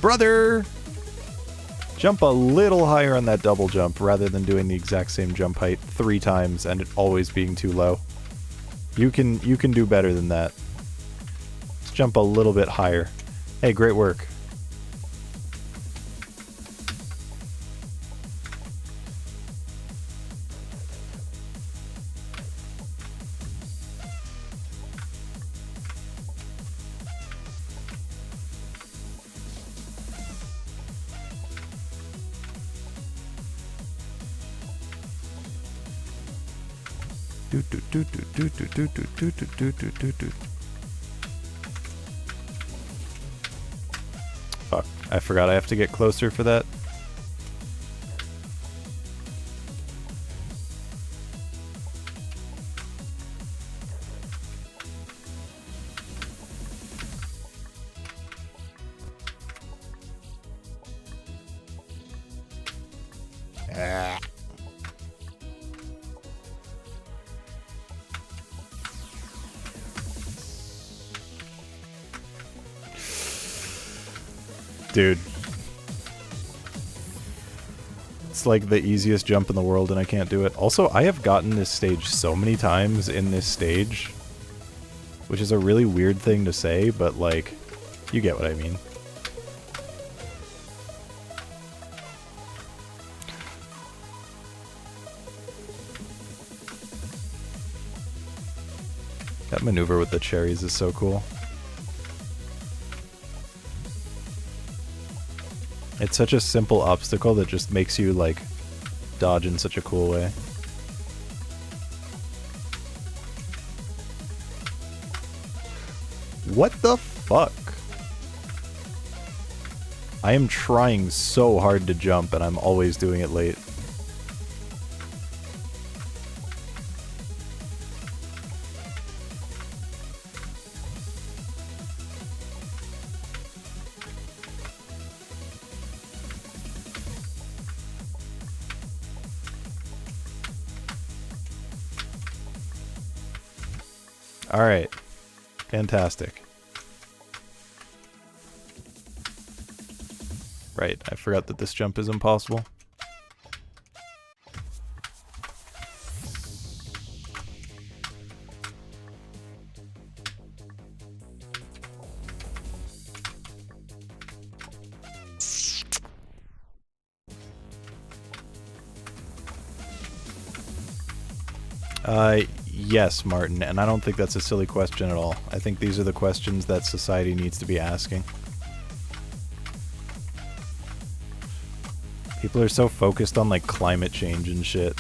Brother! Jump a little higher on that double jump rather than doing the exact same jump height 3 times and it always being too low. You can do better than that. Let's jump a little bit higher. Hey, great work. Fuck, I forgot I have to get closer for that. Dude. It's like the easiest jump in the world and I can't do it. Also, I have gotten this stage so many times in this stage, which is a really weird thing to say, but like, you get what I mean. That maneuver with the cherries is so cool. It's such a simple obstacle that just makes you, like, dodge in such a cool way. What the fuck? I am trying so hard to jump and I'm always doing it late. Alright. Fantastic. Right, I forgot that this jump is impossible. Yes, Martin, and I don't think that's a silly question at all. I think these are the questions that society needs to be asking. People are so focused on, like, climate change and shit.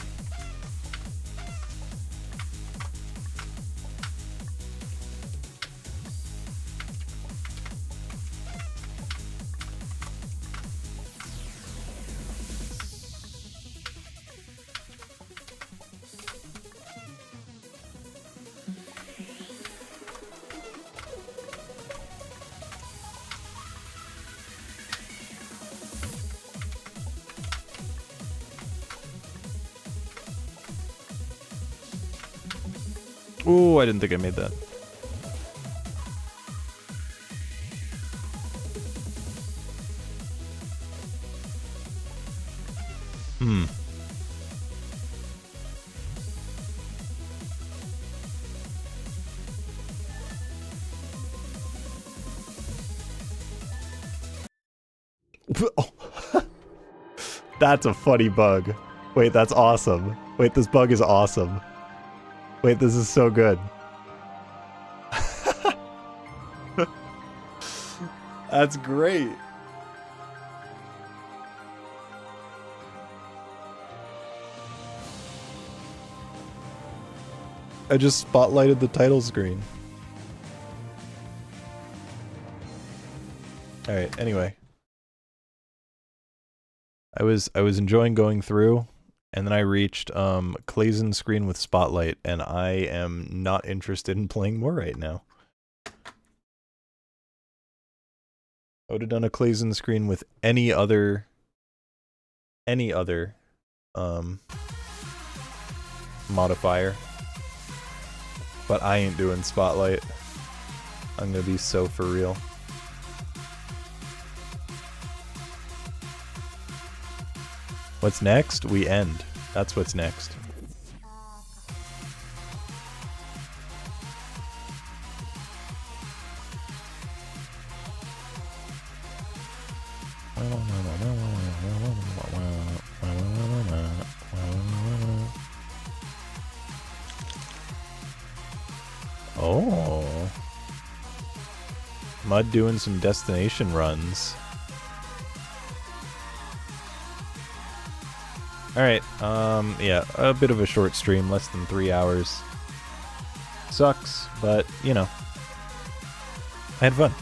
Oh, I didn't think I made that. Hmm. That's a funny bug. Wait, that's awesome. Wait, this bug is awesome. Wait, this is so good. That's great. I just spotlighted the title screen. Alright, anyway. I was enjoying going through, and then I reached Clayson screen with Spotlight, and I am not interested in playing more right now. I would have done a Clayson screen with any other modifier. But I ain't doing Spotlight. I'm gonna be so for real. What's next? We end. That's what's next. Oh. Mud doing some destination runs. Alright, yeah, a bit of a short stream, less than 3 hours. Sucks, but, you know, I had fun.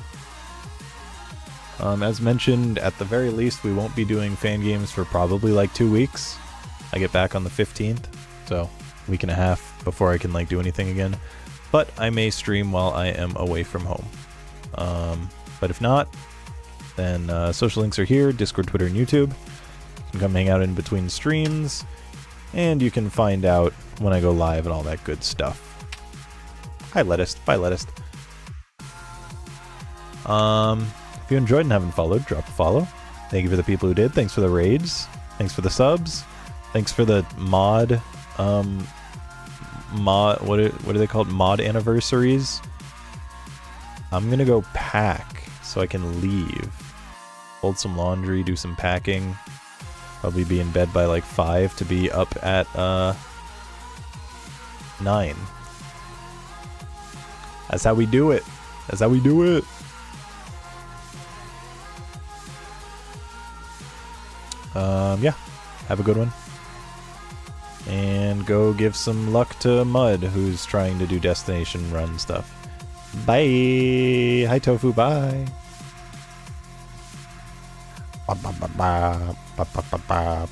As mentioned, at the very least, we won't be doing fan games for probably like 2 weeks. I get back on the 15th, so a week and a half before I can like do anything again. But I may stream while I am away from home. But if not, then social links are here, Discord, Twitter, and YouTube. You can come hang out in between streams, and you can find out when I go live and all that good stuff. Hi, Lettuce. Bye, Lettuce. If you enjoyed and haven't followed, drop a follow. Thank you for the people who did. Thanks for the raids. Thanks for the subs. Thanks for the mod, what are they called? Mod anniversaries. I'm gonna go pack so I can leave. Fold some laundry, do some packing. Probably be in bed by like 5 to be up at 9. That's how we do it. That's how we do it. Yeah. Have a good one. And go give some luck to Mud, who's trying to do destination run stuff. Bye. Hi, Tofu. Bye. Ba, ba, ba, ba, ba, ba, ba, ba.